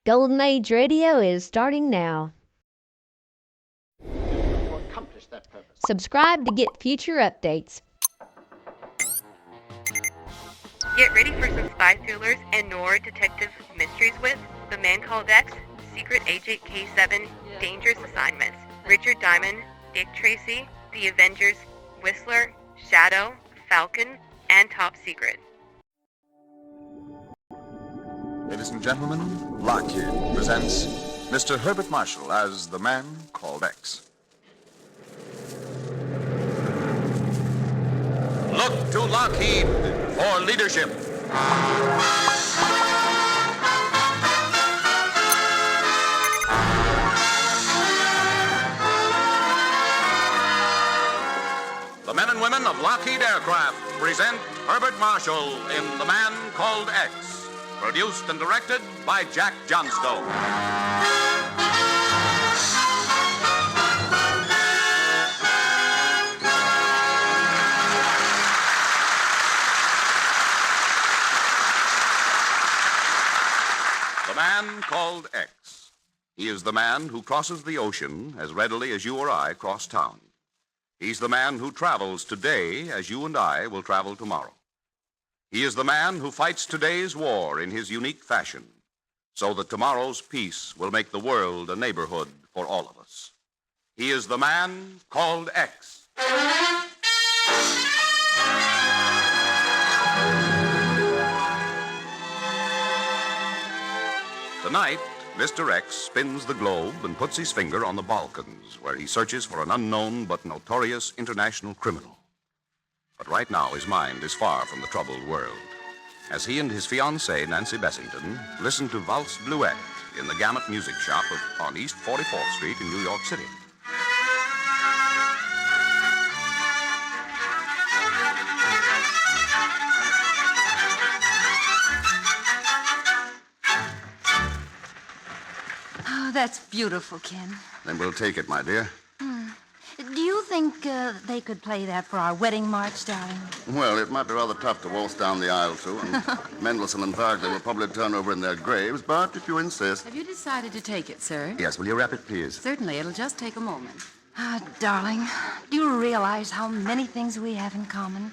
Golden Age Radio is starting now. To accomplish that purpose. Subscribe to get future updates. Get ready for some spy thrillers and Noir detective mysteries with The Man Called X, Secret Agent K7, Dangerous Assignments, Richard Diamond, Dick Tracy, The Avengers, Whistler, Shadow, Falcon, and Top Secret. Ladies and gentlemen, Lockheed presents Mr. Herbert Marshall as The Man Called X. Look to Lockheed for leadership. The men and women of Lockheed Aircraft present Herbert Marshall in The Man Called X. Produced and directed by Jack Johnstone. The Man Called X. He is the man who crosses the ocean as readily as you or I cross town. He's the man who travels today as you and I will travel tomorrow. He is the man who fights today's war in his unique fashion, so that tomorrow's peace will make the world a neighborhood for all of us. He is the Man Called X. Tonight, Mr. X spins the globe and puts his finger on the Balkans, where he searches for an unknown but notorious international criminal. But right now, his mind is far from the troubled world, as he and his fiancée, Nancy Bessington, listen to Valse Bluette in the Gamut Music Shop on East 44th Street in New York City. Oh, that's beautiful, Ken. Then we'll take it, my dear. Do you think they could play that for our wedding march, darling? Well, it might be rather tough to waltz down the aisle to, and Mendelssohn and Wagner will probably turn over in their graves, but if you insist... Have you decided to take it, sir? Yes, will you rap it, please? Certainly. It'll just take a moment. Ah, darling, do you realize how many things we have in common?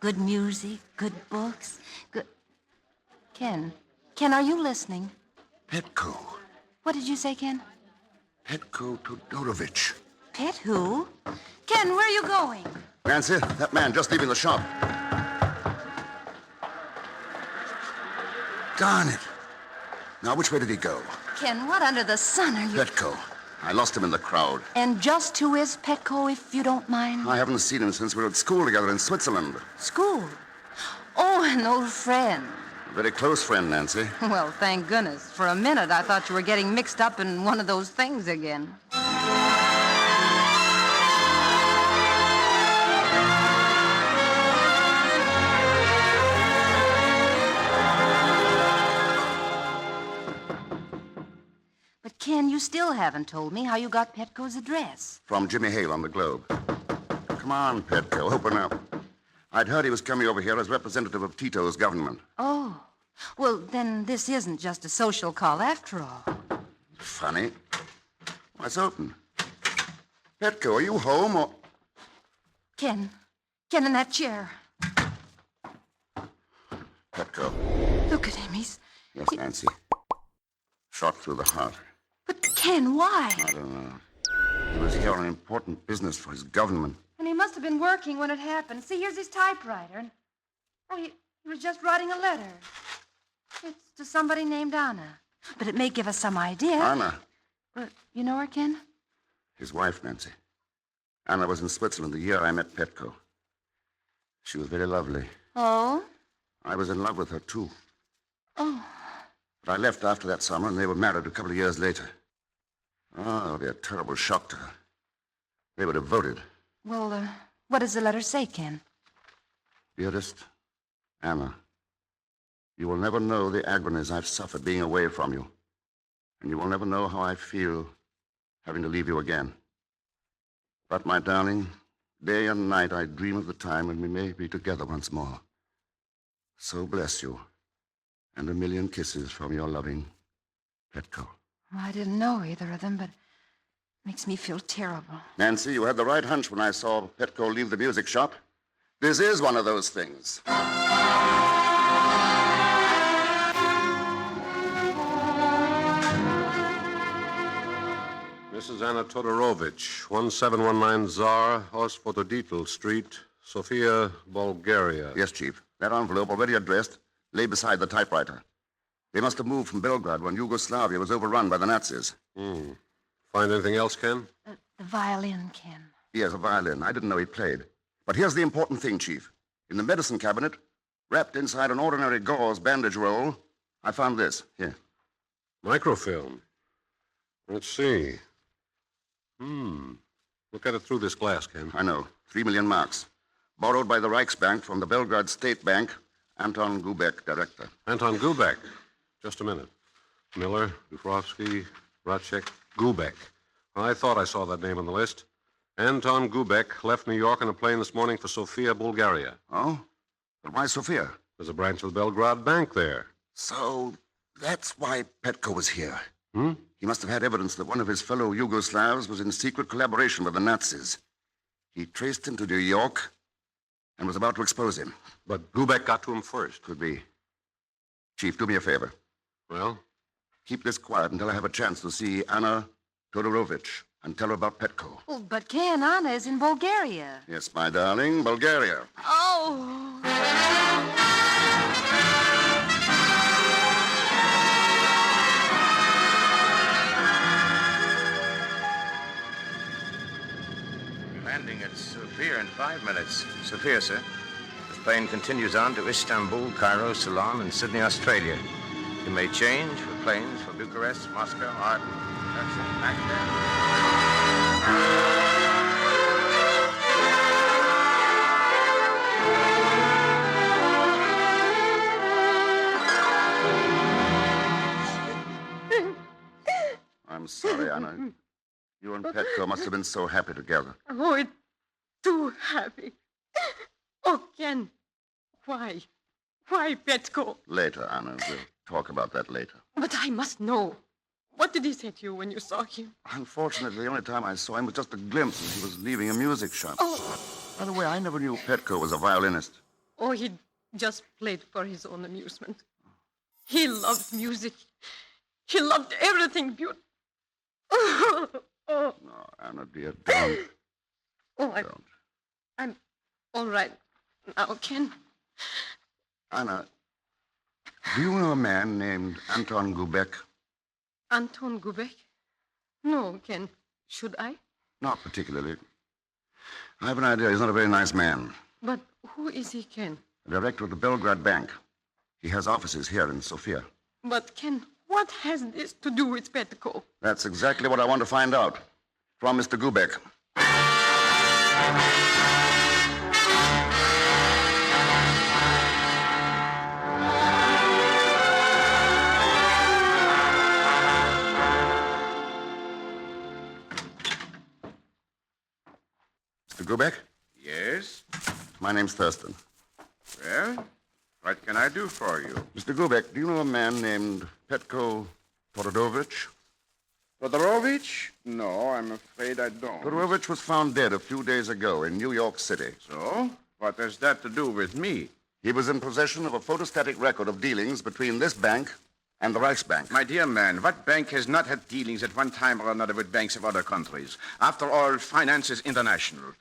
Good music, good books, good... Ken, are you listening? Petko. What did you say, Ken? Petko Todorovich. Pet who? Ken, where are you going? Nancy, that man just leaving the shop. Darn it. Now, which way did he go? Ken, what under the sun are you... Petko. I lost him in the crowd. And just who is Petko, if you don't mind? I haven't seen him since we were at school together in Switzerland. School? Oh, an old friend. A very close friend, Nancy. Well, thank goodness. For a minute, I thought you were getting mixed up in one of those things again. But, Ken, you still haven't told me how you got Petko's address. From Jimmy Hale on the Globe. Come on, Petko, open up. I'd heard he was coming over here as representative of Tito's government. Oh. Well, then this isn't just a social call after all. Funny. Why, it's open. Petko, are you home or... Ken in that chair. Petko. Look at him, he's... Yes, Nancy. Shot through the heart. But, Ken, why? I don't know. He was here on important business for his government. And he must have been working when it happened. See, here's his typewriter. And, he was just writing a letter. It's to somebody named Anna. But it may give us some idea. Anna. But you know her, Ken? His wife, Nancy. Anna was in Switzerland the year I met Petko. She was very lovely. Oh? I was in love with her, too. Oh. But I left after that summer, and they were married a couple of years later. Oh, it'll be a terrible shock to her. They were devoted. Well, what does the letter say, Ken? Dearest Anna, you will never know the agonies I've suffered being away from you. And you will never know how I feel having to leave you again. But, my darling, day and night I dream of the time when we may be together once more. So bless you, and a million kisses from your loving Petco. Well, I didn't know either of them, but it makes me feel terrible. Nancy, you had the right hunch when I saw Petco leave the music shop. This is one of those things. Mrs. Anna Todorovich, 1719 Tsar, Hospododitl Street, Sofia, Bulgaria. Yes, Chief. That envelope, already addressed, lay beside the typewriter. They must have moved from Belgrade when Yugoslavia was overrun by the Nazis. Find anything else, Ken? The violin, Ken. Yes, a violin. I didn't know he played. But here's the important thing, Chief. In the medicine cabinet, wrapped inside an ordinary gauze bandage roll, I found this. Here. Microfilm. Let's see. Look at it through this glass, Ken. I know. 3 million marks. Borrowed by the Reichsbank from the Belgrade State Bank. Anton Gubek, director. Anton Gubek. Just a minute. Miller, Dufrovsky, Racek, Gubek. Well, I thought I saw that name on the list. Anton Gubek left New York on a plane this morning for Sofia, Bulgaria. Oh? But why Sofia? There's a branch of the Belgrade Bank there. So that's why Petco was here. Hmm? He must have had evidence that one of his fellow Yugoslavs was in secret collaboration with the Nazis. He traced him to New York and was about to expose him. But Gubek got to him first. Could be. Chief, do me a favor. Well? Keep this quiet until I have a chance to see Anna Todorovich and tell her about Petco. Oh, but Ken, Anna is in Bulgaria. Yes, my darling, Bulgaria. Oh! Landing at Sofia in 5 minutes. Sofia, sir. This plane continues on to Istanbul, Cairo, Ceylon, and Sydney, Australia. You may change for planes for Bucharest, Moscow, Arden. That's it. Back there. I'm sorry, Anna. You and Petco must have been so happy together. Oh, it's too happy. Oh, Ken, why? Why, Petco? Later, Anna. We'll talk about that later. But I must know. What did he say to you when you saw him? Unfortunately, the only time I saw him was just a glimpse as he was leaving a music shop. Oh, By the way, I never knew Petco was a violinist. oh, he just played for his own amusement. He loved music. He loved everything beautiful. Oh, No, Anna, dear, don't. oh, Don't. I'm all right now, Ken. Anna, do you know a man named Anton Gubek? Anton Gubek? No, Ken. Should I? Not particularly. I have an idea he's not a very nice man. But who is he, Ken? The director of the Belgrade Bank. He has offices here in Sofia. But, Ken, what has this to do with Petco? That's exactly what I want to find out. From Mr. Gubek. Mr. Gubek? Yes? My name's Thurston. Well, what can I do for you? Mr. Gubek, do you know a man named Petco Todorovich? Todorovich? No, I'm afraid I don't. Todorovich was found dead a few days ago in New York City. So? What has that to do with me? He was in possession of a photostatic record of dealings between this bank and the Reichsbank. My dear man, what bank has not had dealings at one time or another with banks of other countries? After all, finance is international.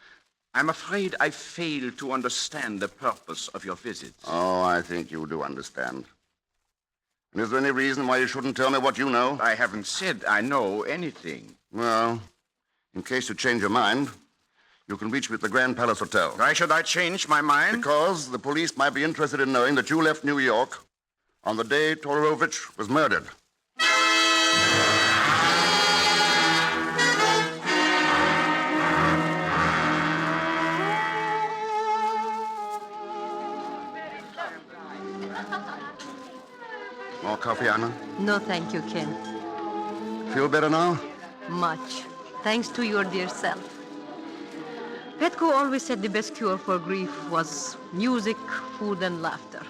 I'm afraid I fail to understand the purpose of your visit. Oh, I think you do understand. And is there any reason why you shouldn't tell me what you know? I haven't said I know anything. Well, in case you change your mind, you can reach me at the Grand Palace Hotel. Why should I change my mind? Because the police might be interested in knowing that you left New York on the day Todorovich was murdered. More coffee, Anna? No, thank you, Ken. Feel better now? Much. Thanks to your dear self. Petco always said the best cure for grief was music, food, and laughter.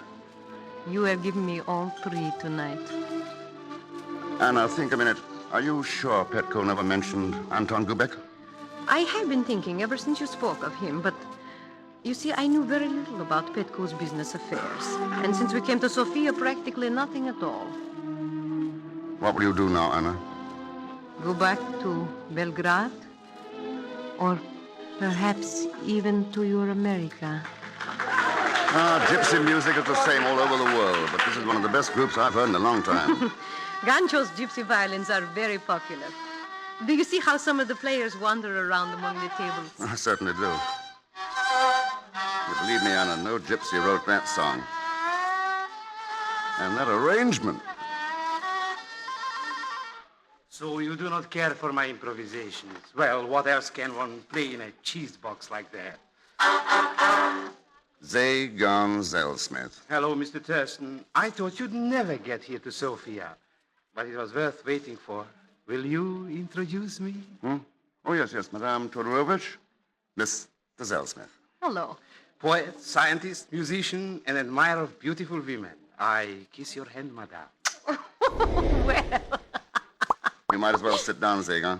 You have given me all three tonight. Anna, think a minute. Are you sure Petko never mentioned Anton Gubek? I have been thinking ever since you spoke of him, but you see, I knew very little about Petko's business affairs. And since we came to Sofia, practically nothing at all. What will you do now, Anna? Go back to Belgrade? Or perhaps even to your America? Gypsy music is the same all over the world, but this is one of the best groups I've heard in a long time. Gancho's gypsy violins are very popular. Do you see how some of the players wander around among the tables? I certainly do. You believe me, Anna, no gypsy wrote that song. And that arrangement. So you do not care for my improvisations. Well, what else can one play in a cheese box like that? Zagon Zellsmith. Hello, Mr. Thurston. I thought you'd never get here to Sofia, but it was worth waiting for. Will you introduce me? Oh, yes, Madame Todorovich. Mr. Zellsmith. Hello. Poet, scientist, musician, and admirer of beautiful women. I kiss your hand, madame. Well... You might as well sit down, Zagon.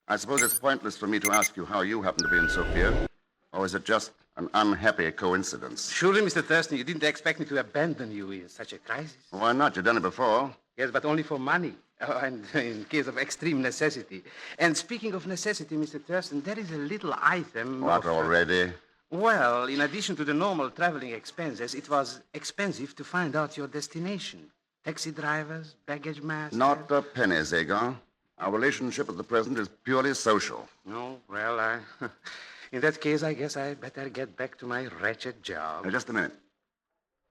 I suppose it's pointless for me to ask you how you happen to be in Sofia, or is it just an unhappy coincidence? Surely, Mr. Thurston, you didn't expect me to abandon you in such a crisis. Why not? You've done it before. Yes, but only for money, and in case of extreme necessity. And speaking of necessity, Mr. Thurston, there is a little item... What, already? Well, in addition to the normal traveling expenses, it was expensive to find out your destination. Taxi drivers, baggage masters... Not a penny, Zagon. Our relationship at the present is purely social. No? Well, in that case, I guess I better get back to my wretched job. Now, just a minute.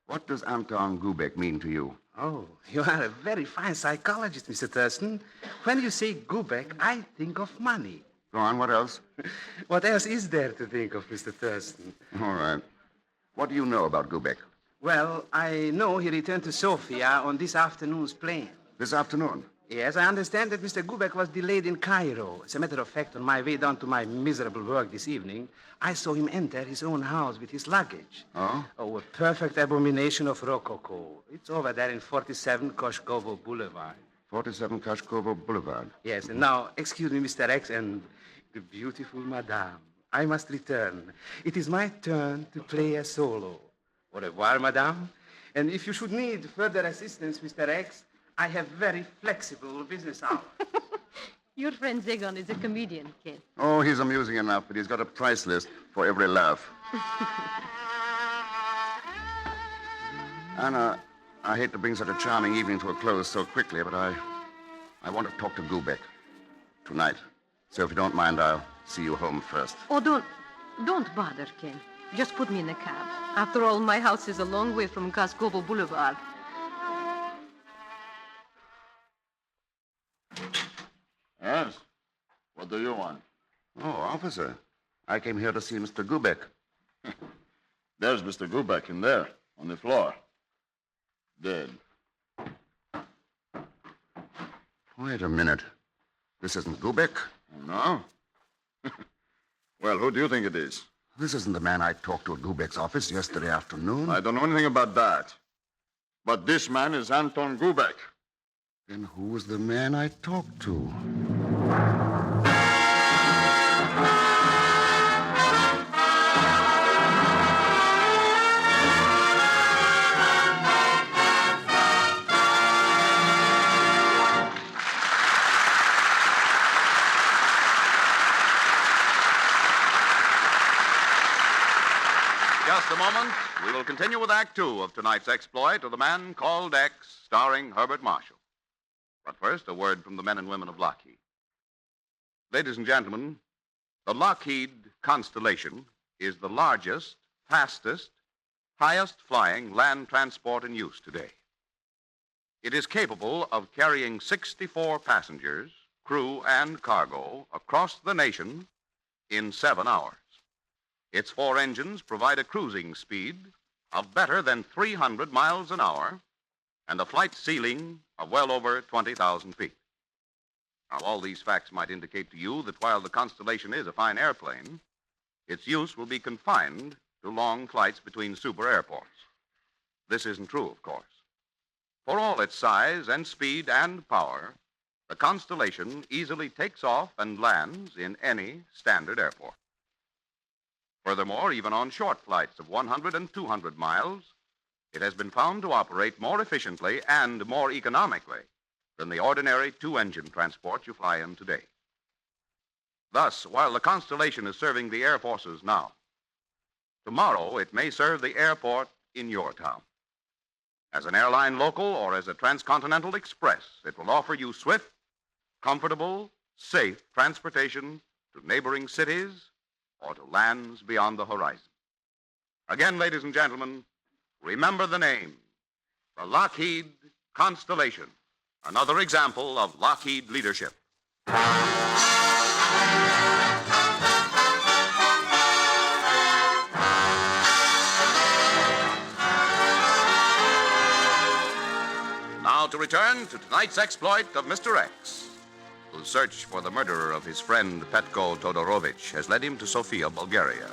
What does Anton Gubek mean to you? Oh, you are a very fine psychologist, Mr. Thurston. When you say Gubek, I think of money. Go on, what else? What else is there to think of, Mr. Thurston? All right. What do you know about Gubek? Well, I know he returned to Sofia on this afternoon's plane. This afternoon? Yes, I understand that Mr. Gubek was delayed in Cairo. As a matter of fact, on my way down to my miserable work this evening, I saw him enter his own house with his luggage. Oh? Oh, a perfect abomination of Rococo. It's over there in 47 Koshkovo Boulevard. 47 Koshkovo Boulevard. Yes, and now, excuse me, Mr. X, and the beautiful Madame. I must return. It is my turn to play a solo. Au revoir, Madame. And if you should need further assistance, Mr. X, I have very flexible business hours. Your friend Zagon is a comedian, Ken. Oh, he's amusing enough, but he's got a price list for every laugh. Anna, I hate to bring such a charming evening to a close so quickly, but I want to talk to Gubek tonight. So if you don't mind, I'll see you home first. Oh, don't bother, Ken. Just put me in a cab. After all, my house is a long way from Koshkovo Boulevard. Yes? What do you want? Oh, officer. I came here to see Mr. Gubek. There's Mr. Gubek in there, on the floor. Dead. Wait a minute. This isn't Gubek? No? Well, who do you think it is? This isn't the man I talked to at Gubek's office yesterday afternoon. I don't know anything about that. But this man is Anton Gubek. Then who was the man I talked to? Just a moment. We will continue with Act Two of tonight's exploit of The Man Called X, starring Herbert Marshall. But first, a word from the men and women of Lockheed. Ladies and gentlemen, the Lockheed Constellation is the largest, fastest, highest-flying land transport in use today. It is capable of carrying 64 passengers, crew, and cargo across the nation in 7 hours. Its 4 engines provide a cruising speed of better than 300 miles an hour and a flight ceiling of well over 20,000 feet. Now, all these facts might indicate to you that while the Constellation is a fine airplane, its use will be confined to long flights between super airports. This isn't true, of course. For all its size and speed and power, the Constellation easily takes off and lands in any standard airport. Furthermore, even on short flights of 100 and 200 miles, it has been found to operate more efficiently and more economically than the ordinary two-engine transport you fly in today. Thus, while the Constellation is serving the Air Forces now, tomorrow it may serve the airport in your town. As an airline local or as a transcontinental express, it will offer you swift, comfortable, safe transportation to neighboring cities or to lands beyond the horizon. Again, ladies and gentlemen, remember the name, the Lockheed Constellation, another example of Lockheed leadership. Now to return to tonight's exploit of Mr. X, whose search for the murderer of his friend Petko Todorovich has led him to Sofia, Bulgaria,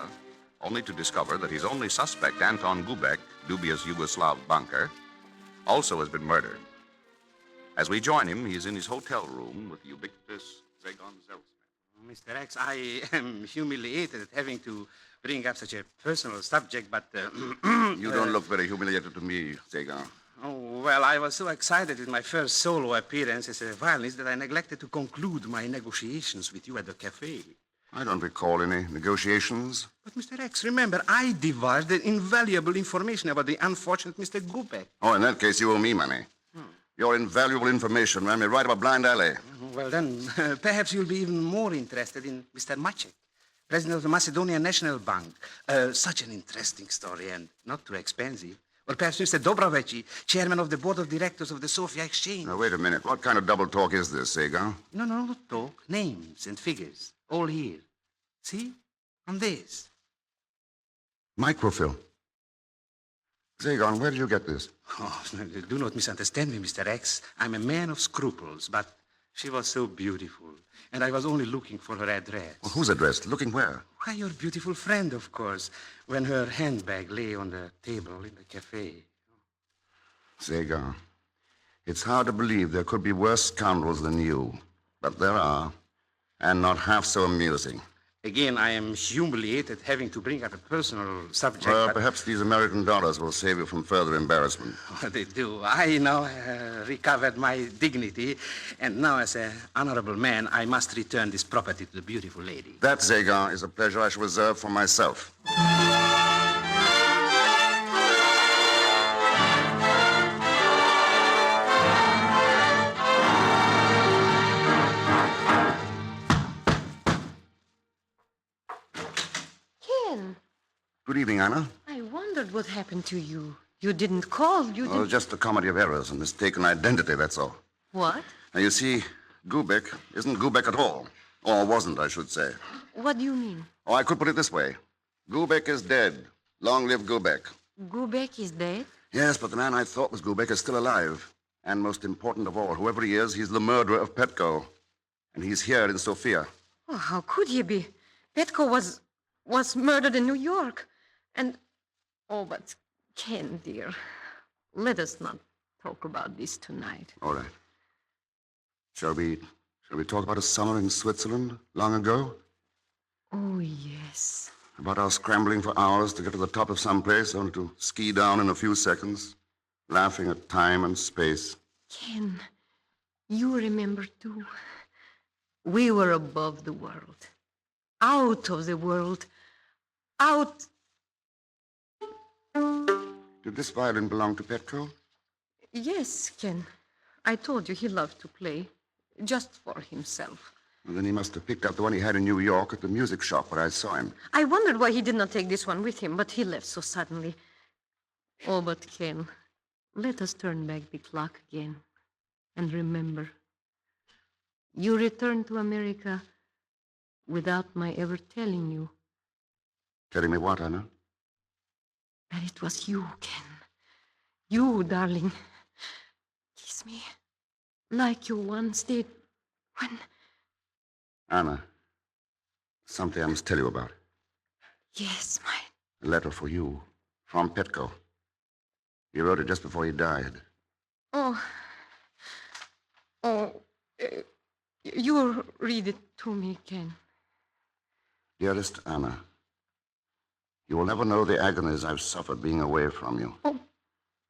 only to discover that his only suspect, Anton Gubek, dubious Yugoslav banker, also has been murdered. As we join him, he is in his hotel room with the ubiquitous Zagon Zelsman. Mr. X, I am humiliated at having to bring up such a personal subject, but... You don't look very humiliated to me, Zagon. Oh, well, I was so excited with my first solo appearance as a violinist that I neglected to conclude my negotiations with you at the cafe. I don't recall any negotiations. But, Mr. X, remember, I divulged invaluable information about the unfortunate Mr. Gubek. Oh, in that case, you owe me money. Your invaluable information ran me right up a blind alley. Well, then, perhaps you'll be even more interested in Mr. Macek, president of the Macedonian National Bank. Such an interesting story and not too expensive. Or perhaps Mr. Dobrovici, chairman of the board of directors of the Sofia Exchange. Now, wait a minute. What kind of double talk is this, Zagon? No, not talk. Names and figures. All here. See? On this. Microfilm. Zagon, where did you get this? Oh, do not misunderstand me, Mr. X. I'm a man of scruples, but she was so beautiful, and I was only looking for her address. Well, whose address? Looking where? Why, your beautiful friend, of course, when her handbag lay on the table in the cafe. Zagon, it's hard to believe there could be worse scoundrels than you, but there are, and not half so amusing. Again, I am humiliated having to bring up a personal subject. Well, but... perhaps these American dollars will save you from further embarrassment. Oh, they do. I now recovered my dignity, and now as an honorable man, I must return this property to the beautiful lady. That, Zagon, is a pleasure I shall reserve for myself. Good evening, Anna. I wondered what happened to you. You didn't call. You didn't... Oh, just a comedy of errors and mistaken identity, that's all. What? Now, you see, Gubek isn't Gubek at all. Or wasn't, I should say. What do you mean? Oh, I could put it this way. Gubek is dead. Long live Gubek. Gubek is dead? Yes, but the man I thought was Gubek is still alive. And most important of all, whoever he is, he's the murderer of Petko. And he's here in Sofia. Oh, how could he be? Petko was murdered in New York. And, oh, but Ken, dear, let us not talk about this tonight. All right. Shall we talk about a summer in Switzerland long ago? Oh, yes. About our scrambling for hours to get to the top of some place, only to ski down in a few seconds, laughing at time and space. Ken, you remember too. We were above the world, out of the world, out... Did this violin belong to Petko? Yes, Ken. I told you he loved to play, just for himself. Well, then he must have picked up the one he had in New York at the music shop where I saw him. I wondered why he did not take this one with him, but he left so suddenly. Oh, but Ken, let us turn back the clock again. And remember, you returned to America without my ever telling you. Telling me what, Anna? That it was you, Ken. You, darling. Kiss me like you once did when... Anna, something I must tell you about. Yes, A letter for you from Petko. He wrote it just before he died. Oh. Oh. You read it to me, Ken. Dearest Anna, you will never know the agonies I've suffered being away from you. Oh.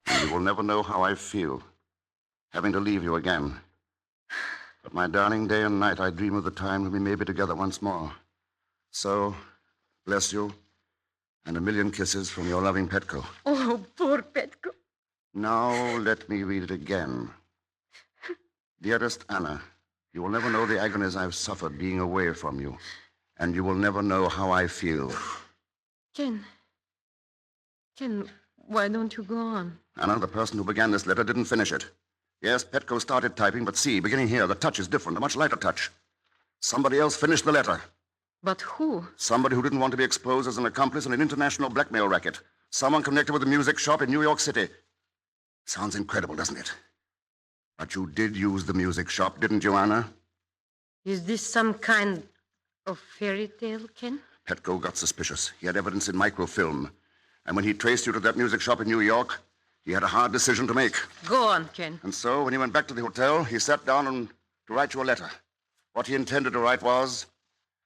And you will never know how I feel having to leave you again. But my darling, day and night I dream of the time when we may be together once more. So, bless you, and a million kisses from your loving Petco. Oh, poor Petco. Now let me read it again. Dearest Anna, you will never know the agonies I've suffered being away from you, and you will never know how I feel. Ken, why don't you go on? Anna, the person who began this letter didn't finish it. Yes, Petco started typing, but see, beginning here, the touch is different, a much lighter touch. Somebody else finished the letter. But who? Somebody who didn't want to be exposed as an accomplice in an international blackmail racket. Someone connected with a music shop in New York City. Sounds incredible, doesn't it? But you did use the music shop, didn't you, Anna? Is this some kind of fairy tale, Ken? Petco got suspicious. He had evidence in microfilm. And when he traced you to that music shop in New York, he had a hard decision to make. Go on, Ken. And so, when he went back to the hotel, he sat down to write you a letter. What he intended to write was,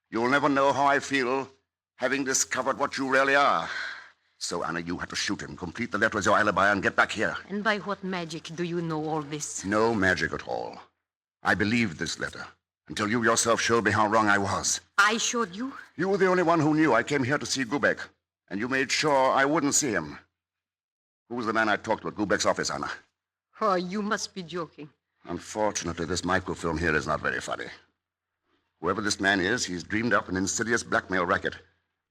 "You'll never know how I feel, having discovered what you really are." So, Anna, you had to shoot him, complete the letter as your alibi, and get back here. And by what magic do you know all this? No magic at all. I believed this letter, until you yourself showed me how wrong I was. I showed you? You were the only one who knew I came here to see Gubeck, and you made sure I wouldn't see him. Who was the man I talked to at Gubeck's office, Anna? Oh, you must be joking. Unfortunately, this microfilm here is not very funny. Whoever this man is, he's dreamed up an insidious blackmail racket,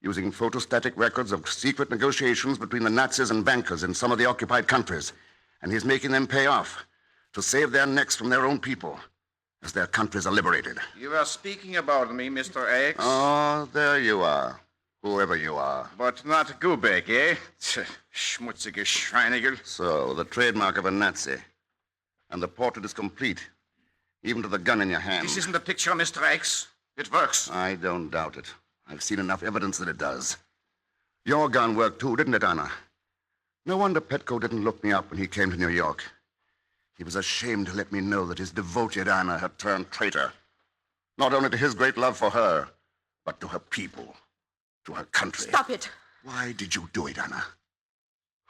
using photostatic records of secret negotiations between the Nazis and bankers in some of the occupied countries. And he's making them pay off to save their necks from their own people as their countries are liberated. You are speaking about me, Mr. X. Oh, there you are. Whoever you are. But not Gubeck, eh? Schmutzige Schweinigel. So, the trademark of a Nazi. And the portrait is complete, even to the gun in your hand. This isn't a picture, Mr. X. It works. I don't doubt it. I've seen enough evidence that it does. Your gun worked too, didn't it, Anna? No wonder Petco didn't look me up when he came to New York. He was ashamed to let me know that his devoted Anna had turned traitor. Not only to his great love for her, but to her people, to her country. Stop it. Why did you do it, Anna?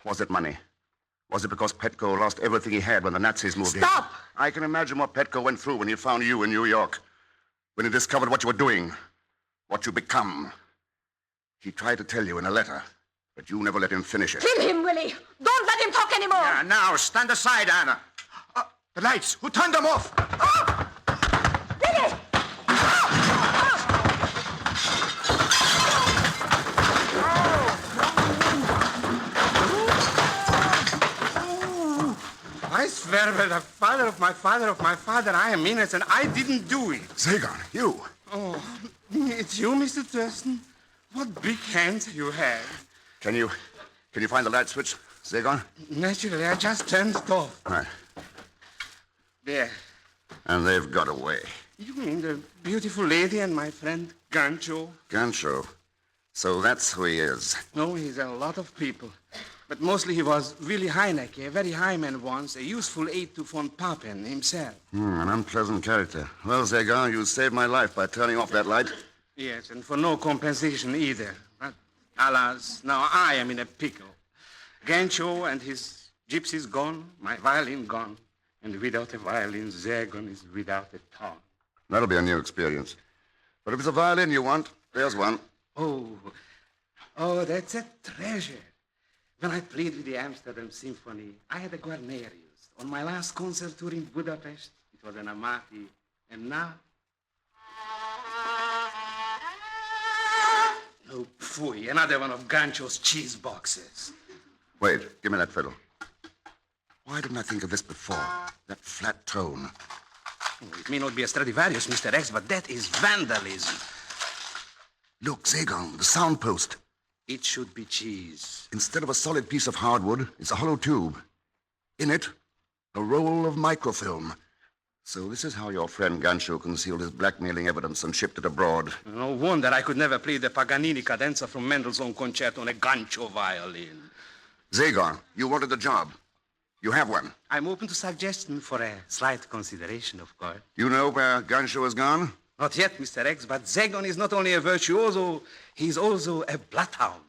Was it money? Was it because Petco lost everything he had when the Nazis moved in? Stop! I can imagine what Petco went through when he found you in New York. When he discovered what you were doing, what you become. He tried to tell you in a letter, but you never let him finish it. Kill him, Willie! Don't let him talk anymore! Yeah, now, stand aside, Anna. The lights. Who turned them off? Willie! I swear by the father of my father, I am innocent. I didn't do it. Zagon, you. Oh, it's you, Mr. Thurston? What big hands you have. Can you find the light switch, Zagon? Naturally, I just turned it off. Right. There. And they've got away. You mean the beautiful lady and my friend Gancho? Gancho. So that's who he is. No, he's a lot of people. But mostly he was Willy Heinecke, a very high man once, a useful aide to von Papen himself. An unpleasant character. Well, Zagon, you saved my life by turning off that light. Yes, and for no compensation either. But alas, now I am in a pickle. Gancho and his gypsies gone, my violin gone. And without a violin, Zagon is without a tongue. That'll be a new experience. But if it's a violin you want, there's one. Oh, that's a treasure. When I played with the Amsterdam Symphony, I had a Guarnerius. On my last concert tour in Budapest, it was an Amati. And now? Oh, pfui, another one of Gancho's cheese boxes. Wait, give me that fiddle. Why didn't I think of this before? That flat tone. It may not be a Stradivarius, Mr. X, but that is vandalism. Look, Zagon, the sound post. It should be cheese. Instead of a solid piece of hardwood, it's a hollow tube. In it, a roll of microfilm. So this is how your friend Gancho concealed his blackmailing evidence and shipped it abroad. No wonder I could never play the Paganini cadenza from Mendelssohn concerto on a Gancho violin. Zagon, you wanted the job. You have one. I'm open to suggestion for a slight consideration, of course. You know where Ganshaw has gone? Not yet, Mr. X, but Zagon is not only a virtuoso, he's also a bloodhound.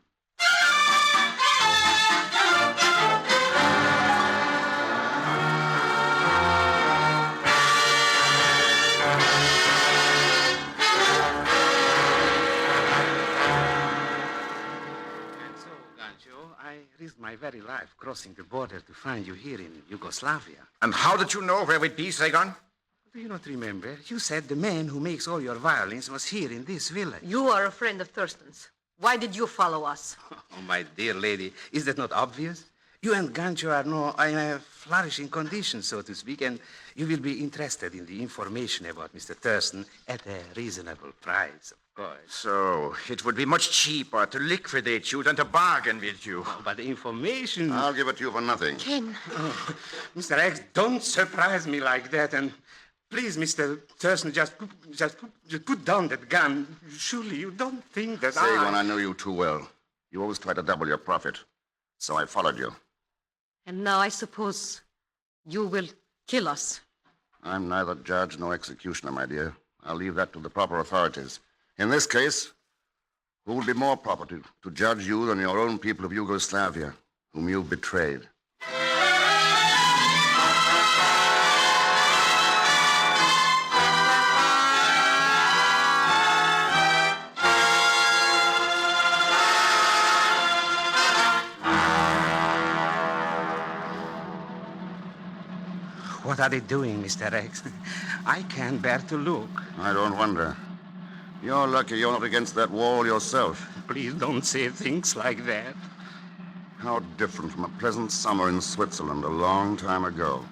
I risked my very life crossing the border to find you here in Yugoslavia. And how did you know where we'd be, Sagon? Do you not remember? You said the man who makes all your violins was here in this village. You are a friend of Thurston's. Why did you follow us? Oh, my dear lady, is that not obvious? You and Gancho are now in a flourishing condition, so to speak, and you will be interested in the information about Mr. Thurston at a reasonable price, of course. So, it would be much cheaper to liquidate you than to bargain with you. Oh, but the information... I'll give it to you for nothing. Ken. Oh, Mr. X, don't surprise me like that, and please, Mr. Thurston, just put down that gun. Surely you don't think that Sagon, I know you too well. You always try to double your profit, so I followed you. And now I suppose you will kill us. I'm neither judge nor executioner, my dear. I'll leave that to the proper authorities. In this case, who will be more proper to judge you than your own people of Yugoslavia, whom you've betrayed? What are they doing, Mr. X? I can't bear to look. I don't wonder. You're lucky you're not against that wall yourself. Please don't say things like that. How different from a pleasant summer in Switzerland a long time ago.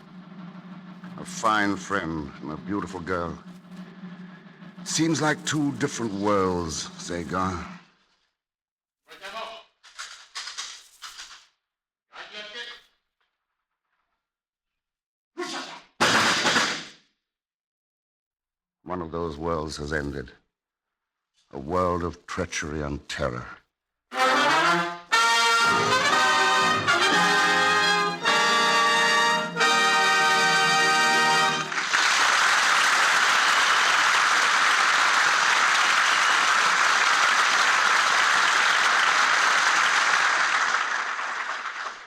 A fine friend and a beautiful girl. Seems like two different worlds, Sagon. One of those worlds has ended. A world of treachery and terror.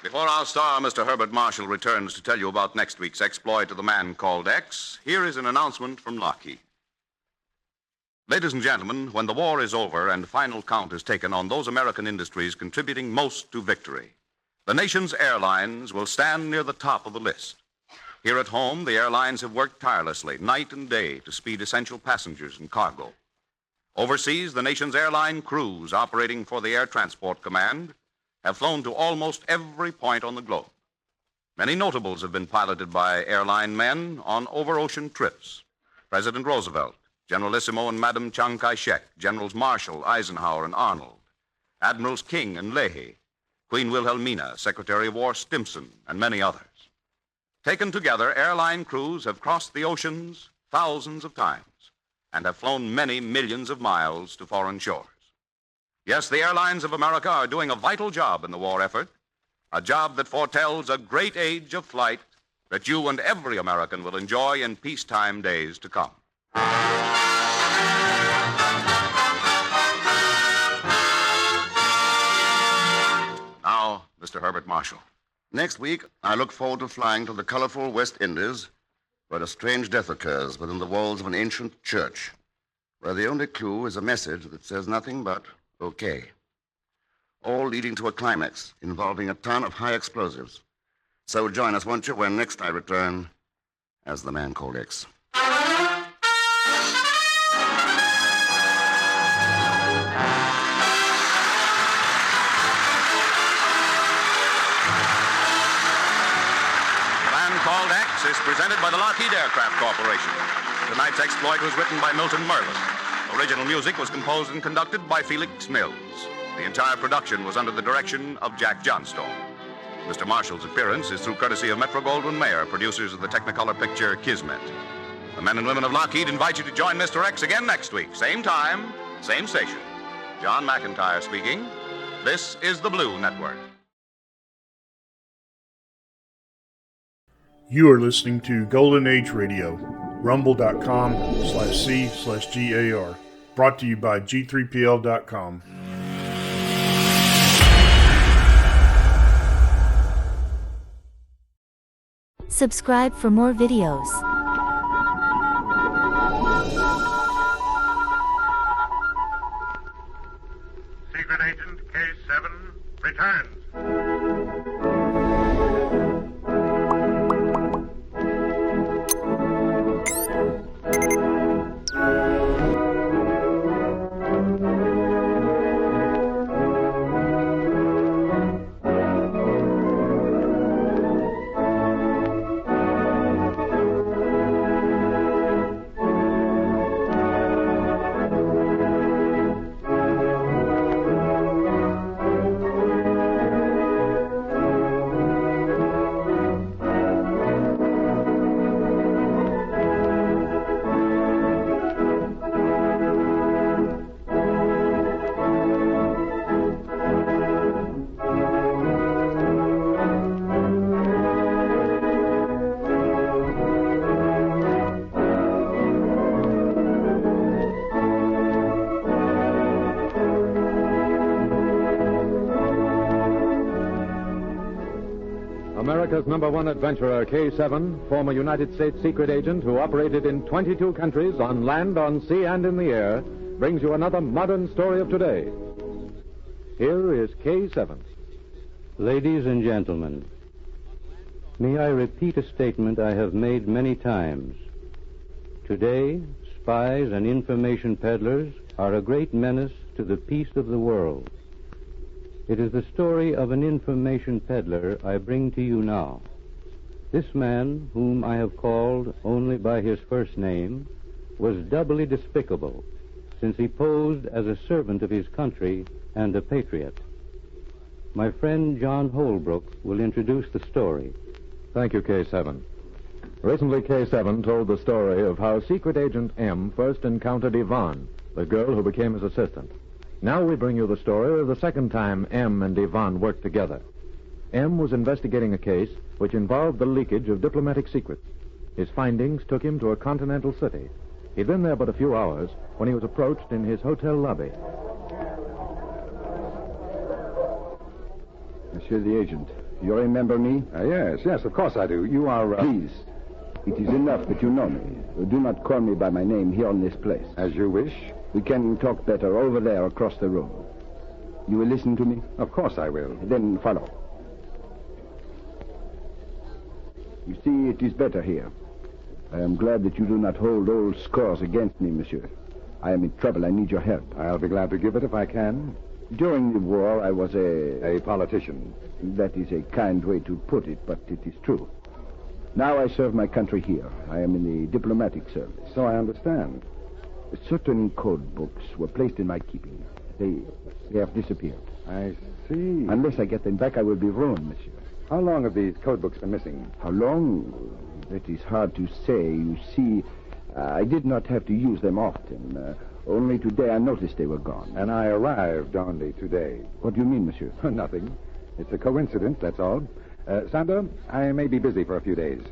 Before our star, Mr. Herbert Marshall, returns to tell you about next week's exploit of the man called X, here is an announcement from Lockheed. Ladies and gentlemen, when the war is over and final count is taken on those American industries contributing most to victory, the nation's airlines will stand near the top of the list. Here at home, the airlines have worked tirelessly, night and day, to speed essential passengers and cargo. Overseas, the nation's airline crews operating for the Air Transport Command have flown to almost every point on the globe. Many notables have been piloted by airline men on over-ocean trips. President Roosevelt, Generalissimo and Madame Chiang Kai-shek, Generals Marshall, Eisenhower, and Arnold, Admirals King and Leahy, Queen Wilhelmina, Secretary of War Stimson, and many others. Taken together, airline crews have crossed the oceans thousands of times and have flown many millions of miles to foreign shores. Yes, the airlines of America are doing a vital job in the war effort, a job that foretells a great age of flight that you and every American will enjoy in peacetime days to come. Now, Mr. Herbert Marshall. Next week, I look forward to flying to the colorful West Indies, where a strange death occurs within the walls of an ancient church, where the only clue is a message that says nothing but okay. All leading to a climax involving a ton of high explosives. So join us, won't you, when next I return as the man called X. Called X is presented by the Lockheed Aircraft Corporation. Tonight's exploit was written by Milton Merlin. Original music was composed and conducted by Felix Mills. The entire production was under the direction of Jack Johnstone. Mr. Marshall's appearance is through courtesy of Metro-Goldwyn-Mayer, producers of the Technicolor picture Kismet. The men and women of Lockheed invite you to join Mr. X again next week. Same time, same station. John McIntyre speaking. This is the Blue Network. You are listening to Golden Age Radio, rumble.com/C/GAR, brought to you by G3PL.com. Subscribe for more videos. Secret Agent K7 returns. America's #1 adventurer, K7, former United States secret agent who operated in 22 countries on land, on sea, and in the air, brings you another modern story of today. Here is K7. Ladies and gentlemen, may I repeat a statement I have made many times. Today, spies and information peddlers are a great menace to the peace of the world. It is the story of an information peddler I bring to you now. This man, whom I have called only by his first name, was doubly despicable, since he posed as a servant of his country and a patriot. My friend John Holbrook will introduce the story. Thank you, K7. Recently, K7 told the story of how Secret Agent M first encountered Yvonne, the girl who became his assistant. Now we bring you the story of the second time M and Yvonne worked together. M was investigating a case which involved the leakage of diplomatic secrets. His findings took him to a continental city. He'd been there but a few hours when he was approached in his hotel lobby. Monsieur the agent, you remember me? Yes, of course I do. You are... Please, it is enough that you know me. Do not call me by my name here in this place. As you wish. We can talk better over there across the room. You will listen to me? Of course I will. Then follow. You see, it is better here. I am glad that you do not hold old scores against me, monsieur. I am in trouble. I need your help. I'll be glad to give it if I can. During the war, I was a politician. That is a kind way to put it, but it is true. Now I serve my country here. I am in the diplomatic service. So I understand. Certain code books were placed in my keeping. They have disappeared. I see. Unless I get them back, I will be ruined, monsieur. How long have these code books been missing? How long? That is hard to say. You see, I did not have to use them often. Only today I noticed they were gone. And I arrived only today. What do you mean, monsieur? Nothing. It's a coincidence, that's all. Sander, I may be busy for a few days.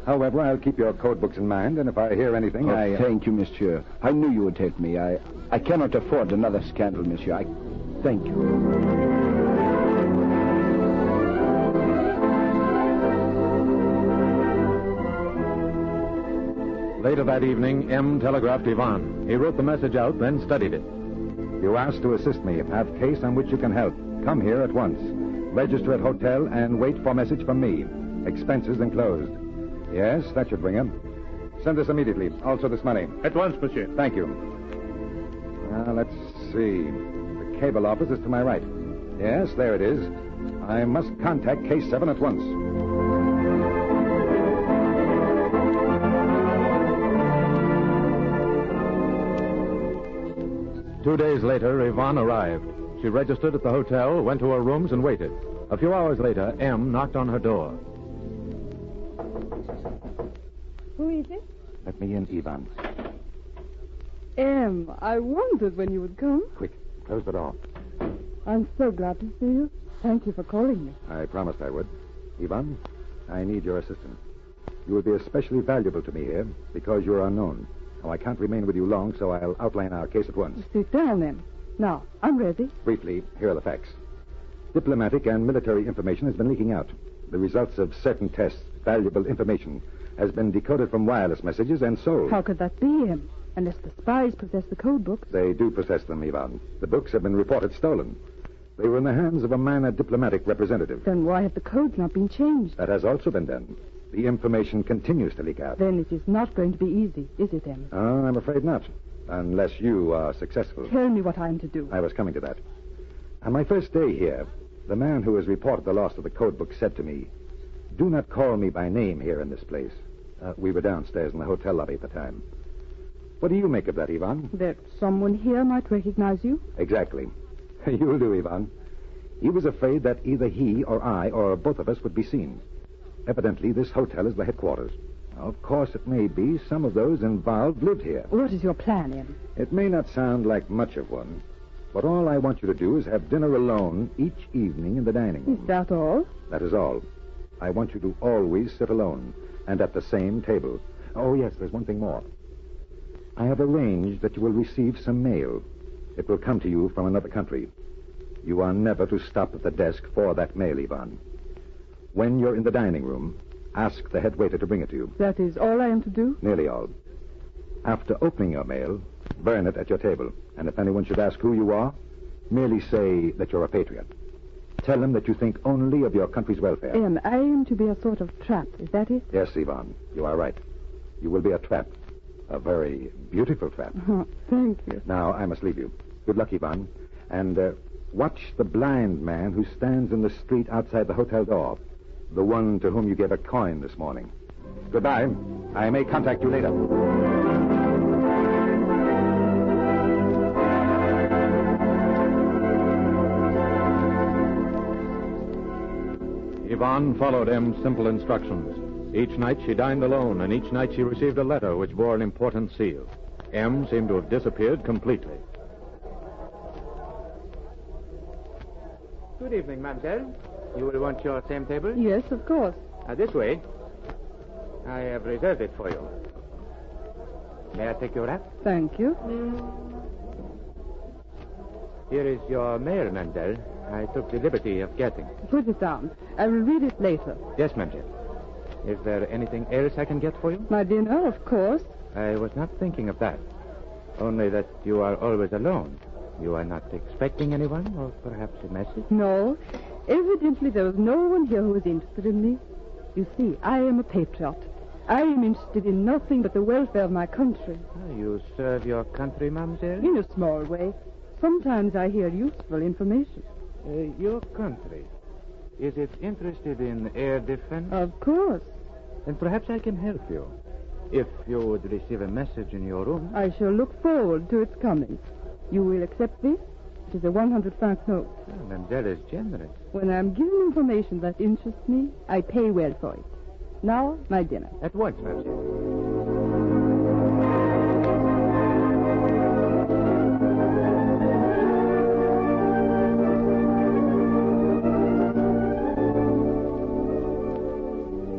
However, I'll keep your code books in mind, and if I hear anything, Thank you, monsieur. I knew you would help me. I cannot afford another scandal, monsieur. Thank you. Later that evening, M telegraphed Yvonne. He wrote the message out, then studied it. You asked to assist me. Have case on which you can help. Come here at once. Register at hotel and wait for message from me. Expenses enclosed. Yes, that should bring him. Send this immediately. Also this money. At once, monsieur. Thank you. Now, let's see. The cable office is to my right. Yes, there it is. I must contact Case 7 at once. Two days later, Yvonne arrived. She registered at the hotel, went to her rooms, and waited. A few hours later, M knocked on her door. Who is it? Let me in, Yvonne. I wondered when you would come. Quick, close the door. I'm so glad to see you. Thank you for calling me. I promised I would. Yvonne, I need your assistance. You will be especially valuable to me here because you're unknown. Now, I can't remain with you long, so I'll outline our case at once. Sit down, then. Now, I'm ready. Briefly, here are the facts. Diplomatic and military information has been leaking out. The results of certain tests, valuable information, has been decoded from wireless messages and sold. How could that be, Em? Unless the spies possess the code books. They do possess them, Ivan. The books have been reported stolen. They were in the hands of a minor diplomatic representative. Then why have the codes not been changed? That has also been done. The information continues to leak out. Then it is not going to be easy, is it, Em? Oh, I'm afraid not. Unless you are successful. Tell me what I'm to do. I was coming to that. On my first day here, the man who has reported the loss of the code book said to me, "Do not call me by name here in this place." We were downstairs in the hotel lobby at the time. What do you make of that, Ivan? That someone here might recognize you? Exactly. You'll do, Ivan. He was afraid that either he or I or both of us would be seen. Evidently, this hotel is the headquarters. Of course, it may be some of those involved lived here. What is your plan, Em? It may not sound like much of one, but all I want you to do is have dinner alone each evening in the dining room. Is that all? That is all. I want you to always sit alone and at the same table. Oh, yes, there's one thing more. I have arranged that you will receive some mail. It will come to you from another country. You are never to stop at the desk for that mail, Ivan. When you're in the dining room, ask the head waiter to bring it to you. That is all I am to do? Nearly all. After opening your mail, burn it at your table. And if anyone should ask who you are, merely say that you're a patriot. Tell them that you think only of your country's welfare. Em, I am to be a sort of trap, is that it? Yes, Ivan, you are right. You will be a trap. A very beautiful trap. Oh, thank you. Now, I must leave you. Good luck, Ivan. And watch the blind man who stands in the street outside the hotel door. The one to whom you gave a coin this morning. Goodbye. I may contact you later. Yvonne followed M's simple instructions. Each night she dined alone, and each night she received a letter which bore an important seal. M seemed to have disappeared completely. Good evening, mademoiselle. You will want your same table? Yes, of course. This way. I have reserved it for you. May I take your wrap? Thank you. Here is your mail, mademoiselle. I took the liberty of getting. Put it down. I will read it later. Yes, mademoiselle. Is there anything else I can get for you? My dinner, of course. I was not thinking of that. Only that you are always alone. You are not expecting anyone, or perhaps a message? No. Evidently, there was no one here who was interested in me. You see, I am a patriot. I am interested in nothing but the welfare of my country. You serve your country, mademoiselle? In a small way. Sometimes I hear useful information. Your country? Is it interested in air defense? Of course. Then perhaps I can help you. If you would receive a message in your room. I shall look forward to its coming. You will accept this? It is a 100-franc note. Oh, mademoiselle is generous. When I'm given information that interests me, I pay well for it. Now, my dinner. At once, mademoiselle.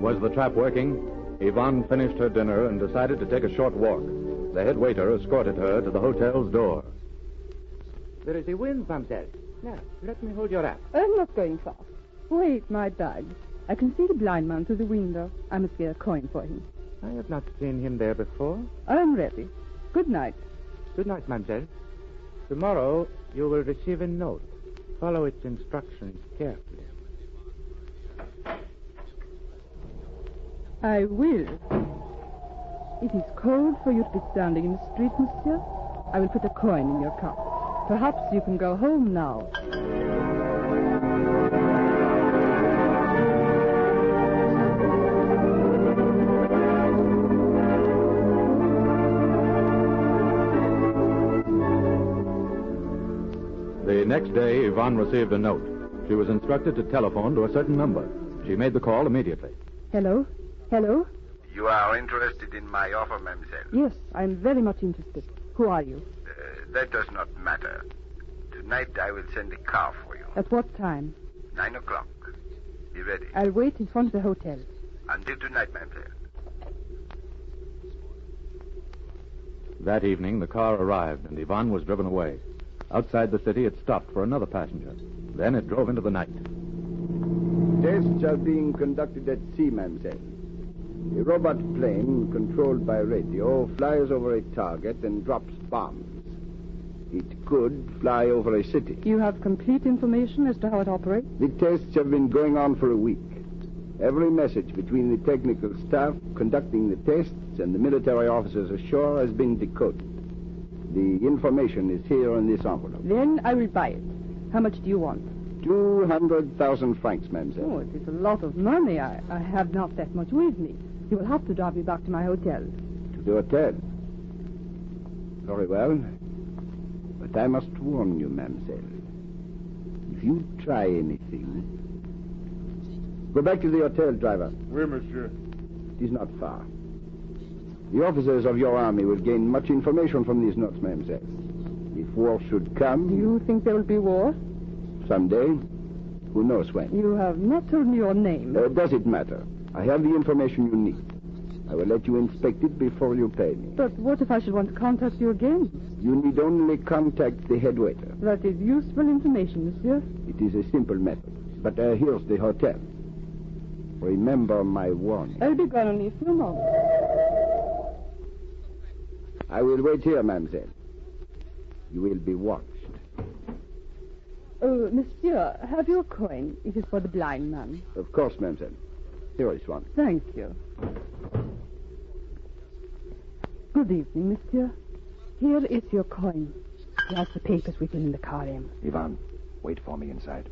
Was the trap working? Yvonne finished her dinner and decided to take a short walk. The head waiter escorted her to the hotel's door. There is a wind, mademoiselle. Now, let me hold your wrap. I'm not going far. Wait, my bag. I can see the blind man through the window. I must get a coin for him. I have not seen him there before. I'm ready. Good night. Good night, mademoiselle. Tomorrow you will receive a note. Follow its instructions carefully. I will. It is cold for you to be standing in the street, monsieur. I will put a coin in your cup. Perhaps you can go home now. The next day, Yvonne received a note. She was instructed to telephone to a certain number. She made the call immediately. Hello? Hello? You are interested in my offer, mademoiselle? Yes, I'm very much interested. Who are you? That does not matter. Tonight I will send a car for you. At what time? 9 o'clock. Be ready. I'll wait in front of the hotel. Until tonight, mademoiselle. That evening, the car arrived, and Yvonne was driven away. Outside the city, it stopped for another passenger. Then it drove into the night. Tests are being conducted at sea, mademoiselle. A robot plane controlled by radio flies over a target and drops bombs. It could fly over a city. You have complete information as to how it operates? The tests have been going on for a week. Every message between the technical staff conducting the tests and the military officers ashore has been decoded. The information is here in this envelope. Then I will buy it. How much do you want? 200,000 francs, mademoiselle. Oh, it is a lot of money. I have not that much with me. You will have to drive me back to my hotel. To the hotel? Very well. But I must warn you, mademoiselle. If you try anything... Go back to the hotel, driver. Oui, monsieur. It is not far. The officers of your army will gain much information from these notes, mademoiselle. If war should come... Do you think there will be war? Someday. Who knows when? You have not told me your name. Does it matter? I have the information you need. I will let you inspect it before you pay me. But what if I should want to contact you again? You need only contact the head waiter. That is useful information, monsieur. It is a simple method. But here's the hotel. Remember my warning. I'll be gone only a few moments. I will wait here, mademoiselle. You will be watched. Oh, monsieur, have you a coin? It is for the blind man. Of course, mademoiselle. Here is one. Thank you. Good evening, monsieur. Here is your coin. He has the papers with him in the car, M. Yvonne, wait for me inside.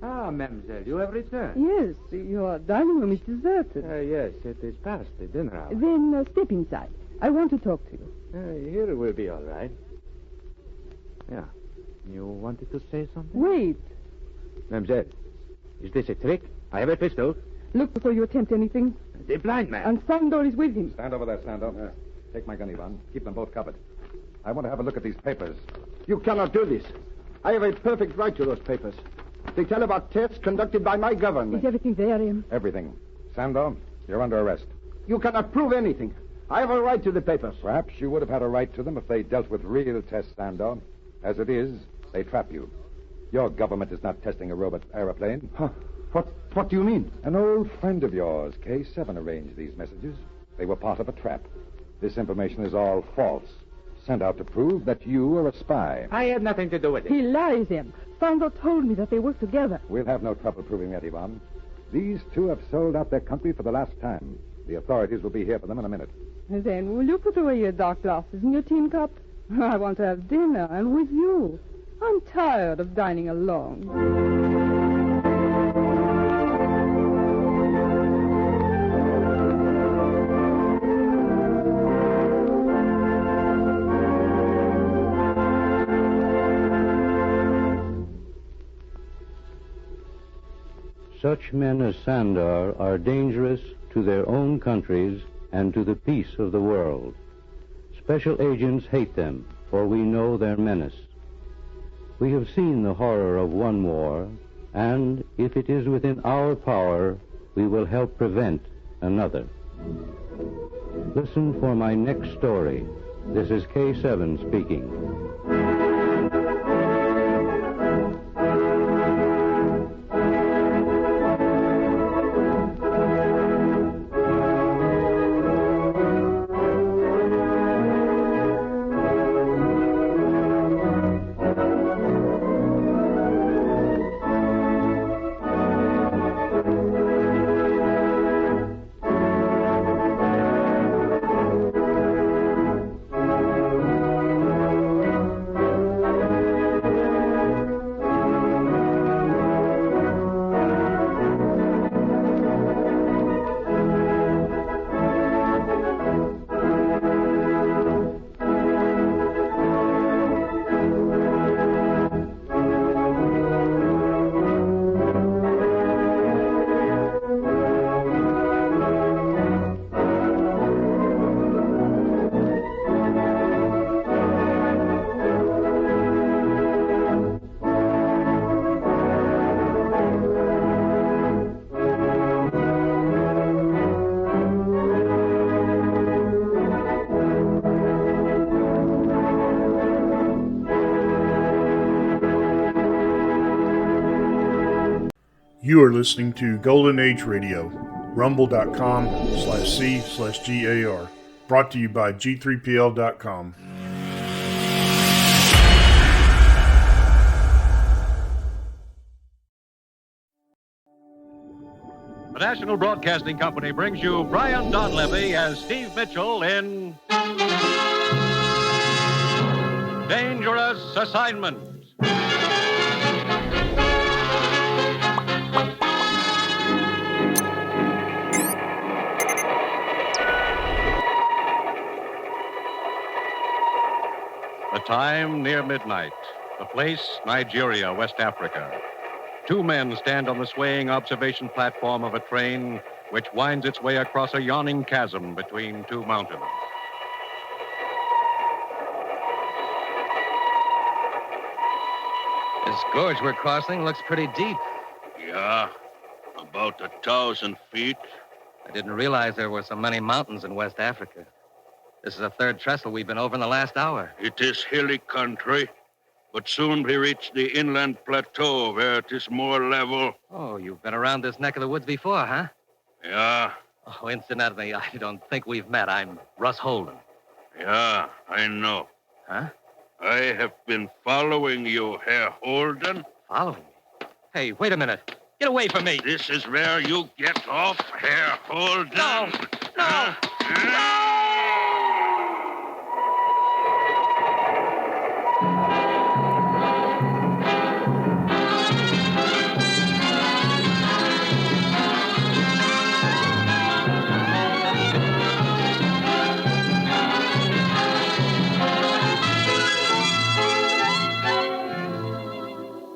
Ah, mademoiselle, you have returned. Yes, your dining room is deserted. Yes, it is past the dinner hour. Then step inside. I want to talk to you. Here it will be all right. Yeah. You wanted to say something? Wait. Mademoiselle, is this a trick? I have a pistol. Look before you attempt anything. The blind man. And Sandor is with him. Stand over there, Sandor. Take my gun, Yvonne. Keep them both covered. I want to have a look at these papers. You cannot do this. I have a perfect right to those papers. They tell about tests conducted by my government. Is everything there, M? Everything. Sandor, you're under arrest. You cannot prove anything. I have a right to the papers. Perhaps you would have had a right to them if they dealt with real tests, Sandor. As it is, they trap you. Your government is not testing a robot aeroplane. Huh. What do you mean? An old friend of yours, K7, arranged these messages. They were part of a trap. This information is all false. Sent out to prove that you are a spy. I had nothing to do with it. He lies, M. Sandor told me that they work together. We'll have no trouble proving that, Yvonne. These two have sold out their country for the last time. The authorities will be here for them in a minute. Then will you put away your dark glasses and your tin cup? I want to have dinner, and with you. I'm tired of dining alone. Such men as Sandor are dangerous to their own countries and to the peace of the world. Special agents hate them, for we know their menace. We have seen the horror of one war, and if it is within our power, we will help prevent another. Listen for my next story. This is K7 speaking. You are listening to Golden Age Radio, rumble.com/C/GAR. Brought to you by G3PL.com. The National Broadcasting Company brings you Brian Donlevy as Steve Mitchell in Dangerous Assignment. The time near midnight. The place, Nigeria, West Africa. Two men stand on the swaying observation platform of a train which winds its way across a yawning chasm between two mountains. This gorge we're crossing looks pretty deep. Yeah, about 1,000 feet. I didn't realize there were so many mountains in West Africa. This is the third trestle we've been over in the last hour. It is hilly country, but soon we reach the inland plateau where it is more level. Oh, you've been around this neck of the woods before, huh? Yeah. Oh, incidentally, I don't think we've met. I'm Russ Holden. Yeah, I know. Huh? I have been following you, Herr Holden. Following me? Hey, wait a minute. Get away from me. This is where you get off, Herr Holden. No! No! No!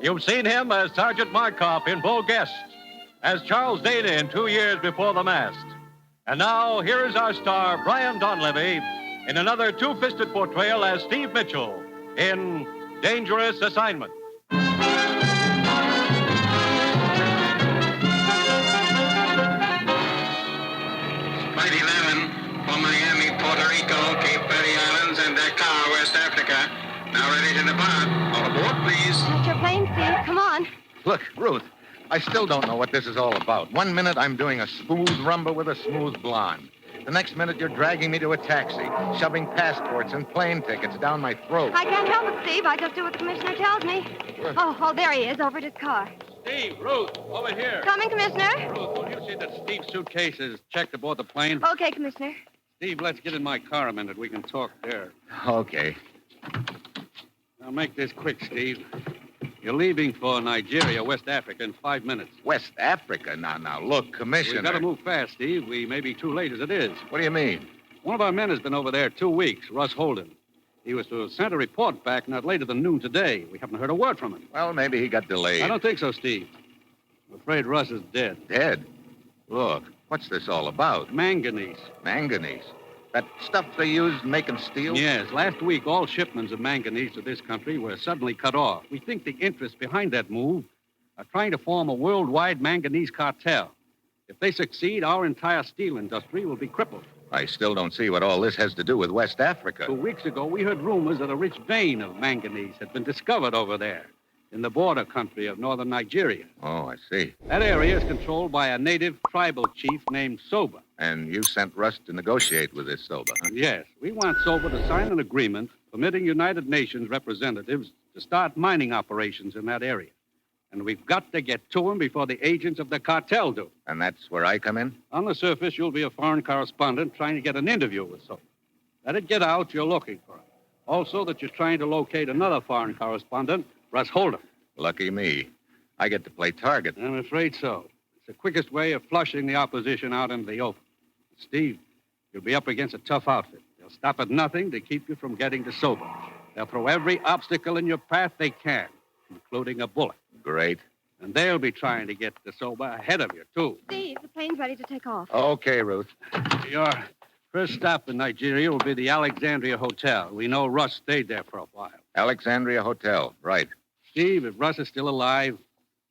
You've seen him as Sergeant Markoff in Bull Guest, as Charles Dana in 2 Years Before the Mast. And now, here is our star, Brian Donlevy, in another two-fisted portrayal as Steve Mitchell in Dangerous Assignment. Flight 11 from Miami, Puerto Rico, Cape Verde Islands, and Dakar, West Africa. Now ready to depart. All aboard, please. That's your plane, Steve. Come on. Look, Ruth, I still don't know what this is all about. 1 minute I'm doing a smooth rumba with a smooth blonde. The next minute you're dragging me to a taxi, shoving passports and plane tickets down my throat. I can't help it, Steve. I just do what the commissioner tells me. Oh, there he is, over at his car. Steve, Ruth, over here. Coming, Commissioner. Ruth, will you see that Steve's suitcase is checked aboard the plane? Okay, Commissioner. Steve, let's get in my car a minute. We can talk there. Okay. Now, make this quick, Steve. You're leaving for Nigeria, West Africa, in 5 minutes. West Africa? Now, look, Commissioner. We've got to move fast, Steve. We may be too late as it is. What do you mean? One of our men has been over there 2 weeks, Russ Holden. He was to have sent a report back not later than noon today. We haven't heard a word from him. Well, maybe he got delayed. I don't think so, Steve. I'm afraid Russ is dead. Dead? Look, what's this all about? Manganese. Manganese? That stuff they use making steel? Yes. Last week, all shipments of manganese to this country were suddenly cut off. We think the interests behind that move are trying to form a worldwide manganese cartel. If they succeed, our entire steel industry will be crippled. I still don't see what all this has to do with West Africa. 2 weeks ago, we heard rumors that a rich vein of manganese had been discovered over there in the border country of northern Nigeria. Oh, I see. That area is controlled by a native tribal chief named Soba. And you sent Russ to negotiate with this Soba, huh? Yes. We want Soba to sign an agreement permitting United Nations representatives to start mining operations in that area. And we've got to get to him before the agents of the cartel do. And that's where I come in? On the surface, you'll be a foreign correspondent trying to get an interview with Soba. Let it get out you're looking for him. Also, that you're trying to locate another foreign correspondent, Russ Holden. Lucky me. I get to play target. I'm afraid so. It's the quickest way of flushing the opposition out into the open. Steve, you'll be up against a tough outfit. They'll stop at nothing to keep you from getting to Soba. They'll throw every obstacle in your path they can, including a bullet. Great. And they'll be trying to get to Soba ahead of you, too. Steve, the plane's ready to take off. Okay, Ruth. Your first stop in Nigeria will be the Alexandria Hotel. We know Russ stayed there for a while. Alexandria Hotel, right. Steve, if Russ is still alive,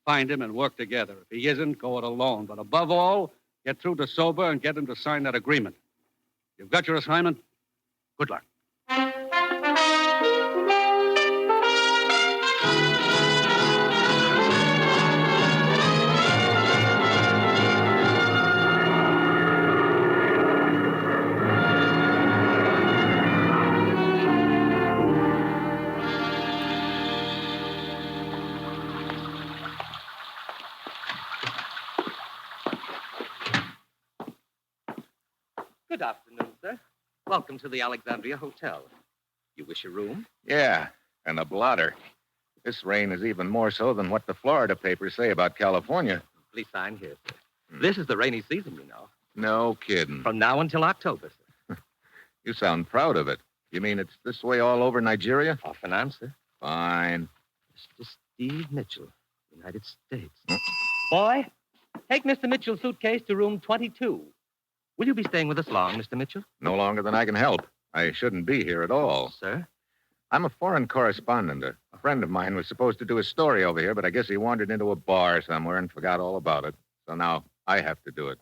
find him and work together. If he isn't, go it alone. But above all, get through to Soba and get him to sign that agreement. You've got your assignment. Good luck. Good afternoon, sir. Welcome to the Alexandria Hotel. You wish a room? Yeah, and a blotter. This rain is even more so than what the Florida papers say about California. Please sign here, sir. This is the rainy season, you know. No kidding. From now until October, sir. You sound proud of it. You mean it's this way all over Nigeria? Off and on, sir. Fine. Mr. Steve Mitchell, United States. Boy, take Mr. Mitchell's suitcase to room 22. Will you be staying with us long, Mr. Mitchell? No longer than I can help. I shouldn't be here at all. Sir? I'm a foreign correspondent. A friend of mine was supposed to do a story over here, but I guess he wandered into a bar somewhere and forgot all about it. So now I have to do it.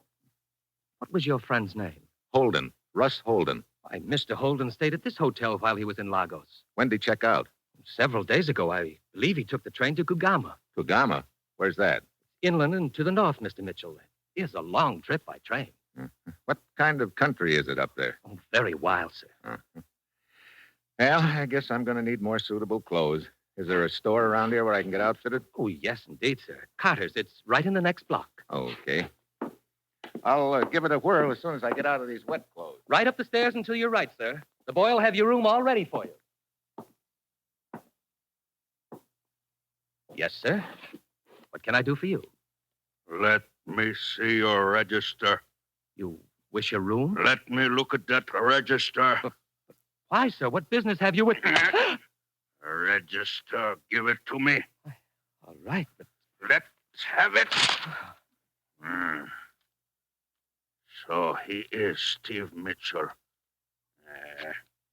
What was your friend's name? Holden. Russ Holden. Why, Mr. Holden stayed at this hotel while he was in Lagos. When did he check out? Several days ago. I believe he took the train to Kugama. Kugama? Where's that? Inland and to the north, Mr. Mitchell. It is a long trip by train. What kind of country is it up there? Oh, very wild, sir. Well, I guess I'm going to need more suitable clothes. Is there a store around here where I can get outfitted? Oh, yes, indeed, sir. Carter's. It's right in the next block. Okay. I'll give it a whirl as soon as I get out of these wet clothes. Right up the stairs until you're right, sir. The boy will have your room all ready for you. Yes, sir. What can I do for you? Let me see your register. You wish a room? Let me look at that register. Why, sir? What business have you with me? Register. Give it to me. All right, but... Let's have it. So he is Steve Mitchell.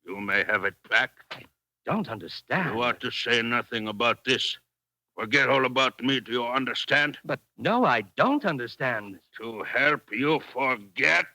You may have it back. I don't understand. You ought to say nothing about this. Forget all about me, do you understand? But no, I don't understand. To help you forget.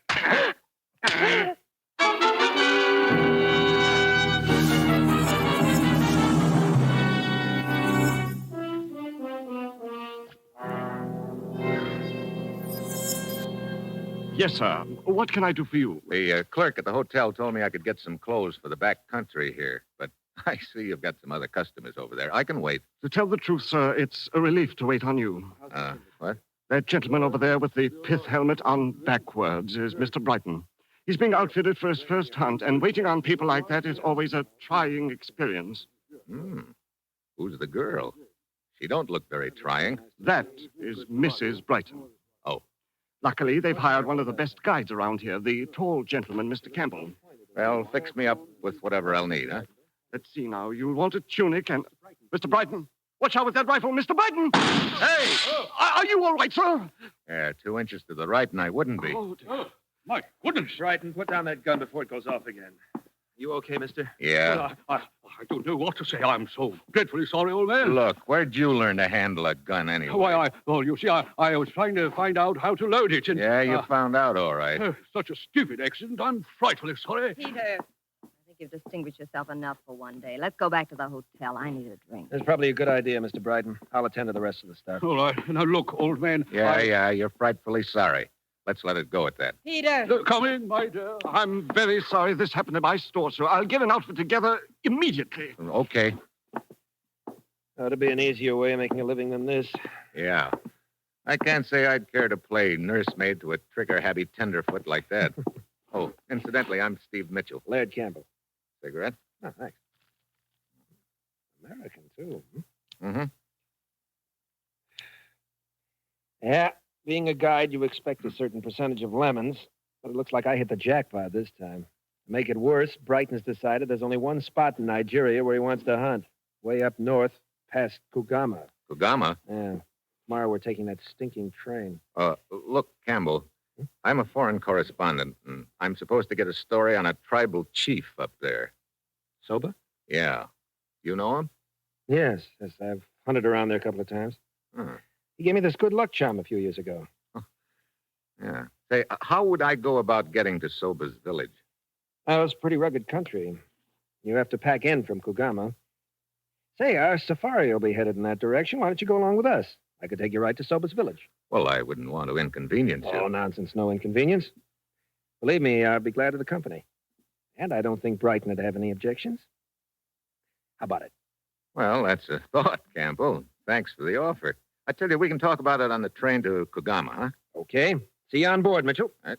Yes, sir. What can I do for you? The clerk at the hotel told me I could get some clothes for the back country here, but I see you've got some other customers over there. I can wait. To tell the truth, sir, it's a relief to wait on you. What? That gentleman over there with the pith helmet on backwards is Mr. Brighton. He's being outfitted for his first hunt, and waiting on people like that is always a trying experience. Who's the girl? She don't look very trying. That is Mrs. Brighton. Oh. Luckily, they've hired one of the best guides around here, the tall gentleman, Mr. Campbell. Well, fix me up with whatever I'll need, huh? Let's see now. You'll want a tunic and... Mr. Brighton, watch out with that rifle. Mr. Brighton! Hey! Are you all right, sir? Yeah, 2 inches to the right, and I wouldn't be. My goodness. Brighton, put down that gun before it goes off again. You okay, mister? Yeah. Well, I don't know what to say. I'm so dreadfully sorry, old man. Look, where'd you learn to handle a gun anyway? Why, you see, I was trying to find out how to load it. And, yeah, you found out all right. Such a stupid accident. I'm frightfully sorry. Peter, I think you've distinguished yourself enough for one day. Let's go back to the hotel. I need a drink. That's probably a good idea, Mr. Brighton. I'll attend to the rest of the stuff. All right. Now, look, old man. Yeah, you're frightfully sorry. Let's let it go at that. Peter! Come in, my dear. I'm very sorry this happened at my store, sir. I'll get an outfit together immediately. Okay. Ought to be an easier way of making a living than this. Yeah. I can't say I'd care to play nursemaid to a trigger-happy tenderfoot like that. Oh, incidentally, I'm Steve Mitchell. Laird Campbell. Cigarette? Oh, thanks. American, too. Mm-hmm. Yeah. Being a guide, you expect a certain percentage of lemons, but it looks like I hit the jackpot this time. To make it worse, Brighton's decided there's only one spot in Nigeria where he wants to hunt. Way up north, past Kugama. Kugama? Yeah. Tomorrow we're taking that stinking train. Look, Campbell, I'm a foreign correspondent, and I'm supposed to get a story on a tribal chief up there. Soba? Yeah. You know him? Yes, I've hunted around there a couple of times. He gave me this good luck charm a few years ago. Yeah. Say, how would I go about getting to Soba's village? Oh, it's pretty rugged country. You have to pack in from Kugama. Say, our safari will be headed in that direction. Why don't you go along with us? I could take you right to Soba's village. Well, I wouldn't want to inconvenience you. Oh, nonsense. No inconvenience. Believe me, I'd be glad of the company. And I don't think Brighton would have any objections. How about it? Well, that's a thought, Campbell. Thanks for the offer. I tell you, we can talk about it on the train to Kugama, huh? Okay. See you on board, Mitchell. Right.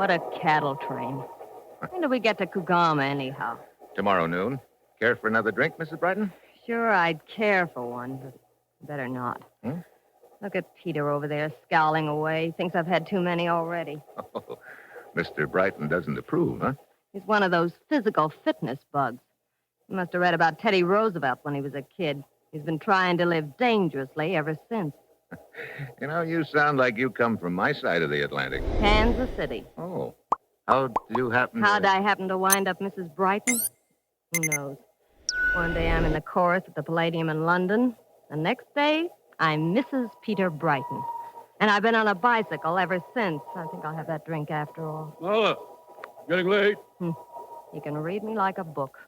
What a cattle train. When do we get to Kugama, anyhow? Tomorrow noon. Care for another drink, Mrs. Brighton? Sure, I'd care for one, but better not. Hmm? Look at Peter over there, scowling away. Thinks I've had too many already. Oh, Mr. Brighton doesn't approve, huh? He's one of those physical fitness bugs. He must have read about Teddy Roosevelt when he was a kid. He's been trying to live dangerously ever since. You know, you sound like you come from my side of the Atlantic. Kansas City. Oh. How'd you happen How'd I happen to wind up Mrs. Brighton? Who knows? One day I'm in the chorus at the Palladium in London. The next day, I'm Mrs. Peter Brighton. And I've been on a bicycle ever since. I think I'll have that drink after all. Lola, getting late. You can read me like a book.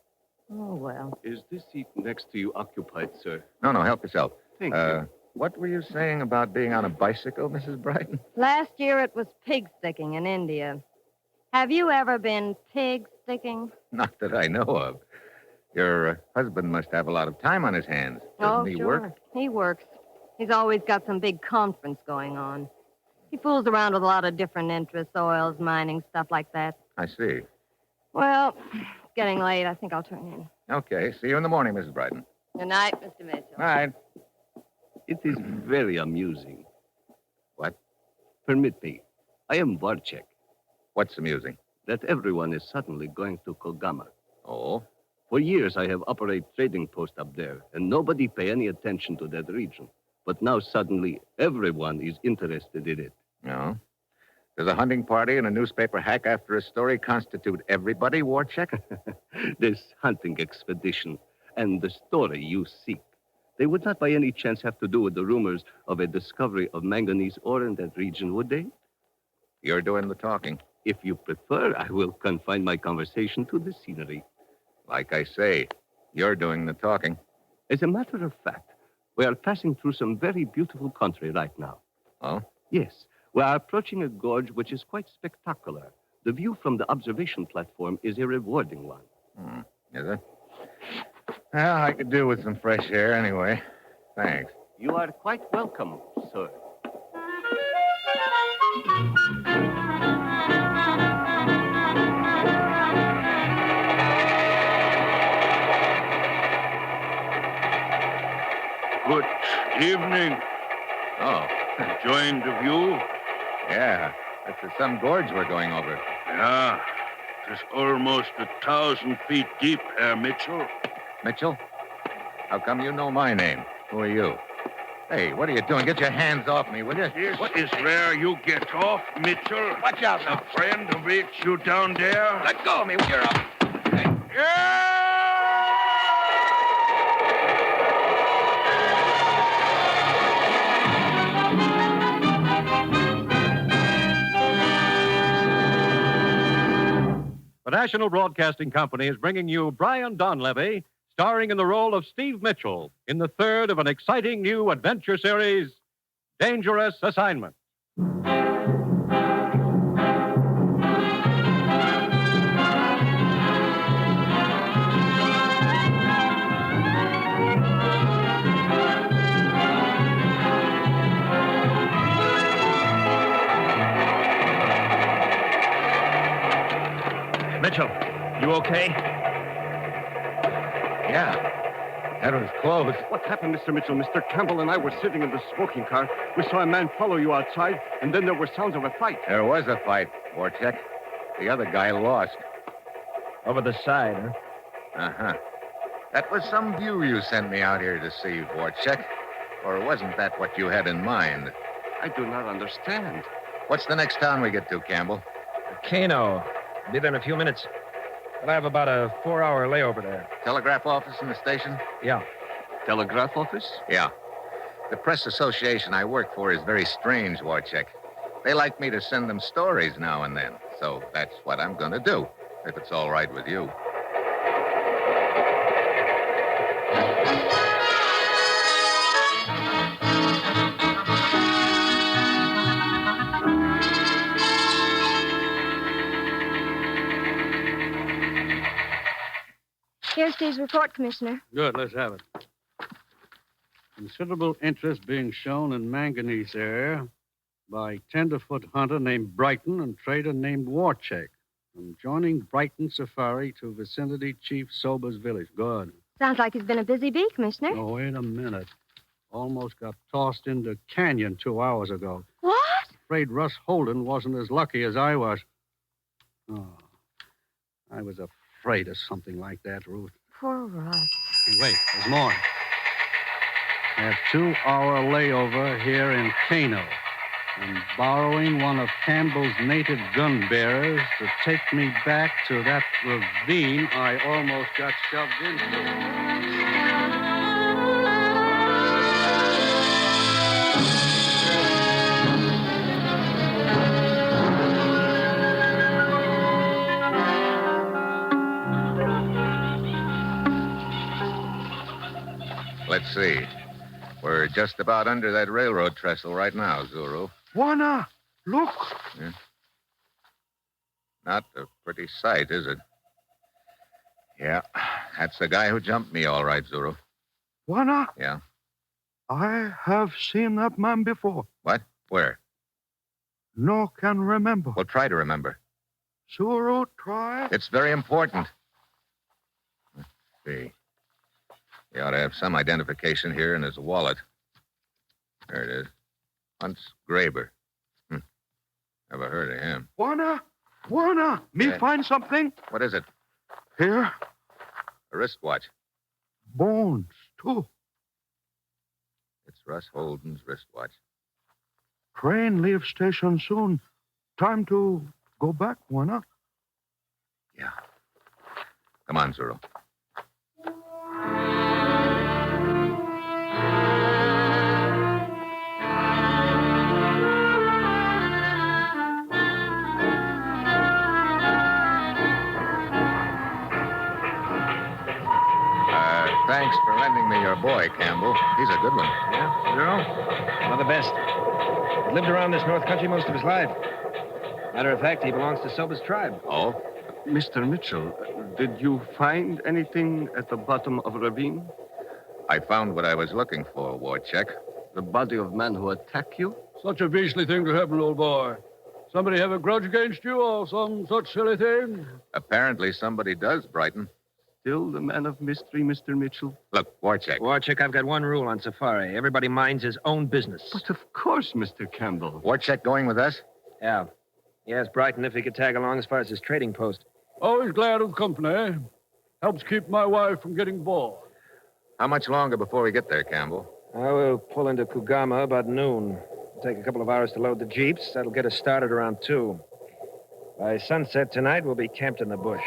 Oh, well. Is this seat next to you occupied, sir? No, help yourself. Thank you. What were you saying about being on a bicycle, Mrs. Brighton? Last year it was pig sticking in India. Have you ever been pig sticking? Not that I know of. Your husband must have a lot of time on his hands. Doesn't he sure. work? He works. He's always got some big conference going on. He fools around with a lot of different interests, oils, mining, stuff like that. I see. Well, it's getting late. I think I'll turn in. Okay. See you in the morning, Mrs. Brighton. Good night, Mr. Mitchell. All right. It is very amusing. What? Permit me. I am Warchek. What's amusing? That everyone is suddenly going to Kogama. Oh? For years, I have operated trading post up there, and nobody pay any attention to that region. But now suddenly, everyone is interested in it. No? Does a hunting party and a newspaper hack after a story constitute everybody, Warchek? This hunting expedition and the story you seek, they would not by any chance have to do with the rumors of a discovery of manganese ore in that region, would they? You're doing the talking. If you prefer, I will confine my conversation to the scenery. Like I say, you're doing the talking. As a matter of fact, we are passing through some very beautiful country right now. Oh? Yes. We are approaching a gorge which is quite spectacular. The view from the observation platform is a rewarding one. Is it? Well, I could do with some fresh air anyway. Thanks. You are quite welcome, sir. Good evening. Oh. Enjoying the view? Yeah. That's some gorge we're going over. Yeah. It's almost 1,000 feet deep, Herr Mitchell. Mitchell? How come you know my name? Who are you? Hey, what are you doing? Get your hands off me, will you? What is where you get off, Mitchell? Watch out now. A friend of it, you down there? Let go of me when you're up. The National Broadcasting Company is bringing you Brian Donlevy, starring in the role of Steve Mitchell in the third of an exciting new adventure series, Dangerous Assignment. Mitchell, you okay? Yeah. That was close. What happened, Mr. Mitchell? Mr. Campbell and I were sitting in the smoking car. We saw a man follow you outside, and then there were sounds of a fight. There was a fight, Warchek. The other guy lost. Over the side, huh? Uh-huh. That was some view you sent me out here to see, Warchek. Or wasn't that what you had in mind? I do not understand. What's the next town we get to, Campbell? Kano. Be there in a few minutes. But I have about a 4-hour layover there. Telegraph office in the station? Yeah. Telegraph office? Yeah. The press association I work for is very strange, Warchek. They like me to send them stories now and then. So that's what I'm going to do, if it's all right with you. Here's Steve's report, Commissioner. Good, let's have it. Considerable interest being shown in manganese area by tenderfoot hunter named Brighton and trader named Warcheck. From joining Brighton Safari to vicinity Chief Sober's village. Good. Sounds like he's been a busy bee, Commissioner. Oh, wait a minute. Almost got tossed into canyon 2 hours ago. What? Afraid Russ Holden wasn't as lucky as I was. Oh, I was afraid of something like that, Ruth. Poor Russ. Hey, wait, there's more. I have 2-hour layover here in Kano. I'm borrowing one of Campbell's native gun bearers to take me back to that ravine I almost got shoved into. Let's see. We're just about under that railroad trestle right now, Zuru. Juana, look. Yeah. Not a pretty sight, is it? Yeah, that's the guy who jumped me, all right, Zuru. Juana, Yeah. I have seen that man before. What? Where? No can remember. Well, try to remember. Zuru, try. It's very important. Let's see. He ought to have some identification here in his wallet. There it is. Hunts Graber. Never heard of him. Juana, me Yeah. find something. What is it? Here, A wristwatch. bones, too. It's Russ Holden's wristwatch. Train leaves station soon. Time to go back, Juana. Yeah. Come on, Zuru. Thanks for lending me your boy, Campbell. He's a good one. Yeah, you know? One of the best. He lived around this north country most of his life. Matter of fact, he belongs to Sober's tribe. Oh? Mr. Mitchell, did you find anything at the bottom of a ravine? I found what I was looking for, Warcheck. The body of man who attacked you? Such a beastly thing to happen, old boy. Somebody have a grudge against you or some such silly thing? Apparently somebody does, Brighton. Still the man of mystery, Mr. Mitchell? Look, Warcheck. Warcheck, I've got one rule on safari. Everybody minds his own business. But of course, Mr. Campbell. Warcheck going with us? Yeah. He asked Brighton if he could tag along as far as his trading post. Always glad of company. Helps keep my wife from getting bored. How much longer before we get there, Campbell? I will pull into Kugama about noon. It'll take a couple of hours to load the jeeps. That'll get us started around 2. By sunset tonight, we'll be camped in the bush.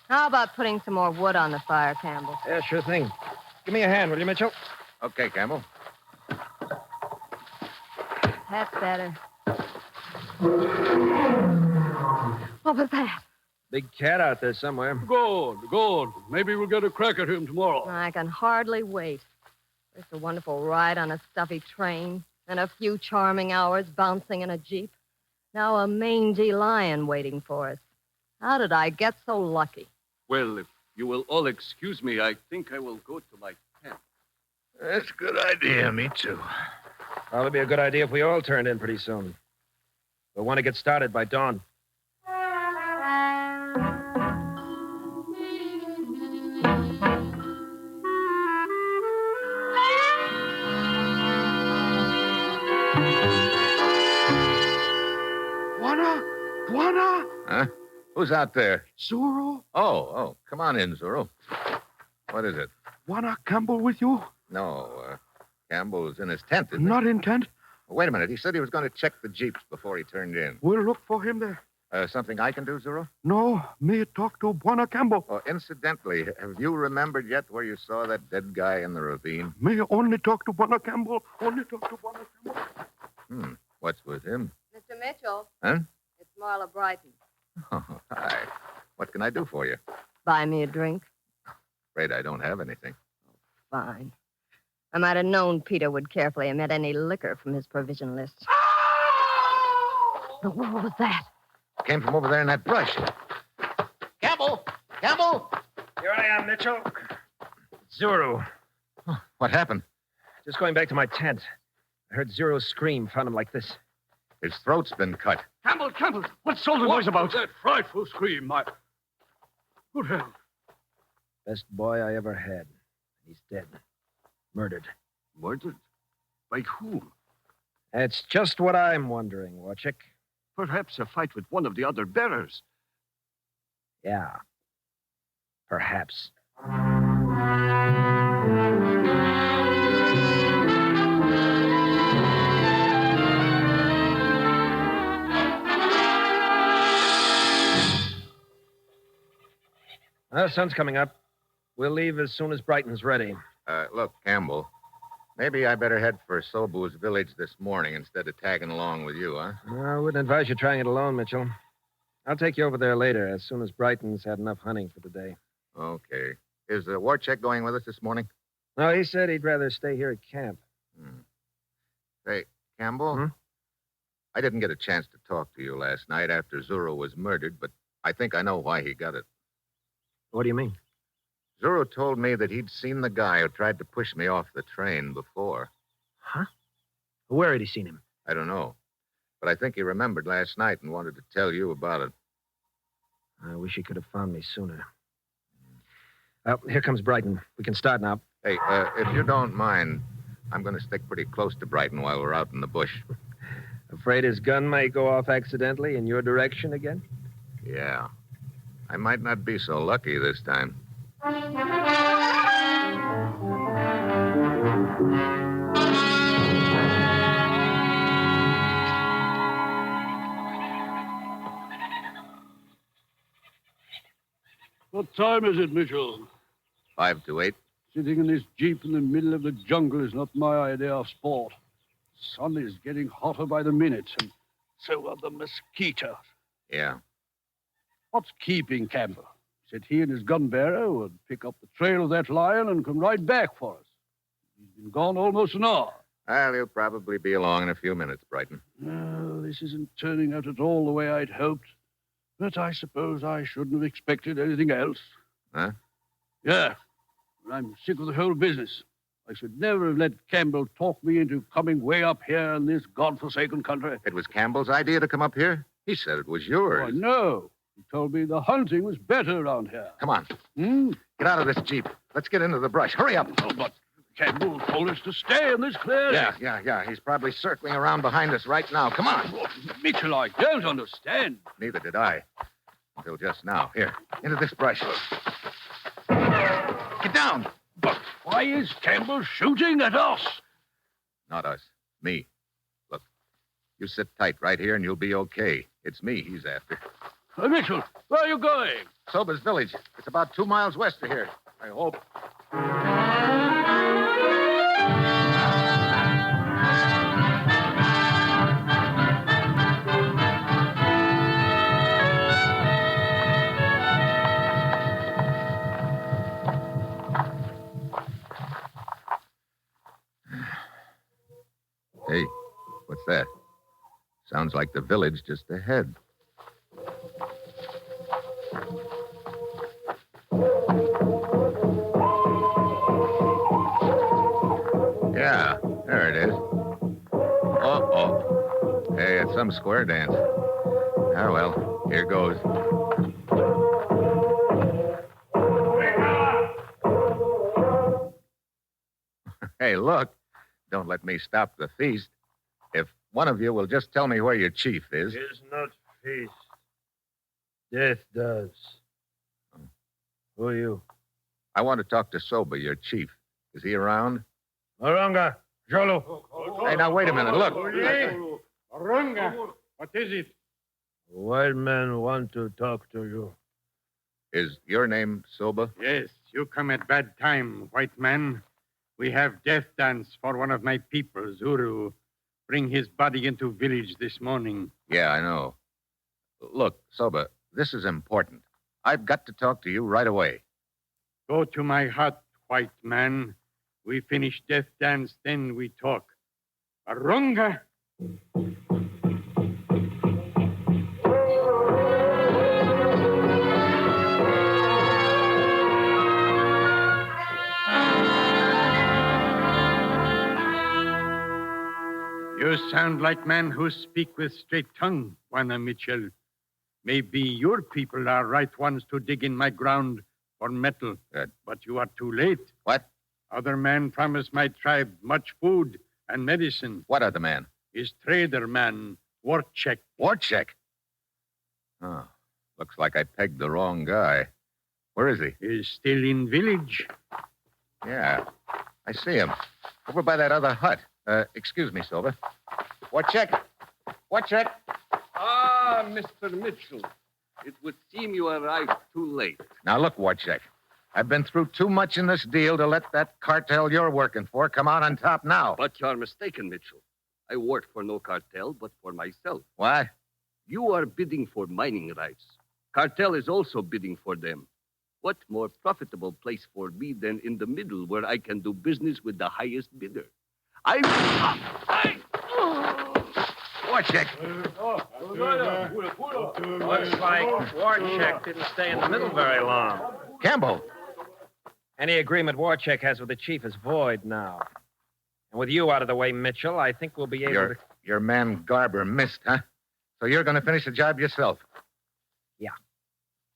How about putting some more wood on the fire, Campbell? Yeah, sure thing. Give me a hand, will you, Mitchell? Okay, Campbell. That's better. What was that? Big cat out there somewhere. Good. Maybe we'll get a crack at him tomorrow. I can hardly wait. First a wonderful ride on a stuffy train, then a few charming hours bouncing in a jeep. Now a mangy lion waiting for us. How did I get so lucky? Well, if you will all excuse me, I think I will go to my tent. That's a good idea. Me too. Probably be a good idea if we all turned in pretty soon. We'll want to get started by dawn. Juana! Huh? Who's out there? Zuru? Oh, come on in, Zuru. What is it? Juana Campbell with you? No, Campbell's in his tent, isn't Not in tent. he? Wait a minute. He said he was going to check the jeeps before he turned in. We'll look for him there. Something I can do, Zuru? No, me talk to Juana Campbell. Oh, incidentally, have you remembered yet where you saw that dead guy in the ravine? Me only talk to Juana Campbell. Only talk to Juana Campbell. What's with him? Mr. Mitchell, Huh? it's Marla Brighton. Oh, hi. What can I do for you? Buy me a drink. Afraid I don't have anything. Fine. I might have known Peter would carefully omit any liquor from his provision list. What was that? Came from over there in that brush. Campbell! Campbell! Here I am, Mitchell. Zuru. What happened? Just going back to my tent. I heard Zuru's scream, found him like this. His throat's been cut. Campbell, what's all the noise about? That frightful scream. Good hell. Best boy I ever had. He's dead. Murdered. Murdered? By whom? That's just what I'm wondering, Warchick. Perhaps a fight with one of the other bearers. Yeah. Perhaps. The sun's coming up. We'll leave as soon as Brighton's ready. Look, Campbell, maybe I better head for Sobu's village this morning instead of tagging along with you, huh? I wouldn't advise you trying it alone, Mitchell. I'll take you over there later, as soon as Brighton's had enough hunting for the day. Okay. Is Warcheck going with us this morning? No, he said he'd rather stay here at camp. Hey, Campbell, I didn't get a chance to talk to you last night after Zuru was murdered, but I think I know why he got it. What do you mean? Zuru told me that he'd seen the guy who tried to push me off the train before. Huh? Where had he seen him? I don't know. But I think he remembered last night and wanted to tell you about it. I wish he could have found me sooner. Here comes Brighton. We can start now. Hey, if you don't mind, I'm going to stick pretty close to Brighton while we're out in the bush. Afraid his gun may go off accidentally in your direction again? Yeah. I might not be so lucky this time. What time is it, Mitchell? 5 to 8. Sitting in this jeep in the middle of the jungle is not my idea of sport. The sun is getting hotter by the minute, and so are the mosquitoes. Yeah. What's keeping Campbell? Said he and his gun bearer would pick up the trail of that lion and come right back for us. He's been gone almost an hour. Well, he'll probably be along in a few minutes, Brighton. Well, this isn't turning out at all the way I'd hoped. But I suppose I shouldn't have expected anything else. Huh? Yeah. I'm sick of the whole business. I should never have let Campbell talk me into coming way up here in this godforsaken country. It was Campbell's idea to come up here? He said it was yours. Oh, no. He told me the hunting was better around here. Come on. Get out of this jeep. Let's get into the brush. Hurry up. Oh, but Campbell told us to stay in this clearing. Yeah. He's probably circling around behind us right now. Come on. Oh, Mitchell, I don't understand. Neither did I. Until just now. Here, into this brush. Get down. But why is Campbell shooting at us? Not us. Me. Look, you sit tight right here and you'll be okay. It's me he's after. Mitchell, where are you going? Soba's village. It's about 2 miles west of here. I hope. Hey, what's that? Sounds like the village just ahead. Yeah, there it is. Uh-oh. Hey, it's some square dance. Ah, well, here goes. Hey, look. Don't let me stop the feast. If one of you will just tell me where your chief is. It is not feast. Death does. Who are you? I want to talk to Soba, your chief. Is he around? Oranga, Jolo. Hey, now, wait a minute. Look. Oranga, what is it? White men want to talk to you. Is your name Soba? Yes, you come at bad time, white man. We have death dance for one of my people, Zuru. Bring his body into village this morning. Yeah, I know. Look, Soba, this is important. I've got to talk to you right away. Go to my hut, white man. We finish death dance, then we talk. Arunga! sound like man who speak with straight tongue, Juana Mitchell. Maybe your people are right ones to dig in my ground for metal. But you are too late. What? Other man promised my tribe much food and medicine. What other man? His trader man, Warchek. Warchek? Oh, looks like I pegged the wrong guy. Where is he? He's still in village. Yeah, I see him. Over by that other hut. Excuse me, Silver. Warchek. Warchek. Ah, Mr. Mitchell. It would seem you arrived too late. Now, look, Warchek. I've been through too much in this deal to let that cartel you're working for come out on top now. But you're mistaken, Mitchell. I work for no cartel, but for myself. Why? You are bidding for mining rights. Cartel is also bidding for them. What more profitable place for me than in the middle where I can do business with the highest bidder? Warchek. Looks like Warchek didn't stay in the middle very long. Campbell. Any agreement Warchek has with the chief is void now. And with you out of the way, Mitchell, I think we'll be able to... Your man Garber missed, huh? So you're going to finish the job yourself? Yeah.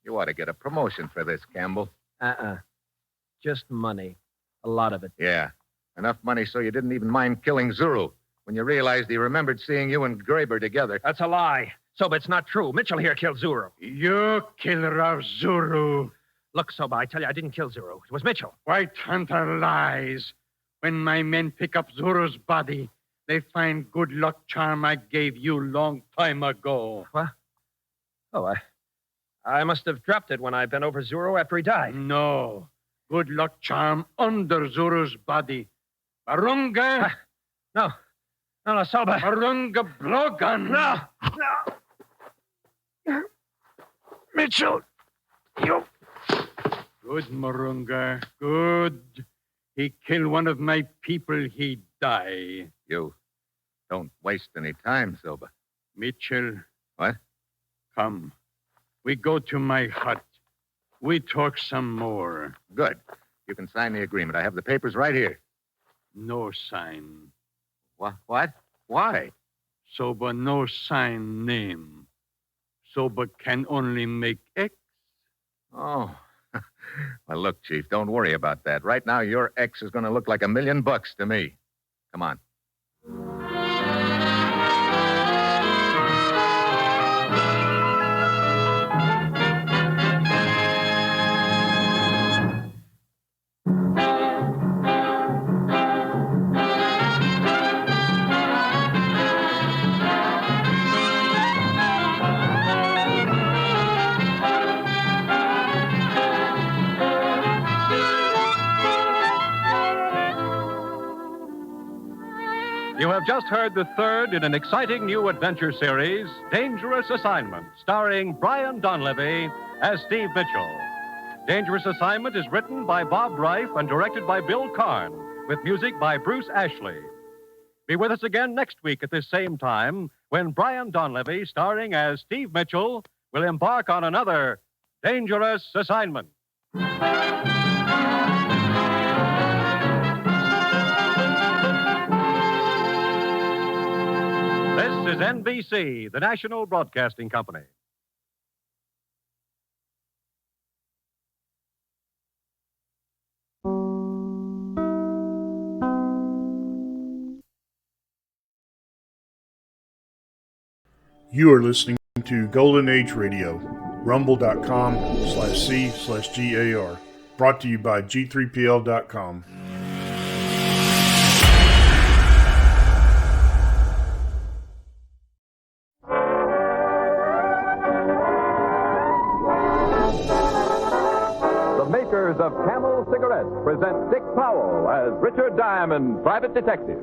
You ought to get a promotion for this, Campbell. Just money. A lot of it. Yeah. Enough money so you didn't even mind killing Zuru when you realized he remembered seeing you and Graber together. That's a lie. Soba, it's not true. Mitchell here killed Zuru. You killer of Zuru. Look, Soba, I tell you, I didn't kill Zuru. It was Mitchell. White Hunter lies. When my men pick up Zuru's body, they find good luck charm I gave you long time ago. What? Oh, I must have dropped it when I bent over Zuru after he died. No. Good luck charm under Zuru's body. Barunga? No, Soba. Barunga blowgun. No. Mitchell, you... Good, Marunga. Good. He killed one of my people, he die. You don't waste any time, Silva. Mitchell. What? Come. We go to my hut. We talk some more. Good. You can sign the agreement. I have the papers right here. No sign. What? Why? Soba no sign name. Soba can only make X. Oh. Well, look, Chief, don't worry about that. Right now, your X is going to look like $1 million to me. Come on. You have just heard the third in an exciting new adventure series, Dangerous Assignment, starring Brian Donlevy as Steve Mitchell. Dangerous Assignment is written by Bob Reif and directed by Bill Karn, with music by Bruce Ashley. Be with us again next week at this same time when Brian Donlevy, starring as Steve Mitchell, will embark on another Dangerous Assignment. This is NBC, the national broadcasting company. You are listening to Golden Age Radio, rumble.com/C/GAR. Brought to you by G3PL.com. Of Camel Cigarettes present Dick Powell as Richard Diamond, private detective.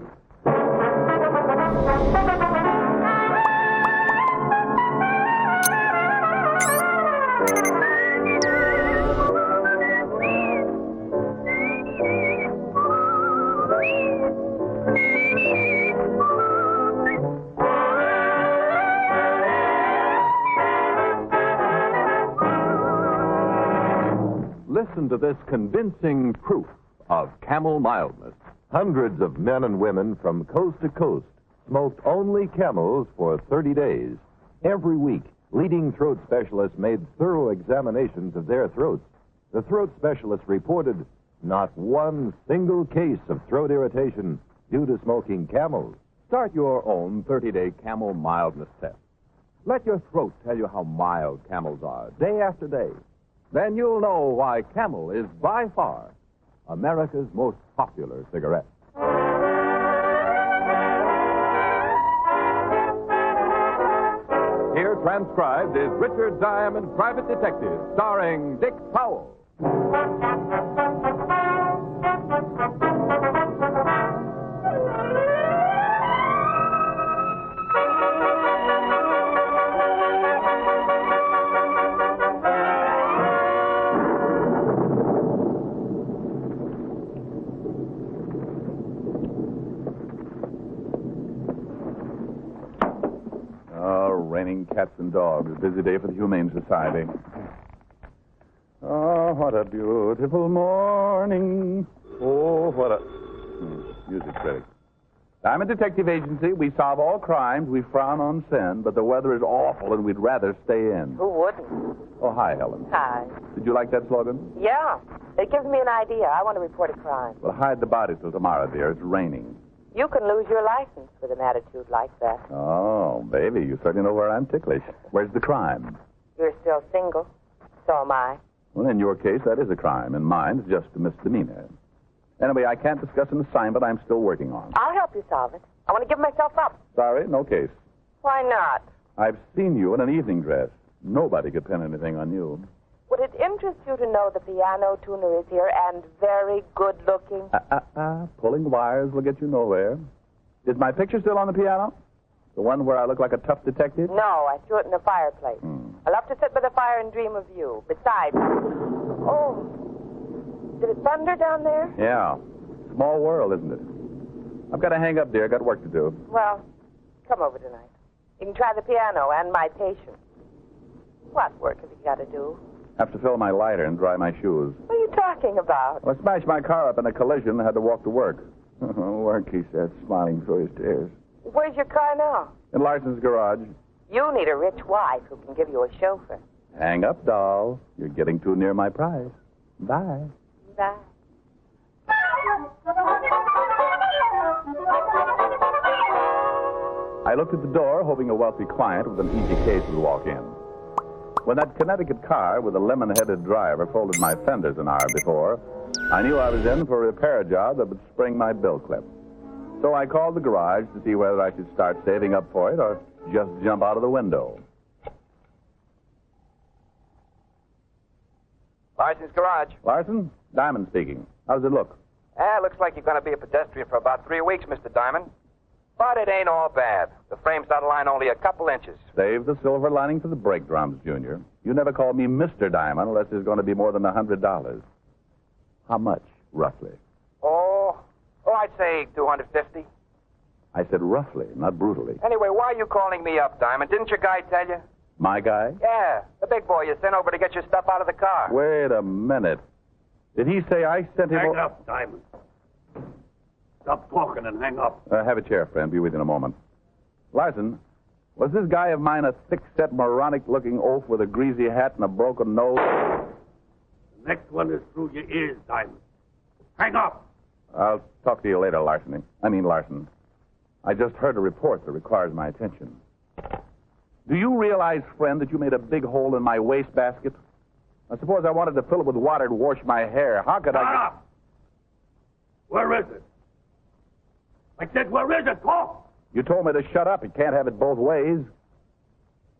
Listen to this convincing proof of Camel mildness. Hundreds of men and women from coast to coast smoked only camels for 30 days. Every week, leading throat specialists made thorough examinations of their throats. The throat specialists reported not one single case of throat irritation due to smoking camels. Start your own 30-day camel mildness test. Let your throat tell you how mild camels are, day after day. Then you'll know why Camel is by far America's most popular cigarette. Here transcribed is Richard Diamond, Private Detective, starring Dick Powell. Raining cats and dogs. A busy day for the Humane Society. Oh, what a beautiful morning. Oh, what a... music critic. Diamond Detective Agency. We solve all crimes. We frown on sin. But the weather is awful, and we'd rather stay in. Who wouldn't? Oh, hi, Helen. Hi. Did you like that slogan? Yeah. It gives me an idea. I want to report a crime. Well, hide the body till tomorrow, dear. It's raining. You can lose your license with an attitude like that. Oh, baby, you certainly know where I'm ticklish. Where's the crime? You're still single. So am I. Well, in your case, that is a crime. In mine, it's just a misdemeanor. Anyway, I can't discuss an assignment I'm still working on. I'll help you solve it. I want to give myself up. Sorry, no case. Why not? I've seen you in an evening dress. Nobody could pin anything on you. Would it interest you to know the piano tuner is here and very good looking? Pulling wires will get you nowhere. Is my picture still on the piano? The one where I look like a tough detective? No, I threw it in the fireplace. I love to sit by the fire and dream of you. Besides... Oh, did it thunder down there? Yeah. Small world, isn't it? I've got to hang up, dear. Got work to do. Well, come over tonight. You can try the piano and my patience. What work have you got to do? Have to fill my lighter and dry my shoes. What are you talking about? Well, I smashed my car up in a collision and had to walk to work. Work, he said, smiling through his tears. Where's your car now? In Larson's garage. You need a rich wife who can give you a chauffeur. Hang up, doll. You're getting too near my prize. Bye. Bye. I looked at the door, hoping a wealthy client with an easy case would walk in. When that Connecticut car with a lemon-headed driver folded my fenders an hour before, I knew I was in for a repair job that would spring my bill clip. So I called the garage to see whether I should start saving up for it or just jump out of the window. Larson's garage. Larson? Diamond speaking. How does it look? Looks like you're going to be a pedestrian for about 3 weeks, Mr. Diamond. But it ain't all bad. The frame's out of line only a couple inches. Save the silver lining for the brake drums, Junior. You never call me Mr. Diamond unless there's going to be more than $100. How much, roughly? Oh, I'd say 250. I said roughly, not brutally. Anyway, why are you calling me up, Diamond? Didn't your guy tell you? My guy? Yeah, the big boy you sent over to get your stuff out of the car. Wait a minute. Did he say I sent him... Hang up, Diamond. Stop talking and hang up. Have a chair, friend. Be with you in a moment. Larson, was this guy of mine a thick-set, moronic-looking oaf with a greasy hat and a broken nose? The next one is through your ears, Diamond. Hang up. I'll talk to you later, Larson. I just heard a report that requires my attention. Do you realize, friend, that you made a big hole in my wastebasket? I suppose I wanted to fill it with water to wash my hair. How could I... Shut up! Where is it? I said, where is it? Talk! You told me to shut up. You can't have it both ways.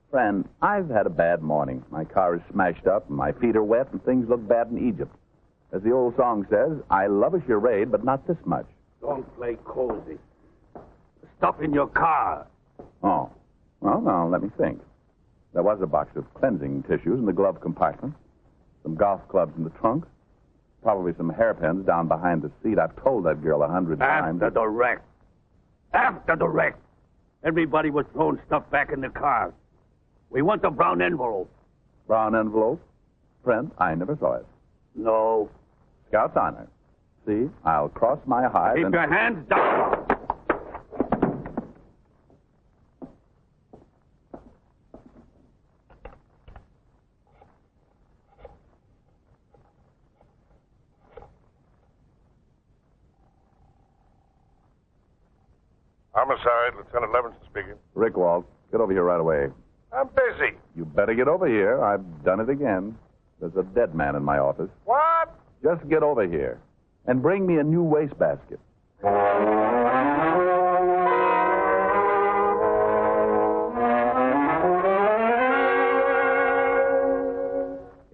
Friend, I've had a bad morning. My car is smashed up, and my feet are wet, and things look bad in Egypt. As the old song says, I love a charade, but not this much. Don't play cozy. The stuff in your car. Oh. Well, now, let me think. There was a box of cleansing tissues in the glove compartment, some golf clubs in the trunk, probably some hairpins down behind the seat. I've told that girl 100 times. After the wreck. After the wreck. Everybody was throwing stuff back in the car. We want the brown envelope. Brown envelope? Friend, I never saw it. No. Scout's honor. See, I'll cross my hide Keep and... your hands down. Homicide, Lieutenant Levinson speaking. Rick Walt, get over here right away. I'm busy. You better get over here. I've done it again. There's a dead man in my office. What? Just get over here and bring me a new wastebasket.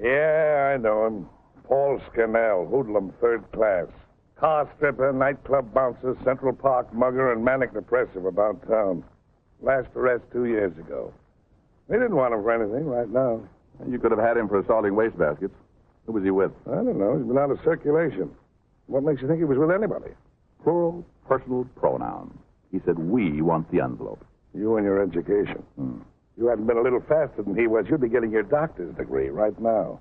Yeah, I know him. Paul Scannell, hoodlum, third class. Car stripper, nightclub bouncer, Central Park mugger, and manic depressive about town. Last arrest 2 years ago. They didn't want him for anything right now. You could have had him for assaulting wastebaskets. Who was he with? I don't know. He's been out of circulation. What makes you think he was with anybody? Plural, personal pronoun. He said, we want the envelope. You and your education. You hadn't been a little faster than he was, you'd be getting your doctor's degree right now.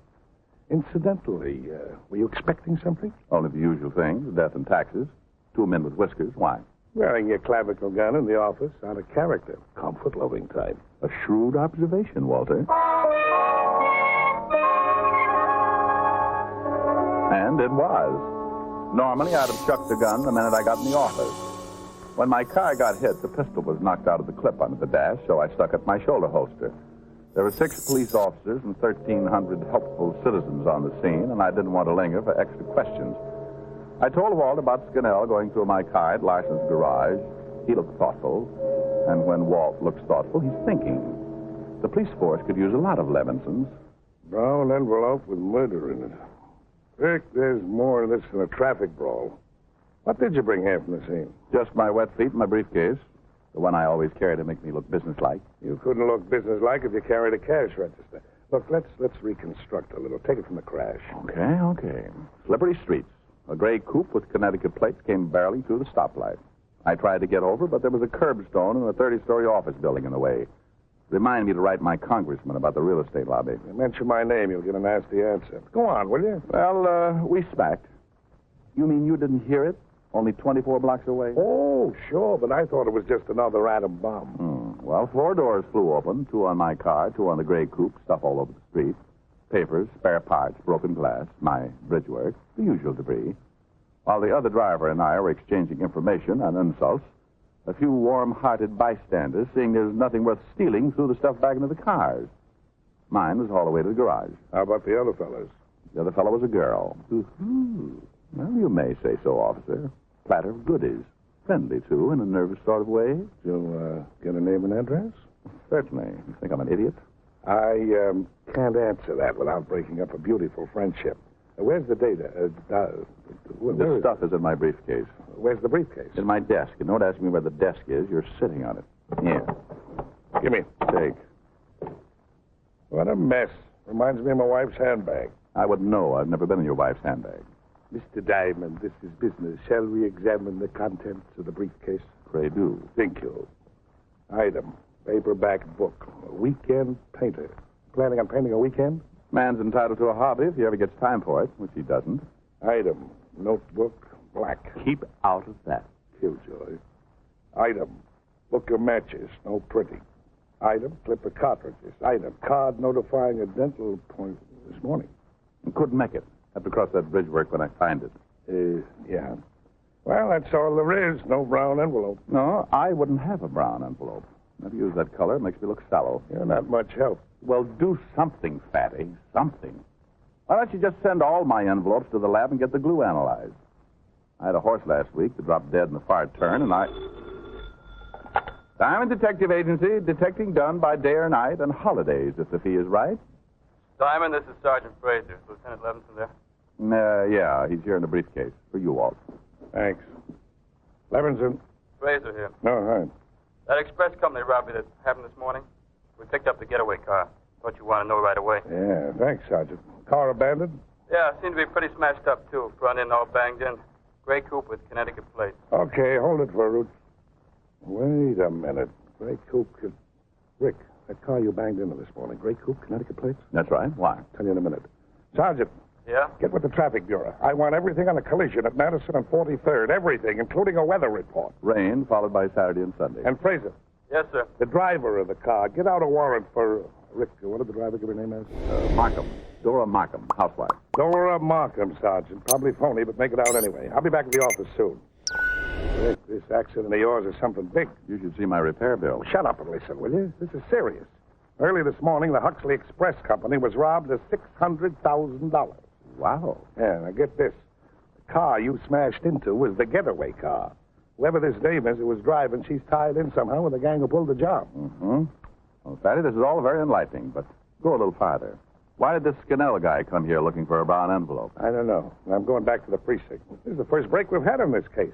Incidentally, were you expecting something? Only the usual things, death and taxes. 2 men with whiskers. Why? Wearing your clavicle gun in the office, out of character. Comfort-loving type. A shrewd observation, Walter. And it was. Normally, I'd have chucked the gun the minute I got in the office. When my car got hit, the pistol was knocked out of the clip under the dash, so I stuck it in my shoulder holster. There were 6 police officers and 1,300 helpful citizens on the scene, and I didn't want to linger for extra questions. I told Walt about Scannell going through my car at Larson's garage. He looked thoughtful, and when Walt looks thoughtful, he's thinking. The police force could use a lot of Levinsons. Brown envelope with murder in it. Rick, there's more of this than a traffic brawl. What did you bring here from the scene? Just my wet feet and my briefcase. The one I always carry to make me look businesslike. You couldn't look businesslike if you carried a cash register. Look, let's reconstruct a little. Take it from the crash. Okay. Slippery streets. A gray coupe with Connecticut plates came barreling through the stoplight. I tried to get over, but there was a curbstone and a 30-story office building in the way. Remind me to write my congressman about the real estate lobby. You mention my name, you'll get a nasty answer. Go on, will you? Well, we smacked. You mean you didn't hear it? Only 24 blocks away? Oh, sure, but I thought it was just another atom bomb. Well, 4 doors flew open, 2 on my car, 2 on the gray coupe, stuff all over the street. Papers, spare parts, broken glass, my bridge work, the usual debris. While the other driver and I were exchanging information and insults, a few warm-hearted bystanders, seeing there's nothing worth stealing, threw the stuff back into the cars. Mine was hauled away to the garage. How about the other fellas? The other fellow was a girl. Well, you may say so, officer. Platter of goodies. Friendly, too, in a nervous sort of way. You'll get a name and address? Certainly. You think I'm an idiot? I can't answer that without breaking up a beautiful friendship. Where's the data? The stuff is in my briefcase. Where's the briefcase? In my desk. And don't ask me where the desk is. You're sitting on it. Here. Give me. Take. What a mess. Reminds me of my wife's handbag. I would know. I've never been in your wife's handbag. Mr. Diamond, this is business. Shall we examine the contents of the briefcase? Pray do. Thank you. Item, paperback book. A weekend painter. Planning on painting a weekend? Man's entitled to a hobby if he ever gets time for it, which he doesn't. Item, notebook, black. Keep out of that. Killjoy. Item, book of matches, no printing. Item, clip of cartridges. Item, card notifying a dental appointment this morning. Couldn't make it. Have to cross that bridge work when I find it. Yeah. Well, that's all there is. No brown envelope. No, I wouldn't have a brown envelope. Never use that color. It makes me look sallow. You're not much help. Well, do something, Fatty. Something. Why don't you just send all my envelopes to the lab and get the glue analyzed? I had a horse last week that dropped dead in the far turn, and I... Diamond Detective Agency, detecting done by day or night and holidays, if the fee is right. Diamond, this is Sergeant Fraser. Is Lieutenant Levinson there? Yeah, he's here in a briefcase. For you, Walt. Thanks. Levinson. Fraser here. Oh, hi. That express company robbery that happened this morning, we picked up the getaway car. Thought you'd want to know right away. Yeah, thanks, Sergeant. Car abandoned? Yeah, seemed to be pretty smashed up, too. Front end all banged in. Gray coupe with Connecticut plates. Okay, hold it for a route. Wait a minute. Gray coupe could... Rick, that car you banged into this morning, gray coupe, Connecticut plates? That's right. Why? Tell you in a minute. Sergeant. Yeah? Get with the traffic bureau. I want everything on a collision at Madison and 43rd. Everything, including a weather report. Rain, followed by Saturday and Sunday. And Fraser. Yes, sir. The driver of the car. Get out a warrant for... Rick, what did the driver give her name as? Markham. Dora Markham, housewife. Dora Markham, Sergeant. Probably phony, but make it out anyway. I'll be back at the office soon. Rick, this accident of yours is something big. You should see my repair bill. Shut up and listen, will you? This is serious. Early this morning, the Huxley Express Company was robbed of $600,000. Wow. Yeah, now get this. The car you smashed into was the getaway car. Whoever this dame is who was driving, she's tied in somehow with the gang who pulled the job. Mm-hmm. Well, Fatty, this is all very enlightening, but go a little farther. Why did this Scannell guy come here looking for a brown envelope? I don't know. I'm going back to the precinct. This is the first break we've had on this case.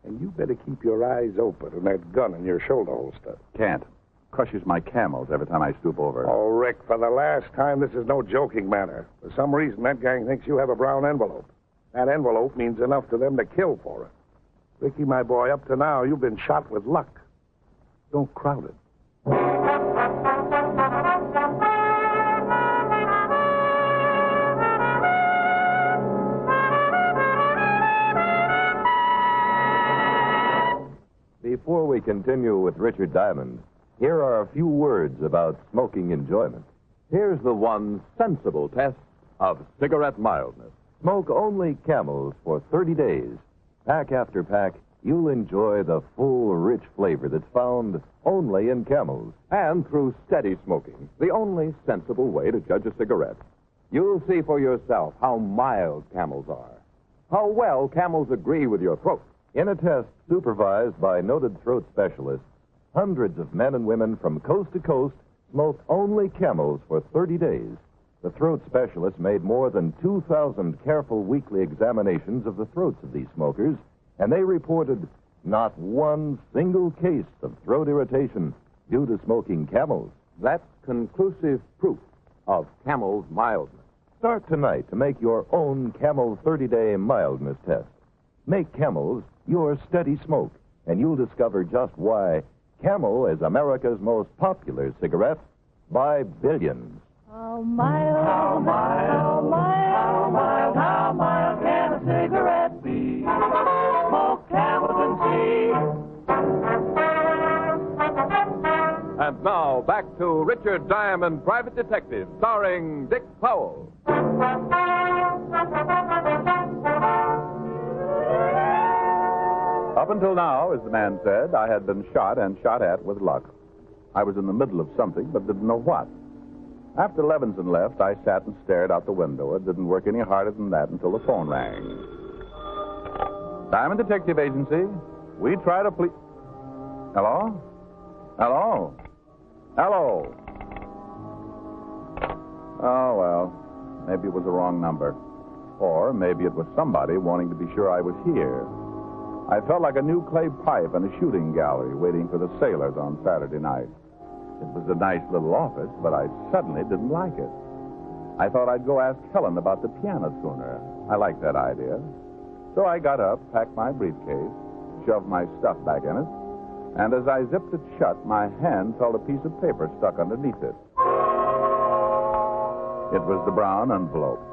And you better keep your eyes open and that gun in your shoulder holster. Can't. Crushes my camels every time I stoop over. Oh, Rick, for the last time, this is no joking matter. For some reason, that gang thinks you have a brown envelope. That envelope means enough to them to kill for it. Ricky, my boy, up to now, you've been shot with luck. Don't crowd it. Before we continue with Richard Diamond, here are a few words about smoking enjoyment. Here's the one sensible test of cigarette mildness. Smoke only Camels for 30 days. Pack after pack, you'll enjoy the full, rich flavor that's found only in Camels. And through steady smoking, the only sensible way to judge a cigarette. You'll see for yourself how mild Camels are, how well Camels agree with your throat. In a test supervised by noted throat specialists, hundreds of men and women from coast to coast smoked only Camels for 30 days. The throat specialists made more than 2,000 careful weekly examinations of the throats of these smokers, and they reported not one single case of throat irritation due to smoking Camels. That's conclusive proof of Camel's mildness. Start tonight to make your own Camel 30-day mildness test. Make Camels your steady smoke, and you'll discover just why Camel is America's most popular cigarette by billions. How mild, how mild, how mild, how mild can a cigarette be? Smoke Camels and see. And now, back to Richard Diamond, Private Detective, starring Dick Powell. Up until now, as the man said, I had been shot and shot at with luck. I was in the middle of something, but didn't know what. After Levinson left, I sat and stared out the window. It didn't work any harder than that until the phone rang. Diamond Detective Agency. We try to please... Hello? Hello? Hello? Oh, well, maybe it was the wrong number. Or maybe it was somebody wanting to be sure I was here. I felt like a new clay pipe in a shooting gallery waiting for the sailors on Saturday night. It was a nice little office, but I suddenly didn't like it. I thought I'd go ask Helen about the piano sooner. I liked that idea. So I got up, packed my briefcase, shoved my stuff back in it, and as I zipped it shut, my hand felt a piece of paper stuck underneath it. It was the brown envelope.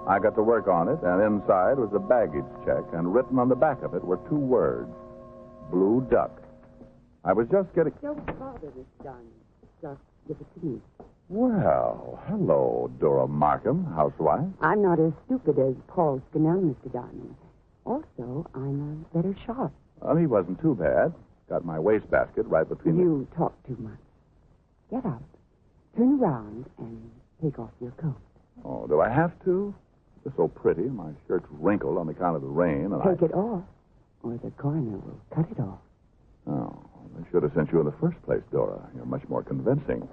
I got to work on it, and inside was a baggage check, and written on the back of it were 2 words, Blue Duck. I was just getting... Don't bother, Miss Diamond. Just give it to me. Well, hello, Dora Markham, housewife. I'm not as stupid as Paul Scannell, Mr. Diamond. Also, I'm a better shot. Well, he wasn't too bad. Got my wastebasket right between You talk too much. Get up, turn around, and take off your coat. Oh, do I have to? It's so pretty. My shirt's wrinkled on account of the rain, and Take it off, or the coroner will cut it off. Oh, I should have sent you in the first place, Dora. You're much more convincing.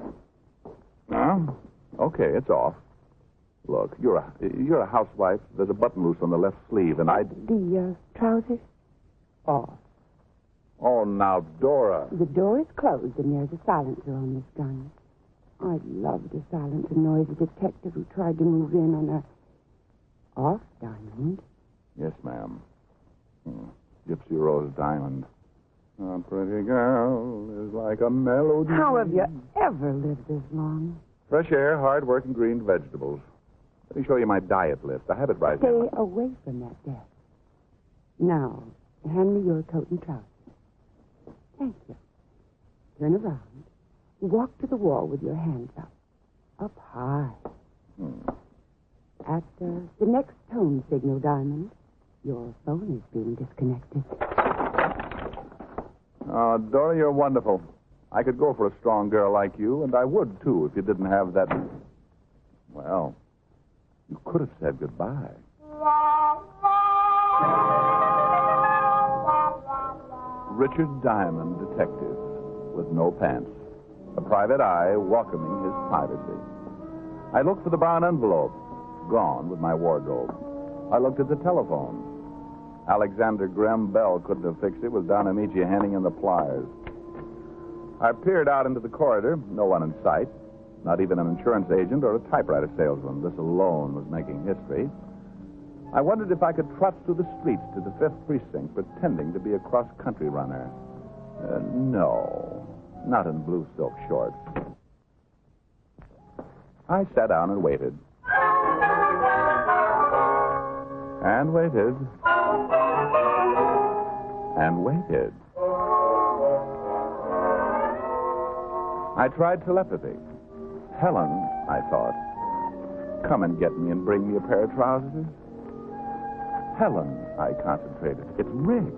Now, okay, it's off. Look, you're a housewife. There's a button loose on the left sleeve, and The trousers? Off. Oh, now, Dora. The door is closed, and there's a silencer on this gun. I'd love to silence a noisy detective who tried to move in on a... Off, Diamond. Yes, ma'am. Gypsy Rose Diamond. A pretty girl is like a melody. How have you ever lived this long? Fresh air, hard work, and green vegetables. Let me show you my diet list. I have it right Stay now. away from that desk. Now, hand me your coat and trousers. Thank you. Turn around. Walk to the wall with your hands up. Up high. At the next tone signal, Diamond, your phone is being disconnected. Oh, Dora, you're wonderful. I could go for a strong girl like you, and I would, too, if you didn't have that... Well, you could have said goodbye. Richard Diamond, detective, with no pants. A private eye welcoming his privacy. I looked for the brown envelope. Gone with my wardrobe. I looked at the telephone. Alexander Graham Bell couldn't have fixed it with Don Amici handing him the pliers. I peered out into the corridor. No one in sight. Not even an insurance agent or a typewriter salesman. This alone was making history. I wondered if I could trot through the streets to the 5th Precinct pretending to be a cross-country runner. No, not in blue silk shorts. I sat down and waited. And waited. And waited. I tried telepathy. Helen, I thought, come and get me and bring me a pair of trousers. Helen, I concentrated. It's Rick.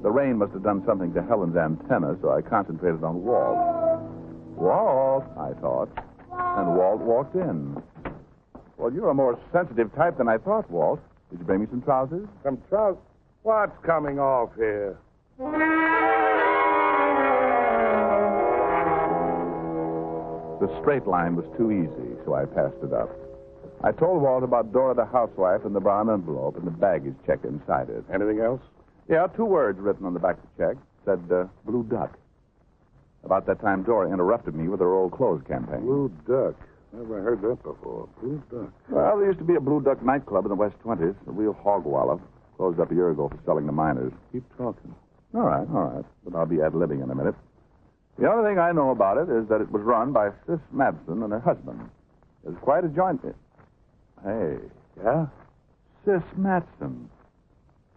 The rain must have done something to Helen's antenna, so I concentrated on Walt. Walt, I thought. And Walt walked in. Well, you're a more sensitive type than I thought, Walt. Did you bring me some trousers? Some trousers? What's coming off here? The straight line was too easy, so I passed it up. I told Walt about Dora the housewife and the brown envelope and the baggage check inside it. Anything else? Yeah, 2 words written on the back of the check. Said, Blue Duck. About that time, Dora interrupted me with her old clothes campaign. Blue Duck. Never heard that before. Blue Duck. Well, there used to be a Blue Duck nightclub in the West 20s. A real hog wallow. Closed up a year ago for selling to minors. Keep talking. All right. But I'll be ad-libbing in a minute. The only thing I know about it is that it was run by Sis Madsen and her husband. There's quite a joint... Hey. Yeah? Sis Madsen.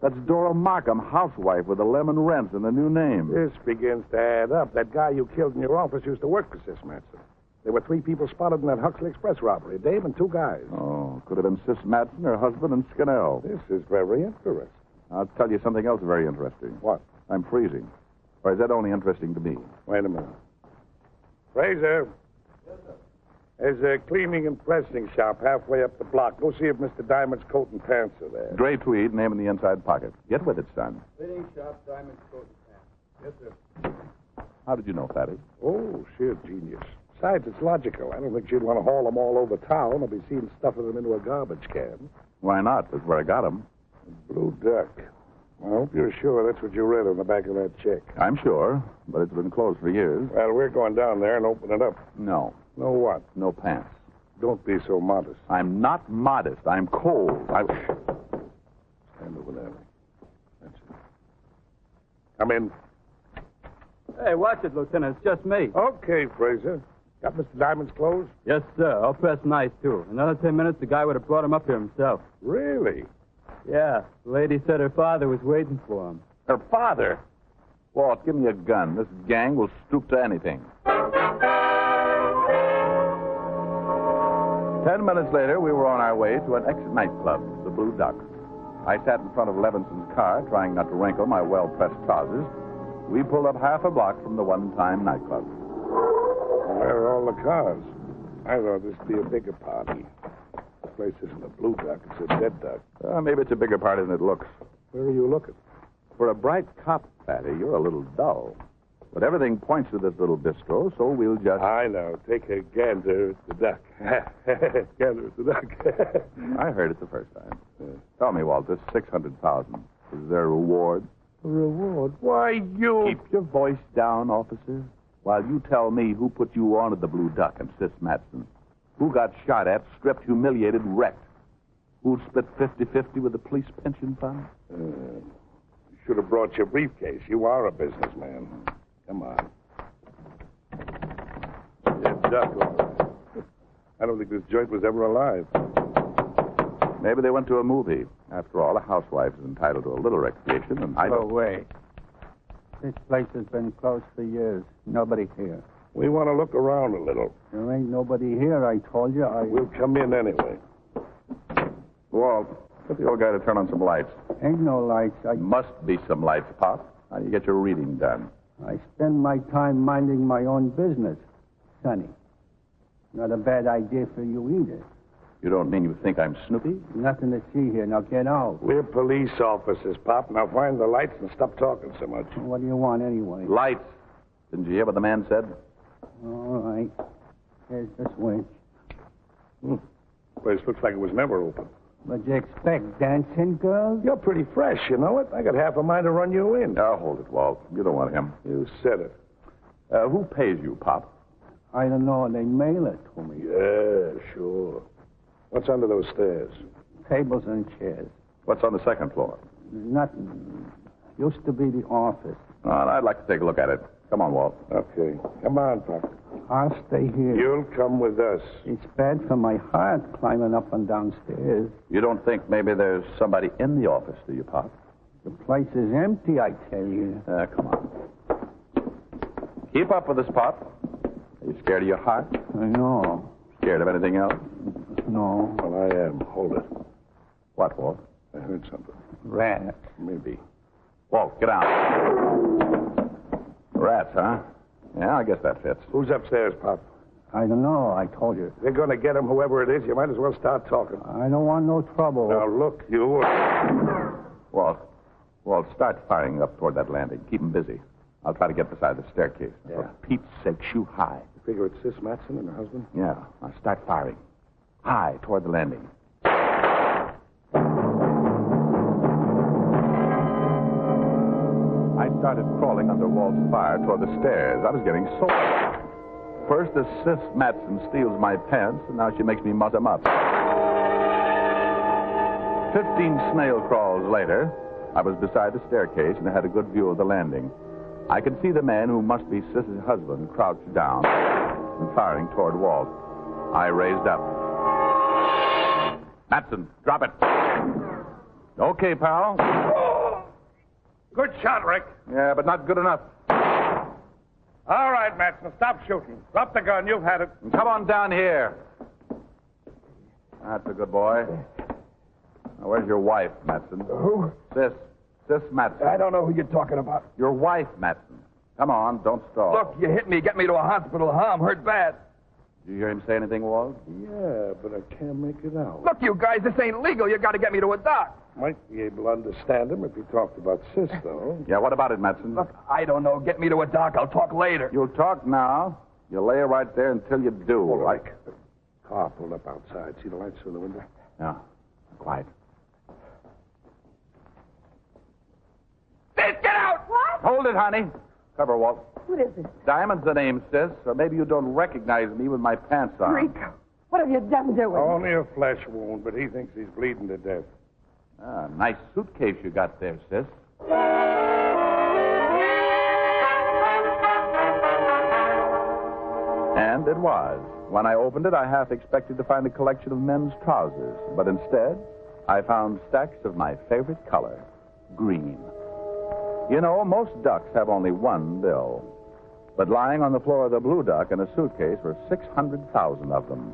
That's Dora Markham, housewife with a lemon rents and a new name. This begins to add up. That guy you killed in your office used to work for Sis Madsen. There were 3 people spotted in that Huxley Express robbery. A dame and 2 guys. Oh, could have been Sis Madsen, her husband, and Skinnell. This is very interesting. I'll tell you something else very interesting. What? I'm freezing. Or is that only interesting to me? Wait a minute. Fraser. Yes, sir. There's a cleaning and pressing shop halfway up the block. Go see if Mr. Diamond's coat and pants are there. Gray tweed, name in the inside pocket. Get with it, son. Cleaning shop, Diamond's coat and pants. Yes, sir. How did you know, Fatty? Oh, sheer genius. Besides, it's logical. I don't think she'd want to haul them all over town or be seen stuffing them into a garbage can. Why not? That's where I got them. Blue Duck. I hope you're sure that's what you read on the back of that check. I'm sure, but it's been closed for years. Well, we're going down there and open it up. No. No what? No pants. Don't be so modest. I'm not modest. I'm cold. Stand over there. That's it. Come in. Hey, watch it, Lieutenant. It's just me. Okay, Fraser. Got Mr. Diamond's clothes? Yes, sir. All pressed nice, too. Another 10 minutes, the guy would have brought him up here himself. Really? Yeah. The lady said her father was waiting for him. Her father? Walt, give me a gun. This gang will stoop to anything. 10 minutes later, we were on our way to an ex-nightclub, the Blue Duck. I sat in front of Levinson's car, trying not to wrinkle my well-pressed trousers. We pulled up half a block from the one-time nightclub. Where are all the cars? I thought this would be a bigger party. This place isn't a Blue Duck, it's a dead duck. Maybe it's a bigger party than it looks. Where are you looking? For a bright cop, Fatty, you're a little dull. But everything points to this little bistro, so we'll just... I know. Take a gander at the duck. Gander at the duck. I heard it the first time. Tell me, Walt, this $600,000, is there a reward? A reward? Why, you... Keep your voice down, officer, while you tell me who put you on to the Blue Duck and Sis Madsen. Who got shot at, stripped, humiliated, wrecked? Who split 50-50 with the police pension fund? You should have brought your briefcase. You are a businessman. Come on. Yeah, duck, all right. I don't think this joint was ever alive. Maybe they went to a movie. After all, a housewife is entitled to a little recreation, and I don't... No way. This place has been closed for years. Nobody here. We want to look around a little. There ain't nobody here, I told you. We'll come in anyway. Walt, get the old guy to turn on some lights. Ain't no lights. Must be some lights, Pop. How do you get your reading done? I spend my time minding my own business, Sonny. Not a bad idea for you either. You don't mean you think I'm Snoopy? Nothing to see here. Now get out. We're police officers, Pop. Now find the lights and stop talking so much. What do you want anyway? Lights. Didn't you hear what the man said? All right. Here's the switch. Place looks like it was never open. What'd you expect, dancing girls? You're pretty fresh, you know it. I got half a mind to run you in. Now, hold it, Walt. You don't want him. You said it. Who pays you, Pop? I don't know. They mail it to me. Yeah, sure. What's under those stairs? Tables and chairs. What's on the second floor? Nothing. Used to be the office. Well, I'd like to take a look at it. Come on, Walt. Okay. Come on, Pop. I'll stay here. You'll come with us. It's bad for my heart climbing up and down stairs. You don't think maybe there's somebody in the office, do you, Pop? The place is empty, I tell you. Come on. Keep up with us, Pop. Are you scared of your heart? I know. Scared of anything else? No. Well, I am. Hold it. What, Walt? I heard something. Rat. Maybe. Walt, get out. Rats, huh? Yeah, I guess that fits. Who's upstairs, Pop? I don't know. I told you. They're going to get him, whoever it is. You might as well start talking. I don't want no trouble. Now, look, you... Walt, start firing up toward that landing. Keep him busy. I'll try to get beside the staircase. Yeah. For Pete's sake, shoot high. You figure it's Sis Matson and her husband? Yeah. Now start firing. High toward the landing. I started crawling under Walt's fire toward the stairs. I was getting sore. First, this Sis Matson steals my pants, and now she makes me mutt 'em up. 15 snail crawls later, I was beside the staircase and had a good view of the landing. I could see the man who must be Sis's husband crouched down and firing toward Walt. I raised up. Matson, drop it. Okay, pal. Good shot, Rick. Yeah, but not good enough. All right, Matson, stop shooting. Drop the gun. You've had it. Come on down here. That's a good boy. Now, where's your wife, Matson? Who? Sis Matson. I don't know who you're talking about. Your wife, Matson. Come on, don't stall. Look, you hit me. Get me to a hospital. I'm hurt bad. Did you hear him say anything, Walt? Yeah, but I can't make it out. Look, you guys, this ain't legal. You got to get me to a doc. Might be able to understand him if he talked about Sis, though. Yeah, what about it, Matson? Look, I don't know. Get me to a doc. I'll talk later. You'll talk now. You lay right there until you do. All right. Car pulled up outside. See the lights through the window? Yeah. Quiet. Sis, get out! What? Hold it, honey. Cover, Walt. What is this? Diamond's the name, Sis, or maybe you don't recognize me with my pants on. Rico, what have you done to him? Only a flesh wound, but he thinks he's bleeding to death. Ah, nice suitcase you got there, Sis. And it was. When I opened it, I half expected to find a collection of men's trousers, but instead, I found stacks of my favorite color, green. You know, most ducks have only one bill. But lying on the floor of the blue duck in a suitcase were 600,000 of them.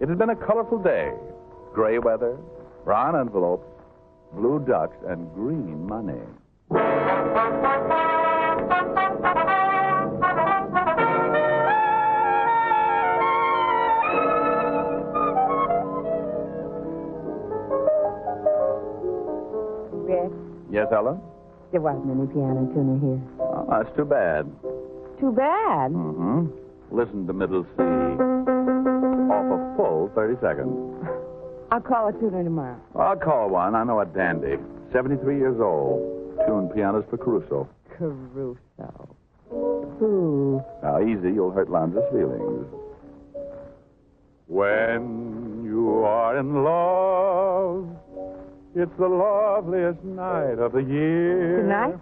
It had been a colorful day. Gray weather, brown envelopes, blue ducks, and green money. Rick, Yes, Ella? there wasn't any piano tuner here. Oh, that's too bad. Too bad. Mm-hmm. Listen to middle C. Off a full 30 seconds. I'll call a tuner tomorrow. I'll call one. I know a dandy. 73 years old. Tuned pianos for Caruso. Caruso. Who? Now, easy. You'll hurt Lanza's feelings. When you are in love, it's the loveliest night of the year. Tonight?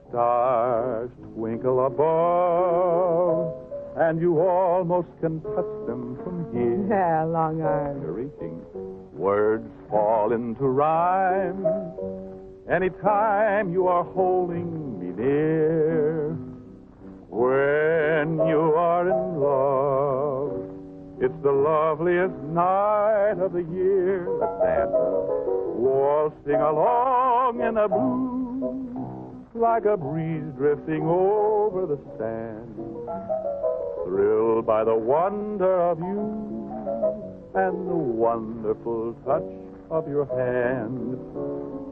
Stars twinkle above, and you almost can touch them from here. Yeah, long arms. You're reaching. Words fall into rhyme anytime you are holding me near. When you are in love, it's the loveliest night of the year. Let's dance. Waltzing along in a blue like a breeze drifting over the sand. Thrilled by the wonder of you and the wonderful touch of your hand.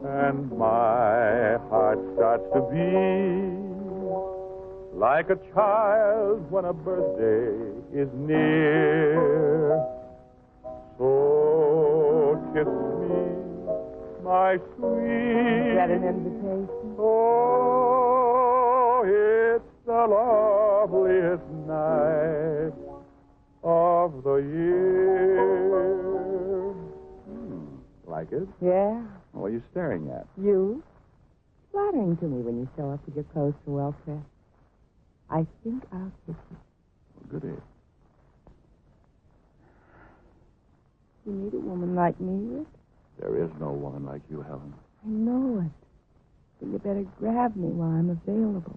And my heart starts to beat like a child when a birthday is near. So kiss me, my sweet. Is that an invitation? Oh, it's the loveliest night of the year. Like it? Yeah. What are you staring at? You? Flattering to me when you show up with your clothes so well pressed. I think I'll kiss you. Well, goody. You need a woman like me, Rick? There is no woman like you, Helen. I know it. But you better grab me while I'm available.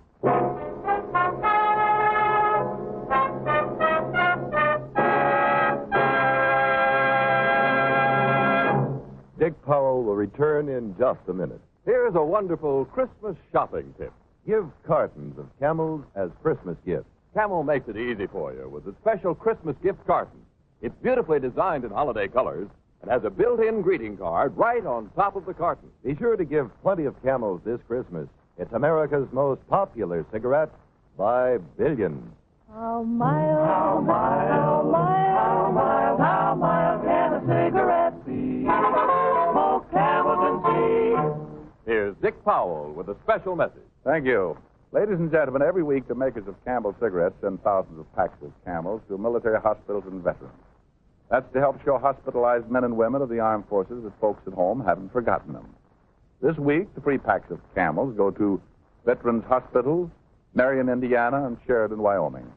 Dick Powell will return in just a minute. Here's a wonderful Christmas shopping tip. Give cartons of Camels as Christmas gifts. Camel makes it easy for you with a special Christmas gift carton. It's beautifully designed in holiday colors and has a built-in greeting card right on top of the carton. Be sure to give plenty of Camels this Christmas. It's America's most popular cigarette by billions. How mild, how mild, how mild, how mild can a cigarette be? Smoke Camels and see. Here's Dick Powell with a special message. Thank you. Ladies and gentlemen, every week the makers of Camel cigarettes send thousands of packs of Camels to military hospitals and veterans. That's to help show hospitalized men and women of the armed forces that folks at home haven't forgotten them. This week, the free packs of Camels go to Veterans Hospitals, Marion, Indiana, and Sheridan, Wyoming,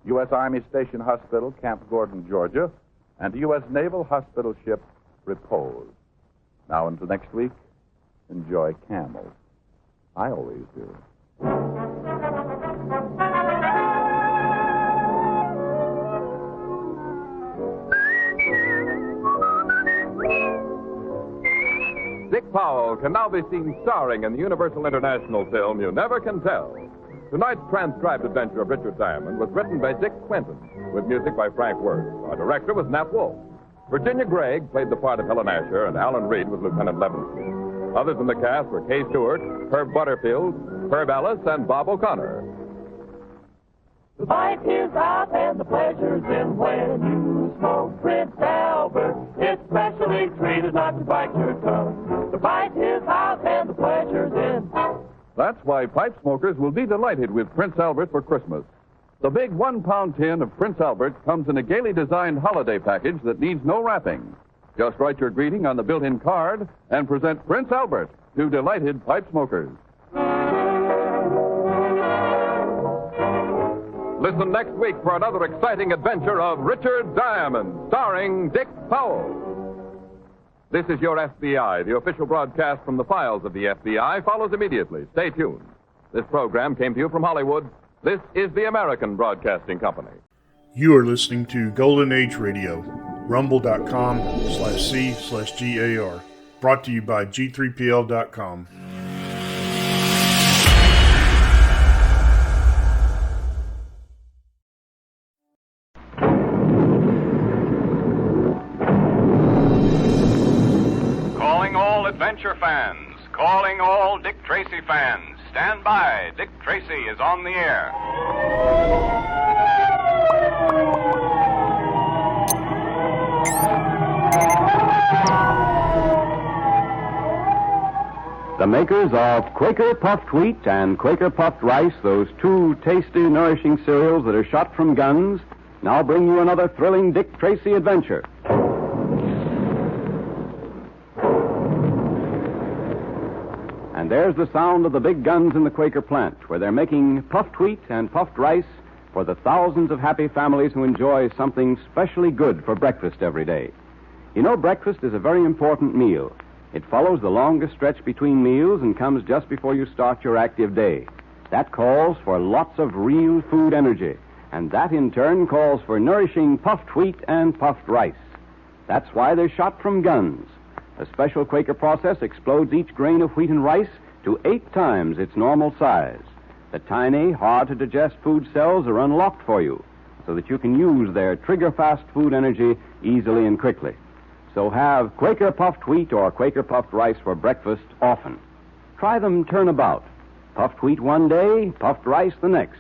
U.S. Army Station Hospital, Camp Gordon, Georgia, and the U.S. Naval Hospital ship Repose. Now until next week, enjoy Camels. I always do. Dick Powell can now be seen starring in the Universal International film You Never Can Tell. Tonight's transcribed adventure of Richard Diamond was written by Dick Quentin, with music by Frank Worth. Our director was Nat Wolf. Virginia Gregg played the part of Helen Asher, and Alan Reed was Lieutenant Levinson. Others in the cast were Kay Stewart, Herb Butterfield, Herb Ellis, and Bob O'Connor. The bite is out and the pleasure's in when you smoke Prince Albert. It's specially treated not to bite your tongue. The bite is out and the pleasure's in. That's why pipe smokers will be delighted with Prince Albert for Christmas. The big 1-pound tin of Prince Albert comes in a gaily designed holiday package that needs no wrapping. Just write your greeting on the built-in card and present Prince Albert to delighted pipe smokers. Listen next week for another exciting adventure of Richard Diamond, starring Dick Powell. This is your FBI. The official broadcast from the files of the FBI follows immediately. Stay tuned. This program came to you from Hollywood. This is the American Broadcasting Company. You are listening to Golden Age Radio, rumble.com/C/GAR. Brought to you by G3PL.com. Calling all adventure fans. Calling all Dick Tracy fans. Stand by. Dick Tracy is on the air. The makers of Quaker Puffed Wheat and Quaker Puffed Rice, those two tasty, nourishing cereals that are shot from guns, now bring you another thrilling Dick Tracy adventure. And there's the sound of the big guns in the Quaker plant, where they're making puffed wheat and puffed rice for the thousands of happy families who enjoy something specially good for breakfast every day. You know, breakfast is a very important meal. It follows the longest stretch between meals and comes just before you start your active day. That calls for lots of real food energy, and that in turn calls for nourishing puffed wheat and puffed rice. That's why they're shot from guns. A special Quaker process explodes each grain of wheat and rice to 8 times its normal size. The tiny, hard-to-digest food cells are unlocked for you so that you can use their trigger-fast food energy easily and quickly. So have Quaker puffed wheat or Quaker puffed rice for breakfast often. Try them turnabout. Puffed wheat one day, puffed rice the next.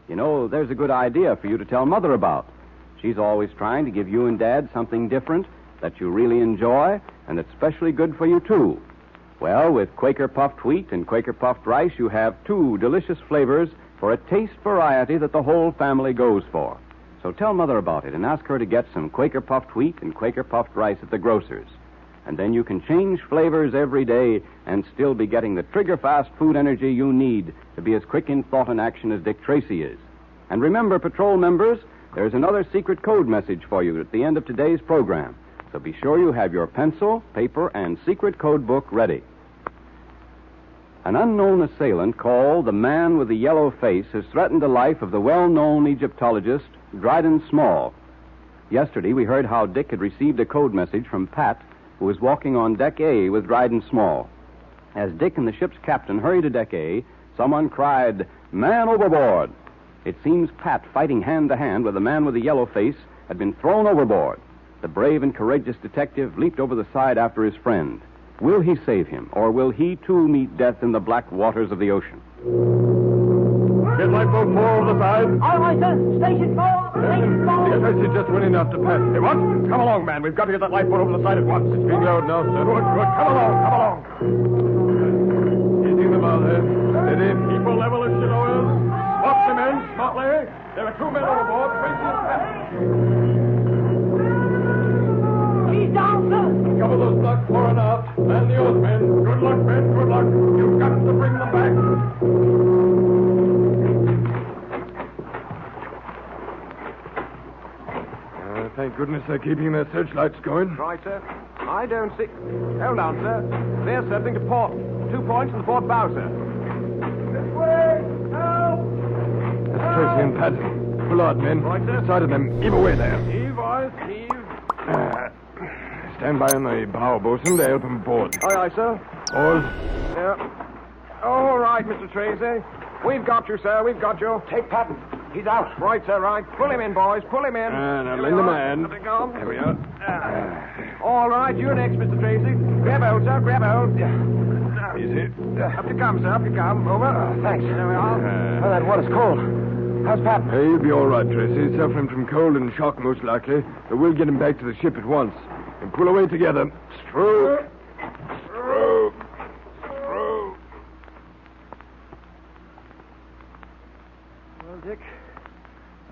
You know, there's a good idea for you to tell Mother about. She's always trying to give you and Dad something different that you really enjoy and that's specially good for you, too. Well, with Quaker puffed wheat and Quaker puffed rice, you have 2 delicious flavors for a taste variety that the whole family goes for. So tell Mother about it and ask her to get some Quaker puffed wheat and Quaker puffed rice at the grocer's. And then you can change flavors every day and still be getting the trigger-fast food energy you need to be as quick in thought and action as Dick Tracy is. And remember, patrol members, there's another secret code message for you at the end of today's program. So be sure you have your pencil, paper, and secret code book ready. An unknown assailant called the Man with the Yellow Face has threatened the life of the well-known Egyptologist Dryden Small. Yesterday, we heard how Dick had received a code message from Pat, who was walking on Deck A with Dryden Small. As Dick and the ship's captain hurried to Deck A, someone cried, "Man overboard!" It seems Pat, fighting hand-to-hand with the Man with the Yellow Face, had been thrown overboard. The brave and courageous detective leaped over the side after his friend. Will he save him, or will he, too, meet death in the black waters of the ocean? Get lifeboat 4 over the side. All right, sir. Station 4. Station 4. Yes, I see just winning enough to pass. Hey, what? Come along, man. We've got to get that lifeboat over the side at once. It's being lowered now, sir. Good. Come along. Easing them out there. Steady. Keep a level as she lowers. Swap the men, smartly. There are 2 men overboard. Tracy and Pat. He's down, sir. Cover those blocks far enough. Man the oars, men. Good luck, men. Good luck. You've got to bring them back. Thank goodness they're keeping their searchlights going. Right, sir. I don't see... Hold on, sir. They're circling to port. 2 points in the port bow, sir. This way! Help! That's Tracy and Pat. Pull out, men. Right, sir. Side of them. Heave away there. Heave, boys. Heave. Stand by on the bow, bosun, to help them aboard. Aye, aye, sir. Oars. Yeah. All right, Mr. Tracy. We've got you, sir. We've got you. Take Patton. He's out. Right, sir, right. Pull him in, boys. Pull him in. Now lend a hand. There we are. All right, you're next, Mr. Tracy. Grab hold, sir. Grab hold. Easy. Up you come, sir. Up you come. Over. Thanks. There we are. Well, that water's cold. How's Patton? He'll be all right, Tracy. He's suffering from cold and shock, most likely. But we'll get him back to the ship at once. And pull away together. Stroke. Stroke. Stroke. Well, Dick,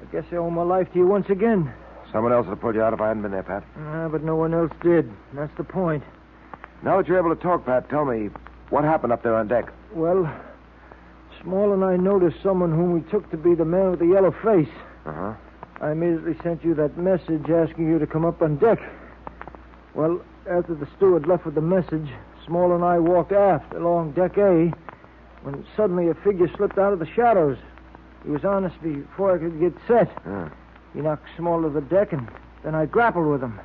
I guess I owe my life to you once again. Someone else would have pulled you out if I hadn't been there, Pat. But no one else did. That's the point. Now that you're able to talk, Pat, tell me, what happened up there on deck? Well, Small and I noticed someone whom we took to be the Man with the Yellow Face. Uh-huh. I immediately sent you that message asking you to come up on deck. Well, after the steward left with the message, Small and I walked aft along Deck A when suddenly a figure slipped out of the shadows. He was on us before I could get set. He knocked Small to the deck, and then I grappled with him.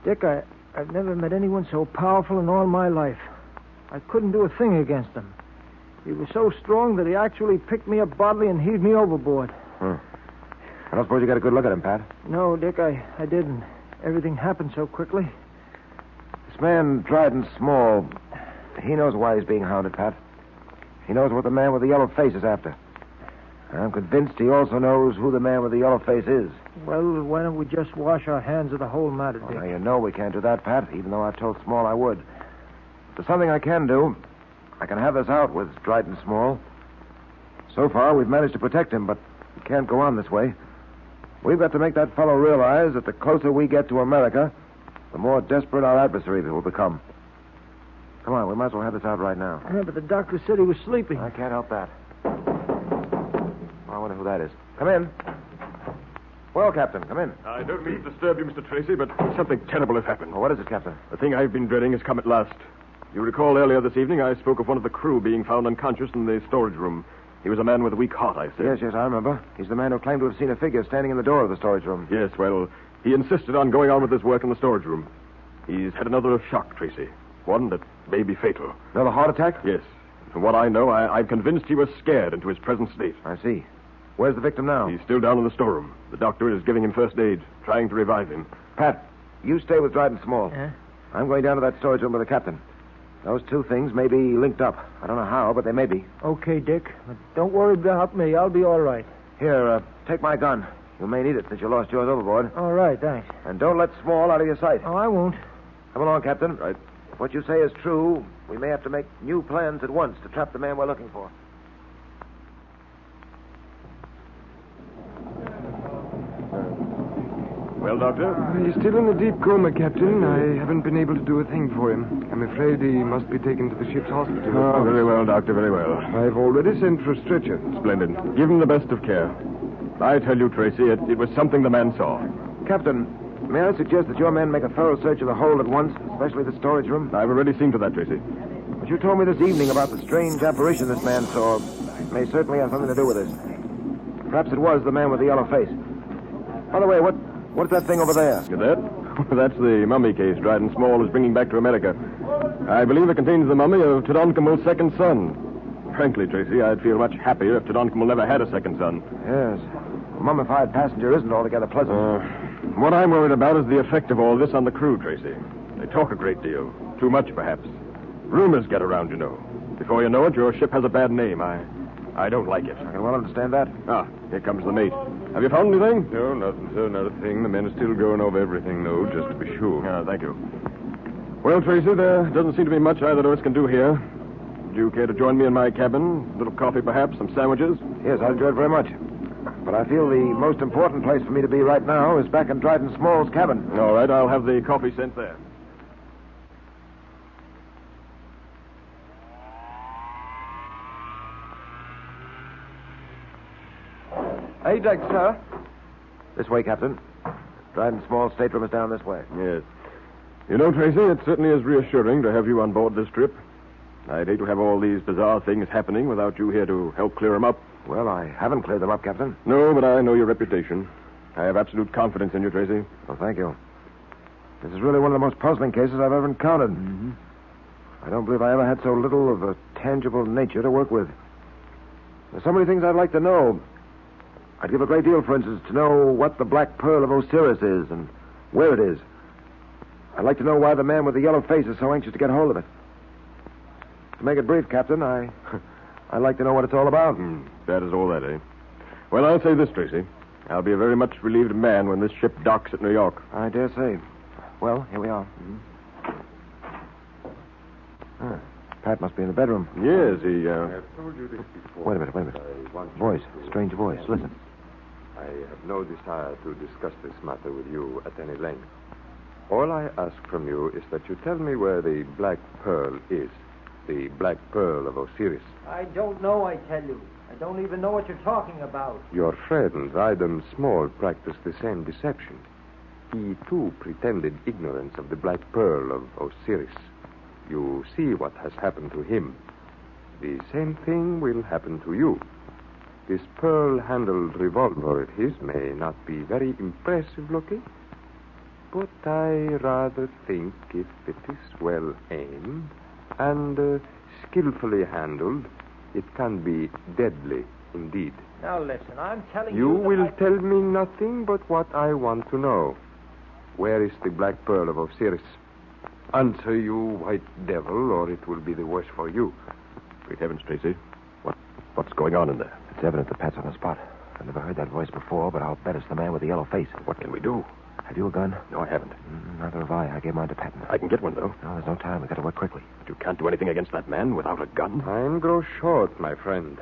Dick, I've never met anyone so powerful in all my life. I couldn't do a thing against him. He was so strong that he actually picked me up bodily and heaved me overboard. I don't suppose you got a good look at him, Pat. No, Dick, I didn't. Everything happened so quickly. This man, Dryden Small, he knows why he's being hounded, Pat. He knows what the Man with the Yellow Face is after. I'm convinced he also knows who the Man with the Yellow Face is. Well, why don't we just wash our hands of the whole matter, Dick? Now, you know we can't do that, Pat, even though I told Small I would. There's something I can do. I can have this out with Dryden Small. So far, we've managed to protect him, but we can't go on this way. We've got to make that fellow realize that the closer we get to America, the more desperate our adversary will become. Come on, we might as well have this out right now. Yeah, but the doctor said he was sleeping. I can't help that. I wonder who that is. Come in. Well, Captain, come in. I don't mean to disturb you, Mr. Tracy, but something terrible has happened. Well, what is it, Captain? The thing I've been dreading has come at last. You recall earlier this evening I spoke of one of the crew being found unconscious in the storage room. He was a man with a weak heart, I said. Yes, I remember. He's the man who claimed to have seen a figure standing in the door of the storage room. Yes, well, he insisted on going on with his work in the storage room. He's had another shock, Tracy. One that may be fatal. Another heart attack? Yes. From what I know, I'm convinced he was scared into his present state. I see. Where's the victim now? He's still down in the storeroom. The doctor is giving him first aid, trying to revive him. Pat, you stay with Dryden Small. Yeah? I'm going down to that storage room with the captain. Those two things may be linked up. I don't know how, but they may be. Okay, Dick. But don't worry about me. I'll be all right. Here, take my gun. You may need it since you lost yours overboard. All right, thanks. And don't let Small out of your sight. Oh, I won't. Come along, Captain. Right. If what you say is true, we may have to make new plans at once to trap the man we're looking for. Well, Doctor? He's still in a deep coma, Captain. I haven't been able to do a thing for him. I'm afraid he must be taken to the ship's hospital. Oh, very well, Doctor, very well. I've already sent for a stretcher. Splendid. Give him the best of care. I tell you, Tracy, it was something the man saw. Captain, may I suggest that your men make a thorough search of the hold at once, especially the storage room? I've already seen to that, Tracy. What you told me this evening about the strange apparition this man saw may certainly have something to do with this. Perhaps it was the man with the yellow face. By the way, what's that thing over there? That? That's the mummy case Dryden Small is bringing back to America. I believe it contains the mummy of Tutankhamun's second son. Frankly, Tracy, I'd feel much happier if Tutankhamun never had a second son. Yes. A mummified passenger isn't altogether pleasant. What I'm worried about is the effect of all this on the crew, Tracy. They talk a great deal. Too much, perhaps. Rumors get around, you know. Before you know it, your ship has a bad name. I don't like it. I can well understand that. Ah, here comes the mate. Have you found anything? No, nothing, sir. Not a thing. The men are still going over everything, though, just to be sure. Ah, thank you. Well, Tracy, there doesn't seem to be much either of us can do here. Would you care to join me in my cabin? A little coffee, perhaps? Some sandwiches? Yes, I'd enjoy it very much. But I feel the most important place for me to be right now is back in Dryden Small's cabin. All right, I'll have the coffee sent there. Hey, Dick, sir. This way, Captain. Dryden Small's stateroom is down this way. Yes. You know, Tracy, it certainly is reassuring to have you on board this trip. I'd hate to have all these bizarre things happening without you here to help clear them up. Well, I haven't cleared them up, Captain. No, but I know your reputation. I have absolute confidence in you, Tracy. Well, thank you. This is really one of the most puzzling cases I've ever encountered. Mm-hmm. I don't believe I ever had so little of a tangible nature to work with. There's so many things I'd like to know. I'd give a great deal, for instance, to know what the Black Pearl of Osiris is and where it is. I'd like to know why the man with the yellow face is so anxious to get hold of it. To make it brief, Captain, I'd like to know what it's all about. That is all that, eh? Well, I'll say this, Tracy. I'll be a very much relieved man when this ship docks at New York. I dare say. Well, here we are. Pat must be in the bedroom. Yes, he, I've told you this before. Wait a minute. Voice. Strange voice. Listen. I have no desire to discuss this matter with you at any length. All I ask from you is that you tell me where the Black Pearl is. The Black Pearl of Osiris. I don't know, I tell you. I don't even know what you're talking about. Your friend, Dryden Small, practiced the same deception. He, too, pretended ignorance of the Black Pearl of Osiris. You see what has happened to him. The same thing will happen to you. This pearl-handled revolver of his may not be very impressive looking, but I rather think if it is well aimed and skillfully handled, it can be deadly indeed. Now, listen, I'm telling You you... will tell me nothing but what I want to know. Where is the Black Pearl of Osiris? Answer, you white devil, or it will be the worse for you. Great heavens, Tracy. What's going on in there? It's evident that Pat's on the spot. I've never heard that voice before, but I'll bet it's the man with the yellow face. What can we do? Have you a gun? No, I haven't. Neither have I. I gave mine to Patton. I can get one, though. No, there's no time. We've got to work quickly. But you can't do anything against that man without a gun. Time grows short, my friend.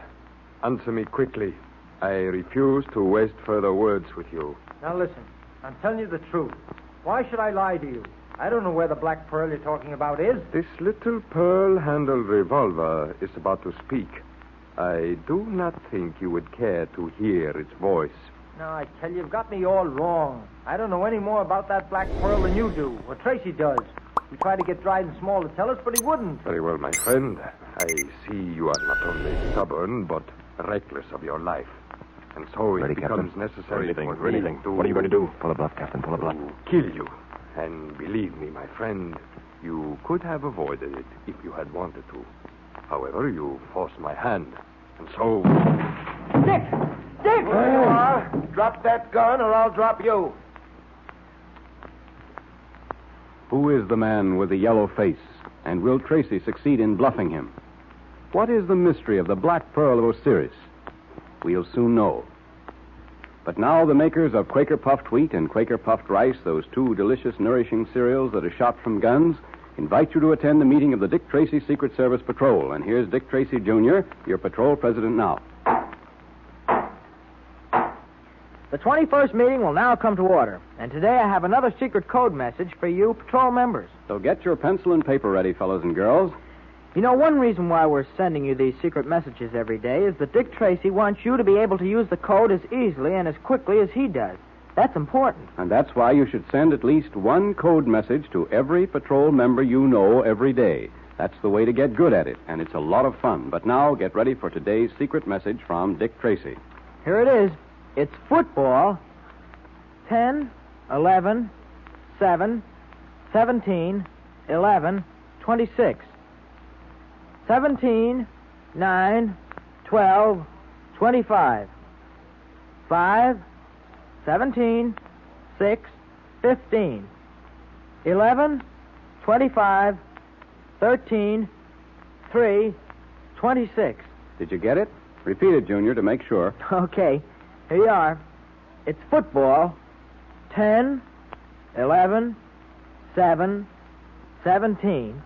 Answer me quickly. I refuse to waste further words with you. Now, listen. I'm telling you the truth. Why should I lie to you? I don't know where the Black Pearl you're talking about is. This little pearl-handled revolver is about to speak. I do not think you would care to hear its voice. No, I tell you, you've got me all wrong. I don't know any more about that Black Pearl than you do, or Tracy does. We tried to get Dryden Small to tell us, but he wouldn't. Very well, my friend. I see you are not only stubborn, but reckless of your life. And so it becomes necessary for anything. What are you going to do? Pull a bluff, Captain. Pull a bluff. Kill you. And believe me, my friend, you could have avoided it if you had wanted to. However, you forced my hand. And so... Dick! Dick! There you are. Drop that gun or I'll drop you. Who is the man with the yellow face? And will Tracy succeed in bluffing him? What is the mystery of the Black Pearl of Osiris? We'll soon know. But now the makers of Quaker Puffed Wheat and Quaker Puffed Rice, those two delicious, nourishing cereals that are shot from guns, invite you to attend the meeting of the Dick Tracy Secret Service Patrol. And here's Dick Tracy, Jr., your patrol president now. The 21st meeting will now come to order. And today I have another secret code message for you patrol members. So get your pencil and paper ready, fellows and girls. You know, one reason why we're sending you these secret messages every day is that Dick Tracy wants you to be able to use the code as easily and as quickly as he does. That's important. And that's why you should send at least one code message to every patrol member you know every day. That's the way to get good at it, and it's a lot of fun. But now, get ready for today's secret message from Dick Tracy. Here it is. It's football. 10, 11, 7, 17, 11, 26. 17, 9, 12, 25. 5, 17, 6, 15. 11, 25, 13, 3, 26. Did you get it? Repeat it, Junior, to make sure. Okay. Here you are. It's football. 10, 11, 7, 17,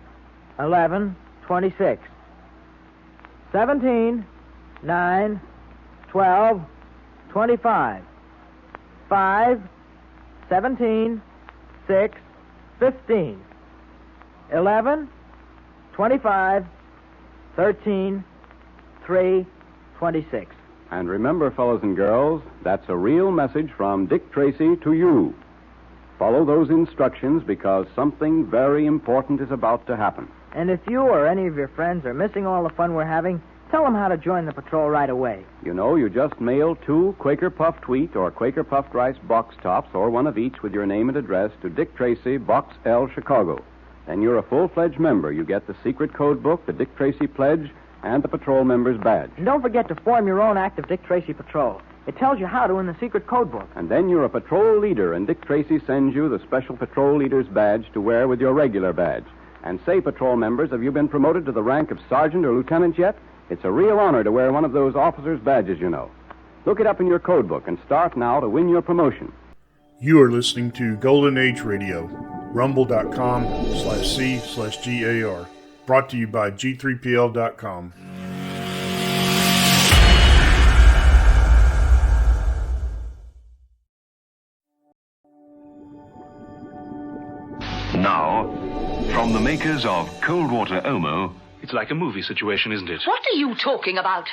11, 26. 17, 9, 12, 25. 5, 17, 6, 15. 11, 25, 13, 3, 26. And remember, fellows and girls, that's a real message from Dick Tracy to you. Follow those instructions because something very important is about to happen. And if you or any of your friends are missing all the fun we're having, tell them how to join the patrol right away. You know, you just mail 2 Quaker Puffed Wheat or Quaker Puffed Rice box tops, or one of each with your name and address, to Dick Tracy, Box L, Chicago. Then you're a full-fledged member. You get the secret code book, the Dick Tracy Pledge, and the patrol member's badge. And don't forget to form your own active Dick Tracy patrol. It tells you how to in the secret code book. And then you're a patrol leader, and Dick Tracy sends you the special patrol leader's badge to wear with your regular badge. And say, patrol members, have you been promoted to the rank of sergeant or lieutenant yet? It's a real honor to wear one of those officer's badges, you know. Look it up in your code book and start now to win your promotion. You are listening to Golden Age Radio, rumble.com/C/GAR. Brought to you by G3PL.com. Now, from the makers of Cold Water Omo... It's like a movie situation, isn't it? What are you talking about?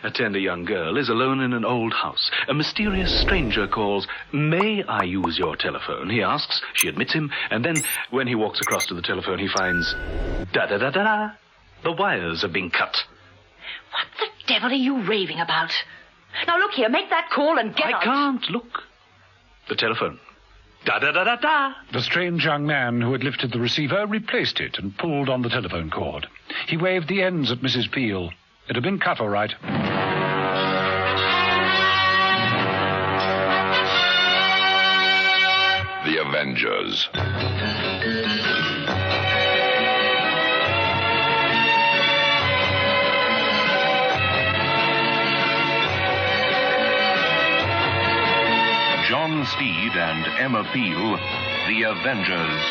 A tender young girl is alone in an old house. A mysterious stranger calls. May I use your telephone? He asks. She admits him. And then, when he walks across to the telephone, he finds... Da-da-da-da-da. The wires have been cut. What the devil are you raving about? Now, look here. Make that call and get out. I can't. Look. The telephone. Da-da-da-da-da. The strange young man who had lifted the receiver replaced it and pulled on the telephone cord. He waved the ends at Mrs. Peel. It had been cut all right. The Avengers. John Steed and Emma Peel, The Avengers.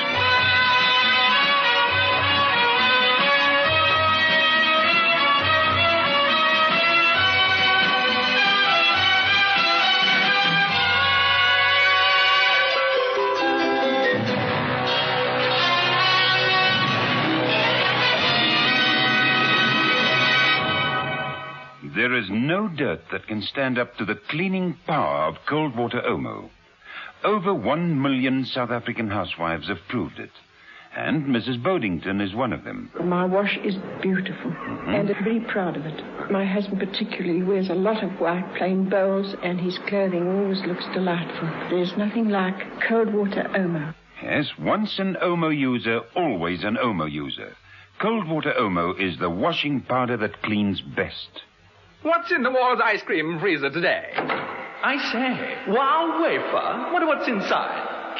There is no dirt that can stand up to the cleaning power of cold water Omo. Over 1 million South African housewives have proved it. And Mrs. Bodington is one of them. My wash is beautiful, and I'm very proud of it. My husband particularly wears a lot of white plain bowls, and his clothing always looks delightful. There's nothing like cold water Omo. Yes, once an Omo user, always an Omo user. Cold water Omo is the washing powder that cleans best. What's in the Wall's ice cream freezer today? I say, wow wafer. Wonder what's inside.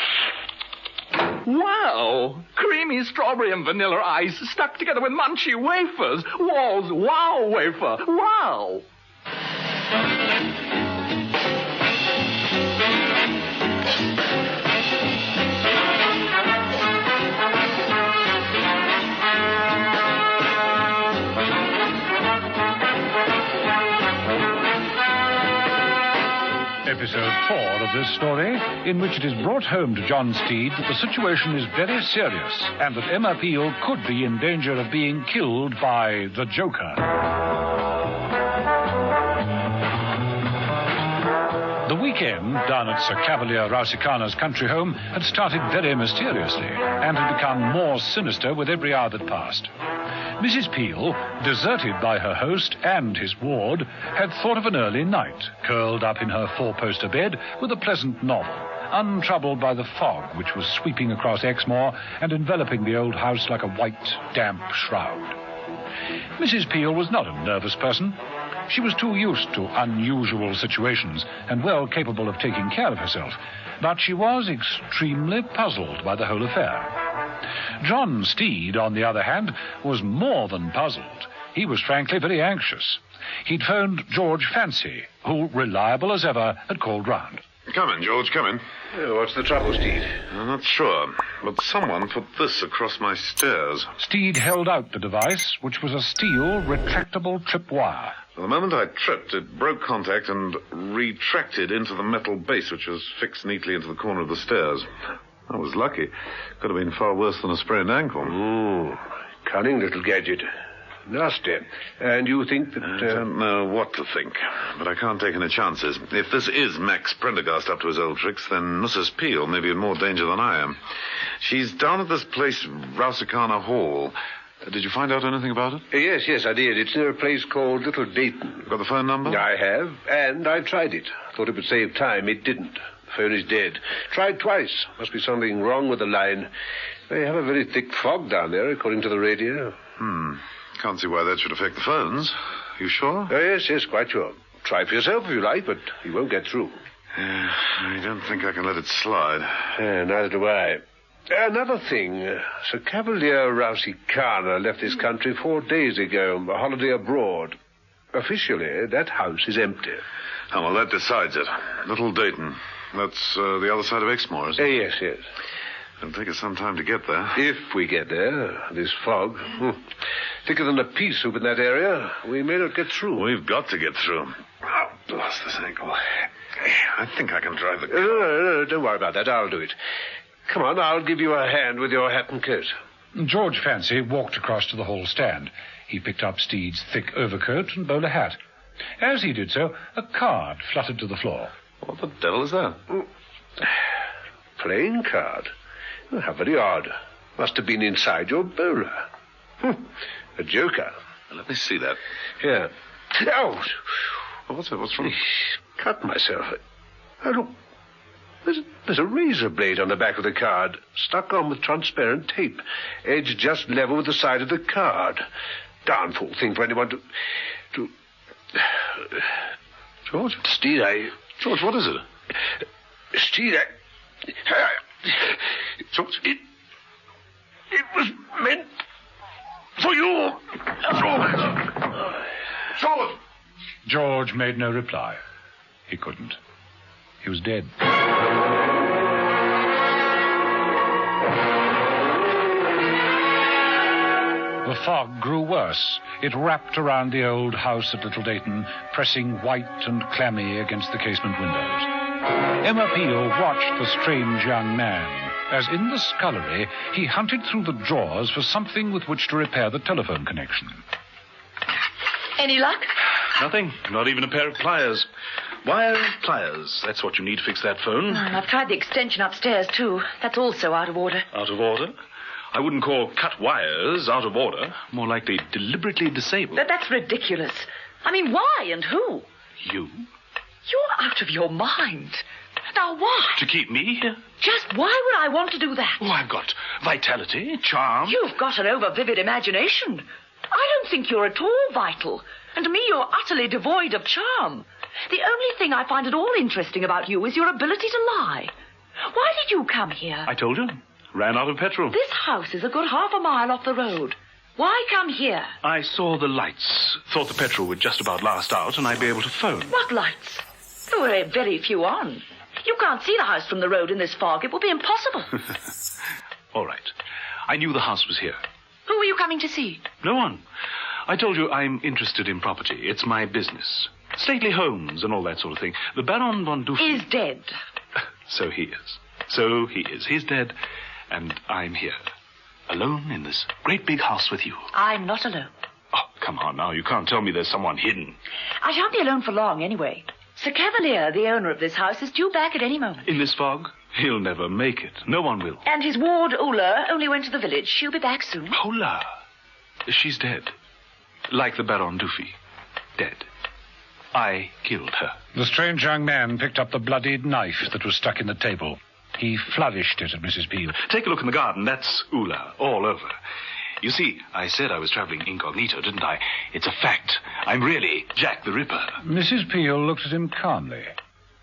Wow! Creamy strawberry and vanilla ice stuck together with munchy wafers. Wall's wow wafer. Wow! Episode 4 of this story, in which it is brought home to John Steed that the situation is very serious and that Emma Peel could be in danger of being killed by the Joker. The weekend down at Sir Cavalier Rausikana's country home had started very mysteriously and had become more sinister with every hour that passed. Mrs. Peel, deserted by her host and his ward, had thought of an early night, curled up in her four-poster bed with a pleasant novel, untroubled by the fog which was sweeping across Exmoor and enveloping the old house like a white, damp shroud. Mrs. Peel was not a nervous person. She was too used to unusual situations and well capable of taking care of herself, but she was extremely puzzled by the whole affair. John Steed, on the other hand, was more than puzzled. He was frankly very anxious. He'd phoned George Fancy, who, reliable as ever, had called round. Come in, George, come in. What's the trouble, Steed? I'm not sure, but someone put this across my stairs. Steed held out the device, which was a steel, retractable tripwire. The moment I tripped, it broke contact and retracted into the metal base, which was fixed neatly into the corner of the stairs. I was lucky. Could have been far worse than a sprained ankle. Cunning little gadget. Nasty. And you think that... I don't know what to think, but I can't take any chances. If this is Max Prendergast up to his old tricks, then Mrs. Peel may be in more danger than I am. She's down at this place, Rausikana Hall. Did you find out anything about it? Yes, I did. It's near a place called Little Dayton. Got the phone number? I have, and I tried it. Thought it would save time. It didn't. The phone is dead. Tried twice. Must be something wrong with the line. They have a very thick fog down there, according to the radio. Can't see why that should affect the phones. You sure? Yes, quite sure. Try for yourself if you like, but you won't get through. I don't think I can let it slide. Neither do I. Another thing, Sir Cavalier Rausikana left this country 4 days ago on a holiday abroad. Officially, that house is empty. Oh, well, that decides it. Little Dayton. That's the other side of Exmoor, isn't it? Yes. It'll take us some time to get there. If we get there, this fog. Thicker than a pea soup in that area. We may not get through. We've got to get through. Oh, lost this ankle. I think I can drive the car. No, don't worry about that. I'll do it. Come on, I'll give you a hand with your hat and coat. George Fancy walked across to the hall stand. He picked up Steed's thick overcoat and bowler hat. As he did so, a card fluttered to the floor. What the devil is that? Playing card? Oh, how very odd. Must have been inside your bowler. A joker. Let me see that. Here. Oh! What's wrong? Cut myself. Oh, look. There's a razor blade on the back of the card, stuck on with transparent tape, edge just level with the side of the card. Darn fool thing for anyone to... George? Steed, George, what is it? Steed, George? It was meant for you. George! George made no reply. He couldn't. He was dead. The fog grew worse. It wrapped around the old house at Little Dayton, pressing white and clammy against the casement windows. Emma Peel watched the strange young man as in the scullery he hunted through the drawers for something with which to repair the telephone connection. Any luck? Nothing. Not even a pair of pliers. Wire pliers. That's what you need to fix that phone. I've tried the extension upstairs, too. That's also out of order. Out of order? I wouldn't call cut wires out of order. More likely deliberately disabled. But that's ridiculous. I mean, why and who? You? You're out of your mind. Now, why? To keep me here? Just why would I want to do that? Oh, I've got Vitality, charm. You've got an over-vivid imagination. I don't think you're at all vital. And to me, you're utterly devoid of charm. The only thing I find at all interesting about you is your ability to lie. Why did you come here? I told you. Ran out of petrol. This house is a good half a mile off the road. Why come here? I saw the lights. Thought the petrol would just about last out and I'd be able to phone. What lights? There were very few on. You can't see the house from the road in this fog. It would be impossible. All right. I knew the house was here. Who were you coming to see? No one. I told you I'm interested in property. It's my business. Stately homes and all that sort of thing. The Baron von Dufy... Is dead. So he is. So he is. He's dead, and I'm here. Alone in this great big house with you. I'm not alone. Oh, come on now. You can't tell me there's someone hidden. I shan't be alone for long, anyway. Sir Cavalier, the owner of this house, is due back at any moment. In this fog? He'll never make it. No one will. And his ward, Ola, only went to the village. She'll be back soon. Ola? She's dead. Like the Baron Dufy. Dead. I killed her. The strange young man picked up the bloodied knife that was stuck in the table. He flourished it at Mrs. Peel. Take a look in the garden. That's Ula, all over. You see, I said I was traveling incognito, didn't I? It's a fact. I'm really Jack the Ripper. Mrs. Peel looked at him calmly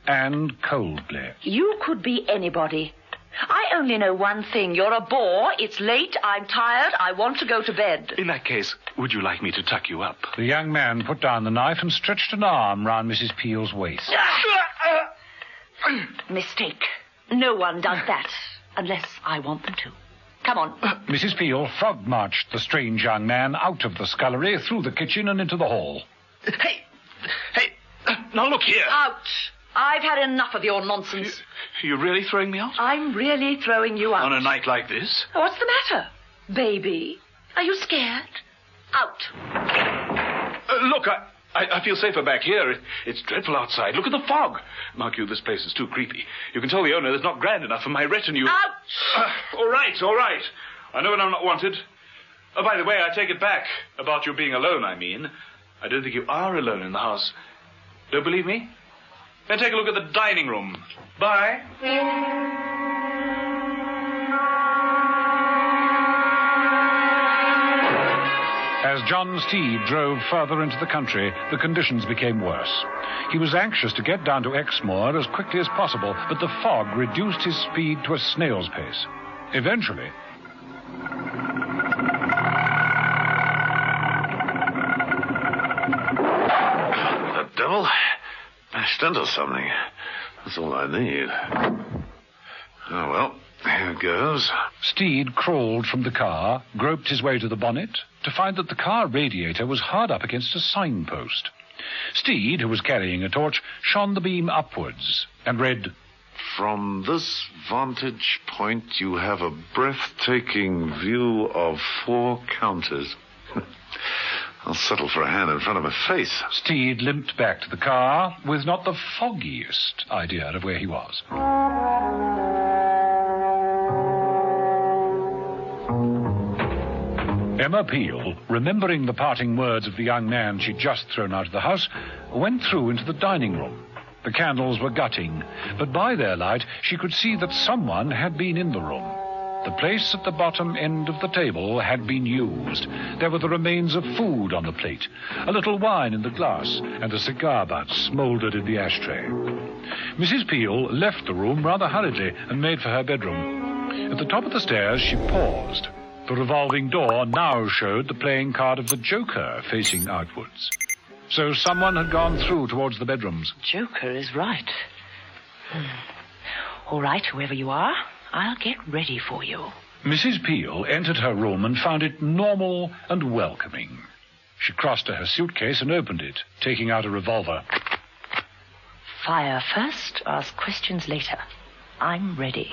and coldly. You could be anybody. I only know one thing. You're a bore. It's late. I'm tired. I want to go to bed. In that case, would you like me to tuck you up? The young man put down the knife and stretched an arm round Mrs. Peel's waist. Mistake. No one does that, unless I want them to. Come on. Mrs. Peel frog-marched the strange young man out of the scullery, through the kitchen and into the hall. Hey, now look here. Out. I've had enough of your nonsense. You're really throwing me out? I'm really throwing you out. On a night like this? What's the matter? Baby, are you scared? Out. Look, I feel safer back here. It's dreadful outside. Look at the fog. Mark you, this place is too creepy. You can tell the owner that's not grand enough for my retinue. Out! All right. I know when I'm not wanted. Oh, by the way, I take it back. About you being alone, I mean. I don't think you are alone in the house. Don't believe me? Then take a look at the dining room. Bye. As John Steed drove further into the country, the conditions became worse. He was anxious to get down to Exmoor as quickly as possible, but the fog reduced his speed to a snail's pace. Eventually... The devil? Bashed into something. That's all I need. Oh, well, here goes. Steed crawled from the car, groped his way to the bonnet, to find that the car radiator was hard up against a signpost. Steed, who was carrying a torch, shone the beam upwards and read, "From this vantage point, you have a breathtaking view of 4 counters." I'll settle for a hand in front of my face. Steed limped back to the car with not the foggiest idea of where he was. Emma Peel, remembering the parting words of the young man she'd just thrown out of the house, went through into the dining room. The candles were gutting, but by their light she could see that someone had been in the room. The place at the bottom end of the table had been used. There were the remains of food on the plate, a little wine in the glass, and a cigar butt smouldered in the ashtray. Mrs. Peel left the room rather hurriedly and made for her bedroom. At the top of the stairs she paused. The revolving door now showed the playing card of the Joker facing outwards. So someone had gone through towards the bedrooms. Joker is right. All right, whoever you are, I'll get ready for you. Mrs. Peel entered her room and found it normal and welcoming. She crossed to her suitcase and opened it, taking out a revolver. Fire first, ask questions later. I'm ready.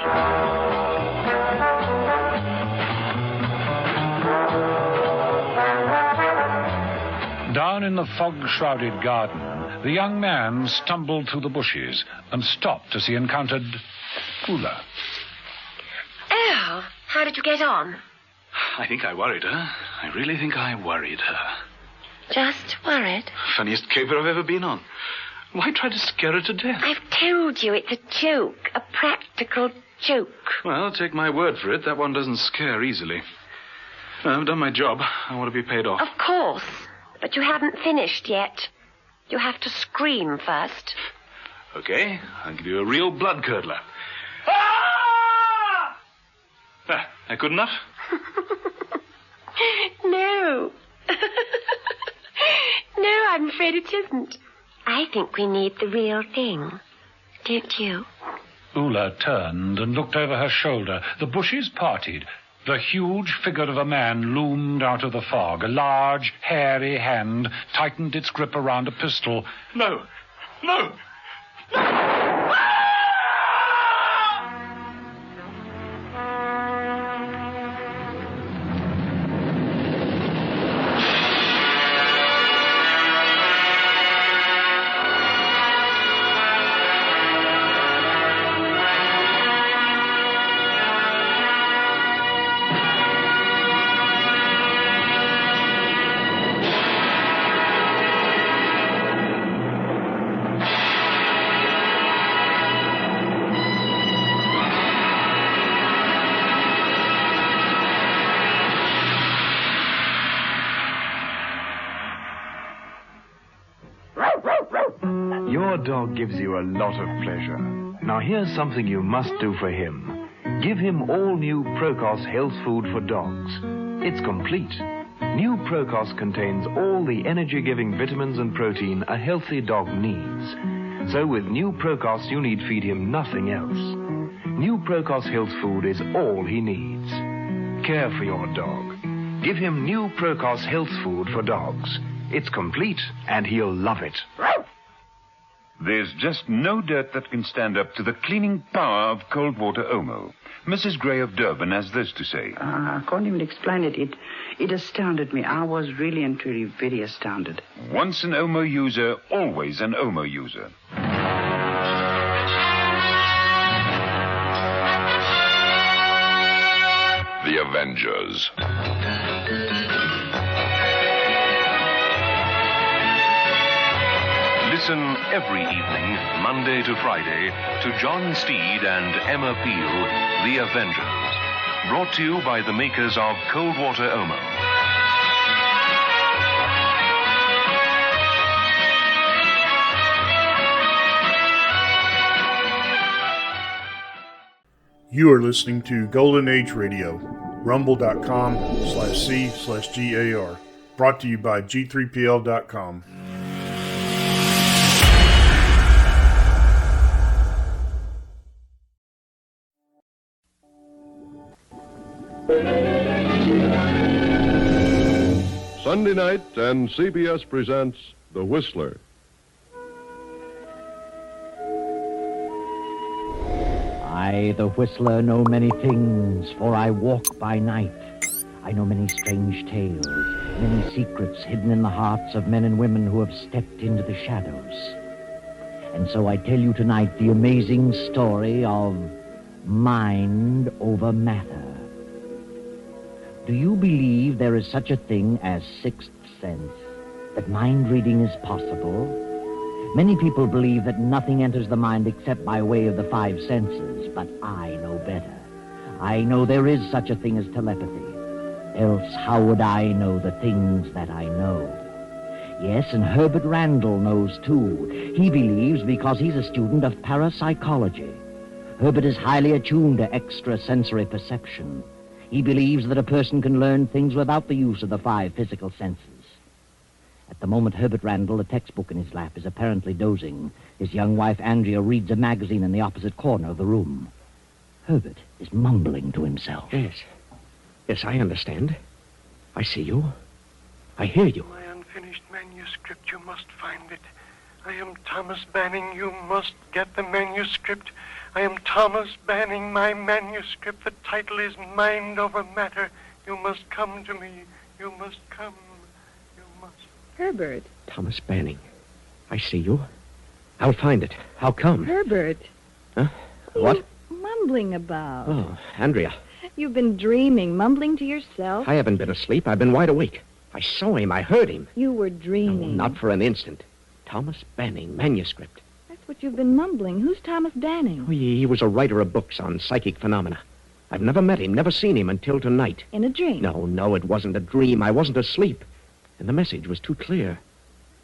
Down in the fog-shrouded garden, the young man stumbled through the bushes and stopped as he encountered Ula. Oh, how did you get on? I think I worried her. I really think I worried her. Just worried? Funniest caper I've ever been on. Why try to scare her to death? I've told you it's a joke, a practical joke. Well, take my word for it. That one doesn't scare easily. I've done my job. I want to be paid off. Of course, but you haven't finished yet. You have to scream first. Okay, I'll give you a real blood curdler. That good enough? No. No, I'm afraid it isn't. I think we need the real thing. Don't you? Ula turned and looked over her shoulder. The bushes parted. The huge figure of a man loomed out of the fog. A large, hairy hand tightened its grip around a pistol. No. No. Your dog gives you a lot of pleasure. Now here's something you must do for him. Give him all new Procos Health Food for Dogs. It's complete. New Procos contains all the energy-giving vitamins and protein a healthy dog needs. So with New Procos, you need feed him nothing else. New Procos Health Food is all he needs. Care for your dog. Give him New Procos Health Food for Dogs. It's complete, and he'll love it. There's just no dirt that can stand up to the cleaning power of cold water Omo. Mrs. Gray of Durban has this to say. I can't even explain it. It astounded me. I was really and truly very astounded. Once an Omo user, always an Omo user. The Avengers. Listen every evening, Monday to Friday, to John Steed and Emma Peel, The Avengers. Brought to you by the makers of Cold Water Omo. You are listening to Golden Age Radio, rumble.com/C/GAR. Brought to you by G3PL.com. Sunday night, and CBS presents The Whistler. I, the Whistler, know many things, for I walk by night. I know many strange tales, many secrets hidden in the hearts of men and women who have stepped into the shadows. And so I tell you tonight the amazing story of mind over matter. Do you believe there is such a thing as sixth sense, that mind reading is possible? Many people believe that nothing enters the mind except by way of the five senses, but I know better. I know there is such a thing as telepathy. Else how would I know the things that I know? Yes, and Herbert Randall knows too. He believes because he's a student of parapsychology. Herbert is highly attuned to extrasensory perception. He believes that a person can learn things without the use of the five physical senses. At the moment, Herbert Randall, a textbook in his lap, is apparently dozing. His young wife, Andrea, reads a magazine in the opposite corner of the room. Herbert is mumbling to himself. Yes. Yes, I understand. I see you. I hear you. My unfinished manuscript, you must find it. I am Thomas Banning. You must get the manuscript. I am Thomas Banning, my manuscript. The title is Mind Over Matter. You must come to me. You must come. You must. Herbert. Thomas Banning. I see you. I'll find it. How come? Herbert. Huh? What? Mumbling about. Oh, Andrea. You've been dreaming, mumbling to yourself. I haven't been asleep. I've been wide awake. I saw him. I heard him. You were dreaming. No, not for an instant. Thomas Banning, manuscript. That's what you've been mumbling. Who's Thomas Banning? Oh, he was a writer of books on psychic phenomena. I've never met him, never seen him until tonight. In a dream? No, it wasn't a dream. I wasn't asleep. And the message was too clear.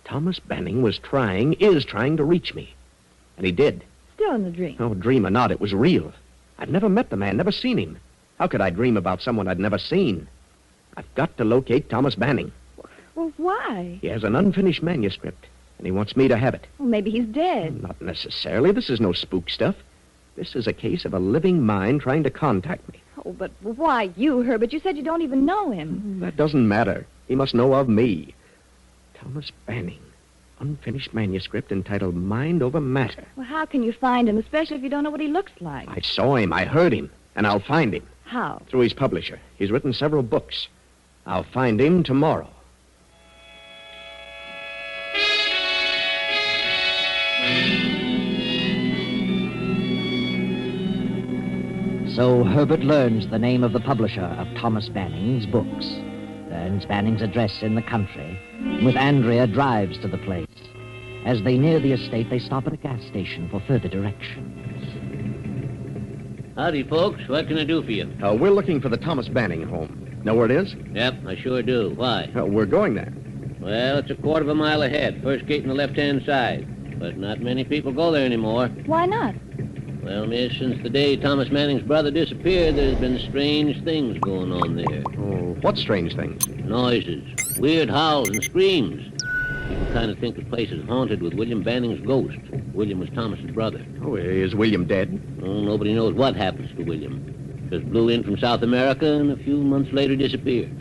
Thomas Banning is trying to reach me. And he did. Still in the dream? Oh, dream or not, it was real. I'd never met the man, never seen him. How could I dream about someone I'd never seen? I've got to locate Thomas Banning. Well, why? He has an unfinished manuscript, and he wants me to have it. Well, maybe he's dead. Not necessarily. This is no spook stuff. This is a case of a living mind trying to contact me. Oh, but why you, Herbert? You said you don't even know him. That doesn't matter. He must know of me. Thomas Banning. Unfinished manuscript entitled Mind Over Matter. Well, how can you find him, especially if you don't know what he looks like? I saw him. I heard him. And I'll find him. How? Through his publisher. He's written several books. I'll find him tomorrow. So Herbert learns the name of the publisher of Thomas Banning's books, learns Banning's address in the country, and with Andrea drives to the place. As they near the estate, they stop at a gas station for further directions. Howdy, folks. What can I do for you? We're looking for the Thomas Banning home. Know where it is? Yep, I sure do. Why? We're going there. Well, it's a quarter of a mile ahead. First gate on the left-hand side. But not many people go there anymore. Why not? Well, miss, since the day Thomas Manning's brother disappeared, there's been strange things going on there. Oh, what strange things? Noises, weird howls and screams. People kind of think the place is haunted with William Banning's ghost. William was Thomas's brother. Oh, is William dead? Oh, nobody knows what happens to William. Just blew in from South America and a few months later disappeared.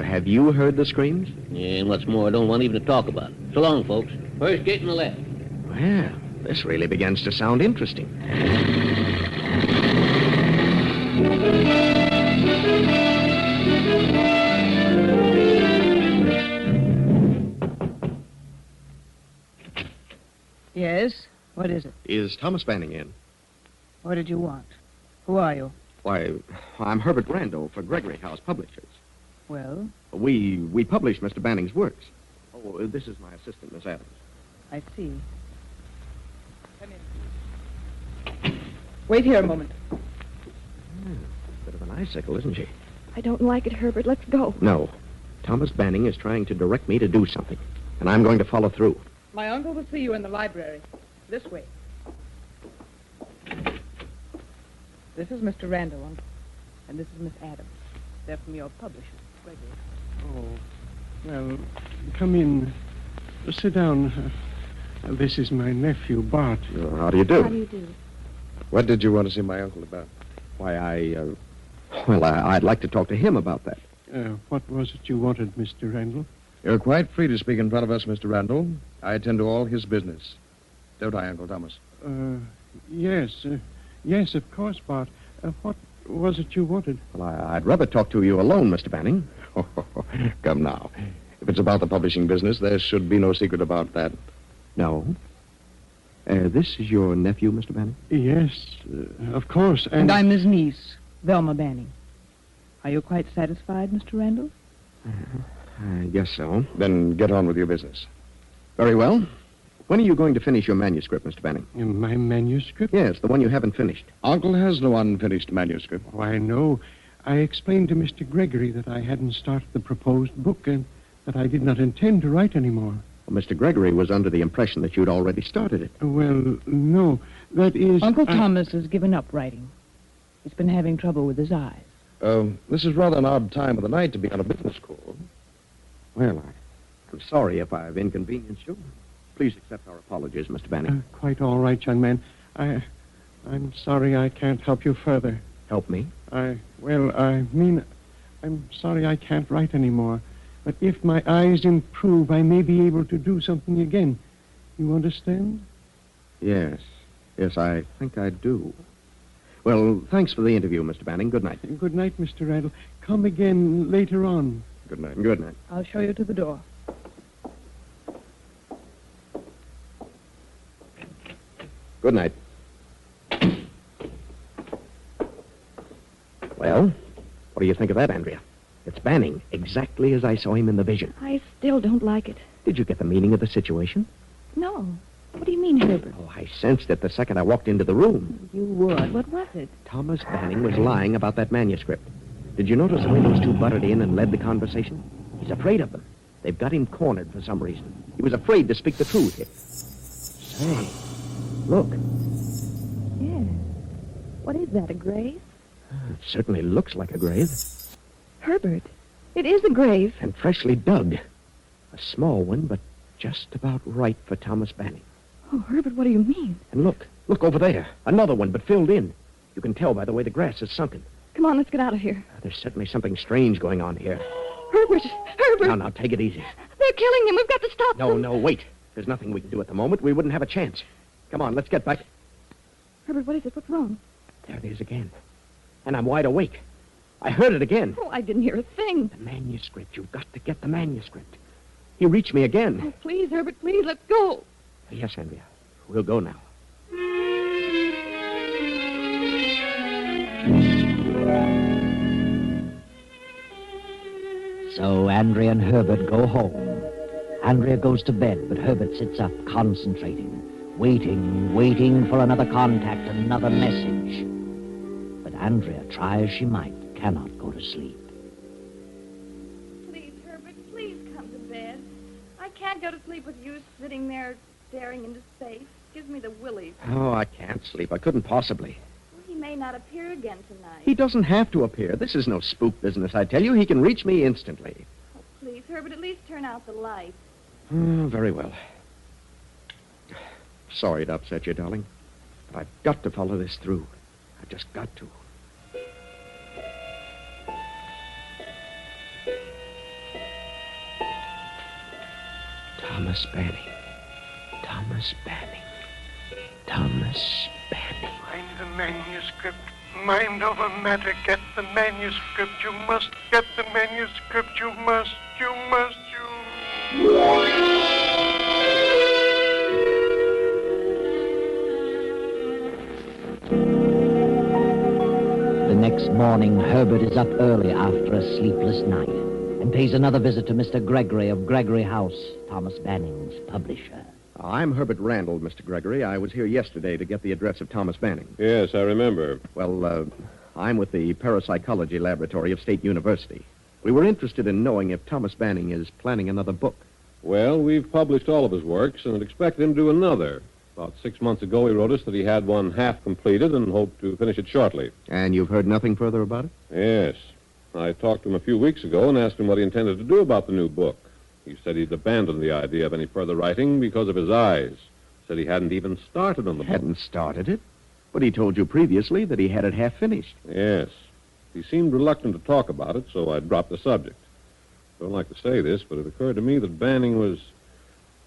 Have you heard the screams? Yeah, and what's more, I don't want even to talk about it. So long, folks. First gate on the left. Well, this really begins to sound interesting. Yes? What is it? Is Thomas Banning in? What did you want? Who are you? Why, I'm Herbert Randall for Gregory House Publishers. Well? We publish Mr. Banning's works. Oh, this is my assistant, Miss Adams. I see. Come in. Wait here a moment. Bit of an icicle, isn't she? I don't like it, Herbert. Let's go. No. Thomas Banning is trying to direct me to do something, and I'm going to follow through. My uncle will see you in the library. This way. This is Mr. Randall, Uncle. And this is Miss Adams. They're from your publisher, Gregory. Oh, well, come in. Sit down. This is my nephew, Bart. How do you do? How do you do? What did you want to see my uncle about? Why, I'd like to talk to him about that. What was it you wanted, Mr. Randall? You're quite free to speak in front of us, Mr. Randall. I attend to all his business. Don't I, Uncle Thomas? Yes. Yes, of course, Bart. What was it you wanted? Well, I'd rather talk to you alone, Mr. Banning. Come now. If it's about the publishing business, there should be no secret about that. No. This is your nephew, Mr. Banning? Yes, of course. And I'm his niece, Velma Banning. Are you quite satisfied, Mr. Randall? I guess so. Then get on with your business. Very well. When are you going to finish your manuscript, Mr. Banning? My manuscript? Yes, the one you haven't finished. Uncle has no unfinished manuscript. Why, no. I explained to Mr. Gregory that I hadn't started the proposed book and that I did not intend to write anymore. Well, Mr. Gregory was under the impression that you'd already started it. Well, no. That is... Uncle Thomas has given up writing. He's been having trouble with his eyes. This is rather an odd time of the night to be on a business call. Well, I'm sorry if I've inconvenienced you. Please accept our apologies, Mr. Banning. Quite all right, young man. I'm sorry I can't help you further. Help me? I'm sorry I can't write anymore. But if my eyes improve, I may be able to do something again. You understand? Yes. Yes, I think I do. Well, thanks for the interview, Mr. Banning. Good night. Good night, Mr. Randall. Come again later on. Good night. Good night. I'll show you to the door. Good night. Well, what do you think of that, Andrea? It's Banning, exactly as I saw him in the vision. I still don't like it. Did you get the meaning of the situation? No. What do you mean, Herbert? Oh, I sensed it the second I walked into the room. You would. What was it? Thomas Banning was lying about that manuscript. Did you notice the way those two butted in and led the conversation? He's afraid of them. They've got him cornered for some reason. He was afraid to speak the truth. Say, look. Yes. What is that, a grave? It certainly looks like a grave. Herbert, it is a grave. And freshly dug. A small one, but just about right for Thomas Banning. Oh, Herbert, what do you mean? And look over there. Another one, but filled in. You can tell by the way the grass is sunken. Come on, let's get out of here. There's certainly something strange going on here. Herbert! Now, take it easy. They're killing him. We've got to stop them. No, wait. There's nothing we can do at the moment. We wouldn't have a chance. Come on, let's get back. Herbert, what is it? What's wrong? There it is again. And I'm wide awake. I heard it again. Oh, I didn't hear a thing. The manuscript. You've got to get the manuscript. He reached me again. Oh, please, Herbert, please, let's go. Yes, Andrea. We'll go now. So Andrea and Herbert go home. Andrea goes to bed, but Herbert sits up, concentrating, waiting for another contact, another message. But Andrea, try as she might, cannot go to sleep. Please, Herbert, please come to bed. I can't go to sleep with you sitting there staring into space. Gives me the willies. Oh, I can't sleep. I couldn't possibly. He may not appear again tonight. He doesn't have to appear. This is no spook business, I tell you. He can reach me instantly. Oh, please, Herbert, at least turn out the light. Oh, very well. Sorry to upset you, darling. But I've got to follow this through. I've just got to. Thomas Banning. Thomas Banning. Thomas Banning. Find the manuscript. Mind over matter. Get the manuscript. You must get the manuscript. You must. The next morning, Herbert is up early after a sleepless night and pays another visit to Mr. Gregory of Gregory House, Thomas Banning's publisher. I'm Herbert Randall, Mr. Gregory. I was here yesterday to get the address of Thomas Banning. Yes, I remember. Well, I'm with the Parapsychology Laboratory of State University. We were interested in knowing if Thomas Banning is planning another book. Well, we've published all of his works and expect him to do another. About 6 months ago, he wrote us that he had one half completed and hoped to finish it shortly. And you've heard nothing further about it? Yes. I talked to him a few weeks ago and asked him what he intended to do about the new book. He said he'd abandoned the idea of any further writing because of his eyes. Said he hadn't even started on the book. Hadn't started it? But he told you previously that he had it half finished. Yes. He seemed reluctant to talk about it, so I dropped the subject. Don't like to say this, but it occurred to me that Banning was,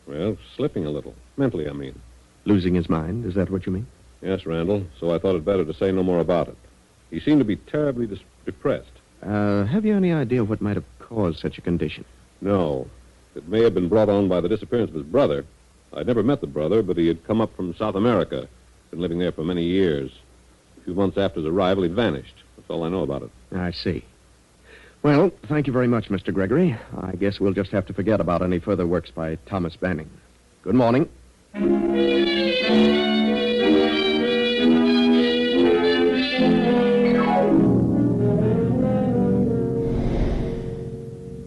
well, slipping a little. Mentally, I mean. Losing his mind? Is that what you mean? Yes, Randall. So I thought it better to say no more about it. He seemed to be terribly depressed. Have you any idea what might have caused such a condition? No. It may have been brought on by the disappearance of his brother. I'd never met the brother, but he had come up from South America. Been living there for many years. A few months after his arrival, he'd vanished. That's all I know about it. I see. Well, thank you very much, Mr. Gregory. I guess we'll just have to forget about any further works by Thomas Banning. Good morning.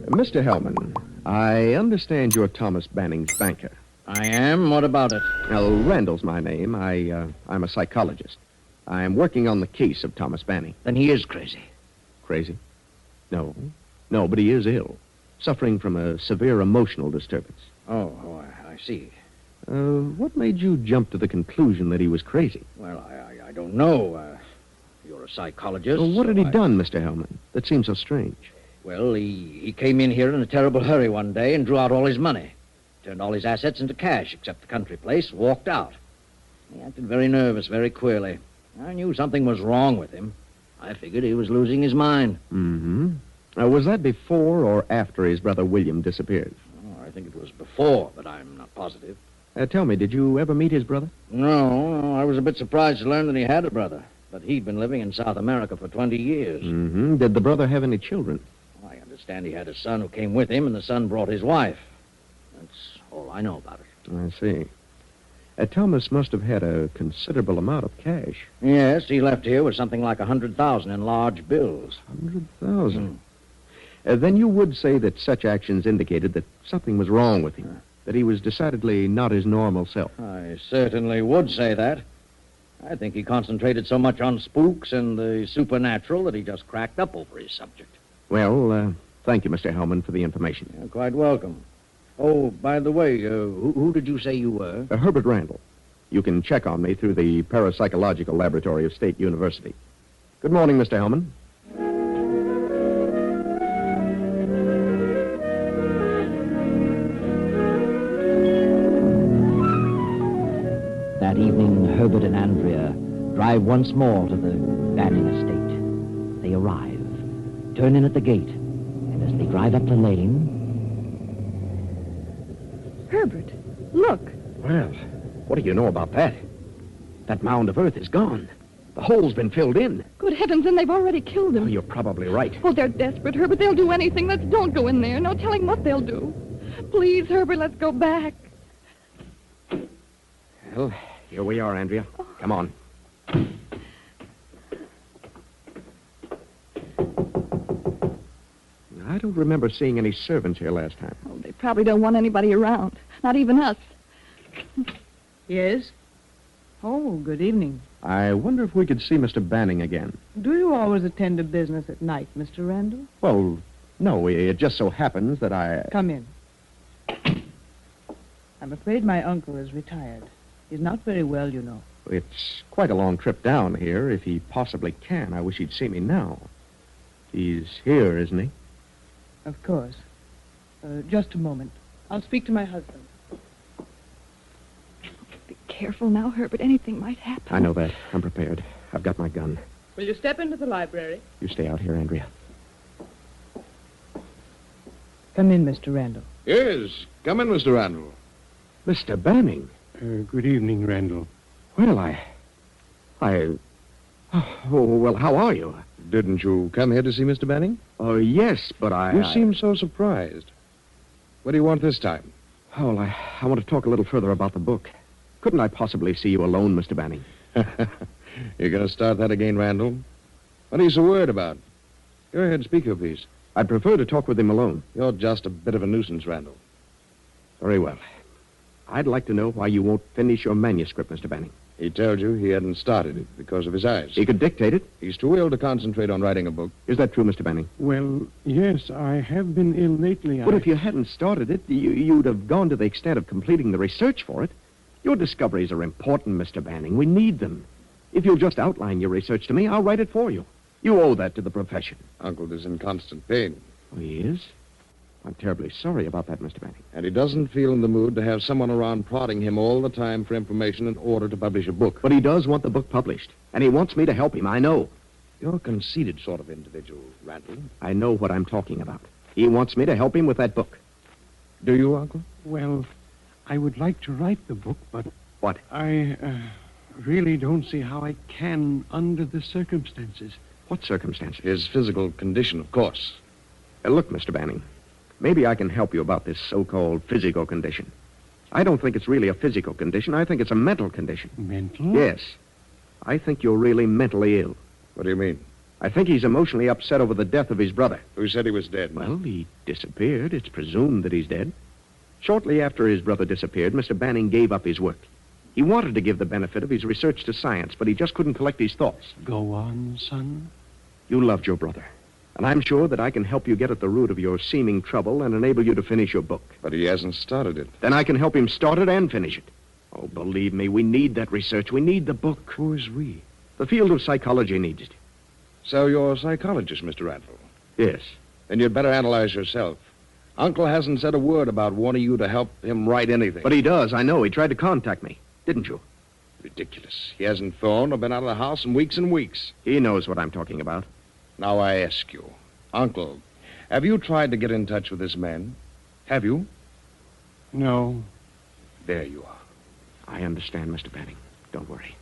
Mr. Hellman, I understand you're Thomas Banning's banker. I am? What about it? Well, Randall's my name. I'm a psychologist. I'm working on the case of Thomas Banning. Then he is crazy. Crazy? No, but he is ill. Suffering from a severe emotional disturbance. Oh, I see. What made you jump to the conclusion that he was crazy? Well, I don't know. You're a psychologist. Well, what had he done, Mr. Hellman? That seems so strange. Well, he came in here in a terrible hurry one day and drew out all his money. Turned all his assets into cash, except the country place, walked out. He acted very nervous, very queerly. I knew something was wrong with him. I figured he was losing his mind. Mm-hmm. Was that before or after his brother William disappeared? Oh, I think it was before, but I'm not positive. Tell me, did you ever meet his brother? No, I was a bit surprised to learn that he had a brother. But he'd been living in South America for 20 years. Mm-hmm. Did the brother have any children? I understand he had a son who came with him, and the son brought his wife. That's all I know about it. I see. Thomas must have had a considerable amount of cash. Yes, he left here with something like 100,000 in large bills. 100,000? Then you would say that such actions indicated that something was wrong with him, that he was decidedly not his normal self. I certainly would say that. I think he concentrated so much on spooks and the supernatural that he just cracked up over his subject. Well, thank you, Mr. Hellman, for the information. You're quite welcome. Oh, by the way, who did you say you were? Herbert Randall. You can check on me through the Parapsychological Laboratory of State University. Good morning, Mr. Hellman. That evening, Herbert and Andrea drive once more to the Banning estate. They arrive, turn in at the gate, and as they drive up the lane... Herbert, look. Well, what do you know about that? That mound of earth is gone. The hole's been filled in. Good heavens, then they've already killed him. Oh, you're probably right. Oh, they're desperate, Herbert. They'll do anything. Let's don't go in there. No telling what they'll do. Please, Herbert, let's go back. Well, here we are, Andrea. Come on. I don't remember seeing any servants here last time. Oh, they probably don't want anybody around. Not even us. Yes? Oh, good evening. I wonder if we could see Mr. Banning again. Do you always attend to business at night, Mr. Randall? Well, no, it just so happens that I... Come in. I'm afraid my uncle is retired. He's not very well, you know. It's quite a long trip down here. If he possibly can, I wish he'd see me now. He's here, isn't he? Of course. Just a moment. I'll speak to my husband. Be careful now, Herbert. Anything might happen. I know that. I'm prepared. I've got my gun. Will you step into the library? You stay out here, Andrea. Come in, Mr. Randall. Yes, come in, Mr. Randall. Mr. Banning. Good evening, Randall. Well, Oh, well, how are you? Didn't you come here to see Mr. Banning? Oh, yes, but You seem so surprised. What do you want this time? Oh, well, I want to talk a little further about the book. Couldn't I possibly see you alone, Mr. Banning? You're going to start that again, Randall? What are you so worried about? Go ahead, speak your piece. I'd prefer to talk with him alone. You're just a bit of a nuisance, Randall. Very well. I'd like to know why you won't finish your manuscript, Mr. Banning. He told you he hadn't started it because of his eyes. He could dictate it. He's too ill to concentrate on writing a book. Is that true, Mr. Banning? Well, yes, I have been ill lately. But if you hadn't started it, you'd have gone to the extent of completing the research for it. Your discoveries are important, Mr. Banning. We need them. If you'll just outline your research to me, I'll write it for you. You owe that to the profession. Uncle is in constant pain. Oh, he is? I'm terribly sorry about that, Mr. Banning. And he doesn't feel in the mood to have someone around prodding him all the time for information in order to publish a book. But he does want the book published, and he wants me to help him, I know. You're a conceited sort of individual, Randall. I know what I'm talking about. He wants me to help him with that book. Do you, Uncle? Well, I would like to write the book, but... What? I really don't see how I can under the circumstances. What circumstances? His physical condition, of course. Look, Mr. Banning, maybe I can help you about this so-called physical condition. I don't think it's really a physical condition. I think it's a mental condition. Mental? Yes. I think you're really mentally ill. What do you mean? I think he's emotionally upset over the death of his brother. Who said he was dead? Well, he disappeared. It's presumed that he's dead. Shortly after his brother disappeared, Mr. Banning gave up his work. He wanted to give the benefit of his research to science, but he just couldn't collect his thoughts. Go on, son. You loved your brother. And I'm sure that I can help you get at the root of your seeming trouble and enable you to finish your book. But he hasn't started it. Then I can help him start it and finish it. Oh, believe me, we need that research. We need the book. Who is we? The field of psychology needs it. So you're a psychologist, Mr. Randall? Yes. Then you'd better analyze yourself. Uncle hasn't said a word about wanting you to help him write anything. But he does, I know. He tried to contact me. Didn't you? Ridiculous. He hasn't phoned or been out of the house in weeks and weeks. He knows what I'm talking about. Now I ask you, Uncle, have you tried to get in touch with this man? Have you? No. There you are. I understand, Mr. Banning. Don't worry.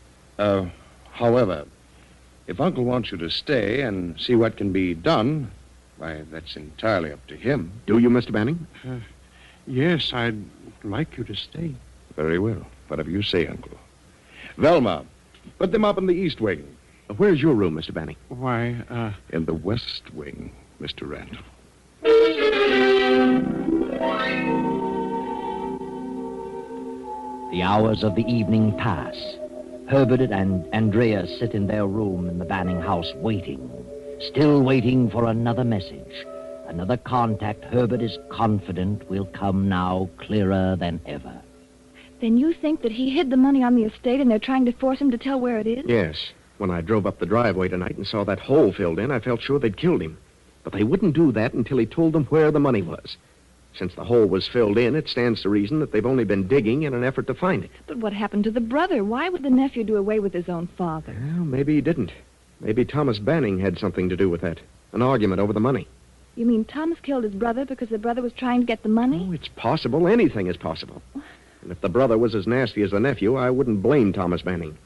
However, if Uncle wants you to stay and see what can be done, why, that's entirely up to him. Do you, Mr. Banning? Yes, I'd like you to stay. Very well. Whatever you say, Uncle. Velma, put them up in the east wing. Where's your room, Mr. Banning? Why, In the west wing, Mr. Randall. The hours of the evening pass. Herbert and Andrea sit in their room in the Banning house waiting. Still waiting for another message. Another contact Herbert is confident will come now clearer than ever. Then you think that he hid the money on the estate and they're trying to force him to tell where it is? Yes. When I drove up the driveway tonight and saw that hole filled in, I felt sure they'd killed him. But they wouldn't do that until he told them where the money was. Since the hole was filled in, it stands to reason that they've only been digging in an effort to find it. But what happened to the brother? Why would the nephew do away with his own father? Well, maybe he didn't. Maybe Thomas Banning had something to do with that. An argument over the money. You mean Thomas killed his brother because the brother was trying to get the money? Oh, it's possible. Anything is possible. And if the brother was as nasty as the nephew, I wouldn't blame Thomas Banning.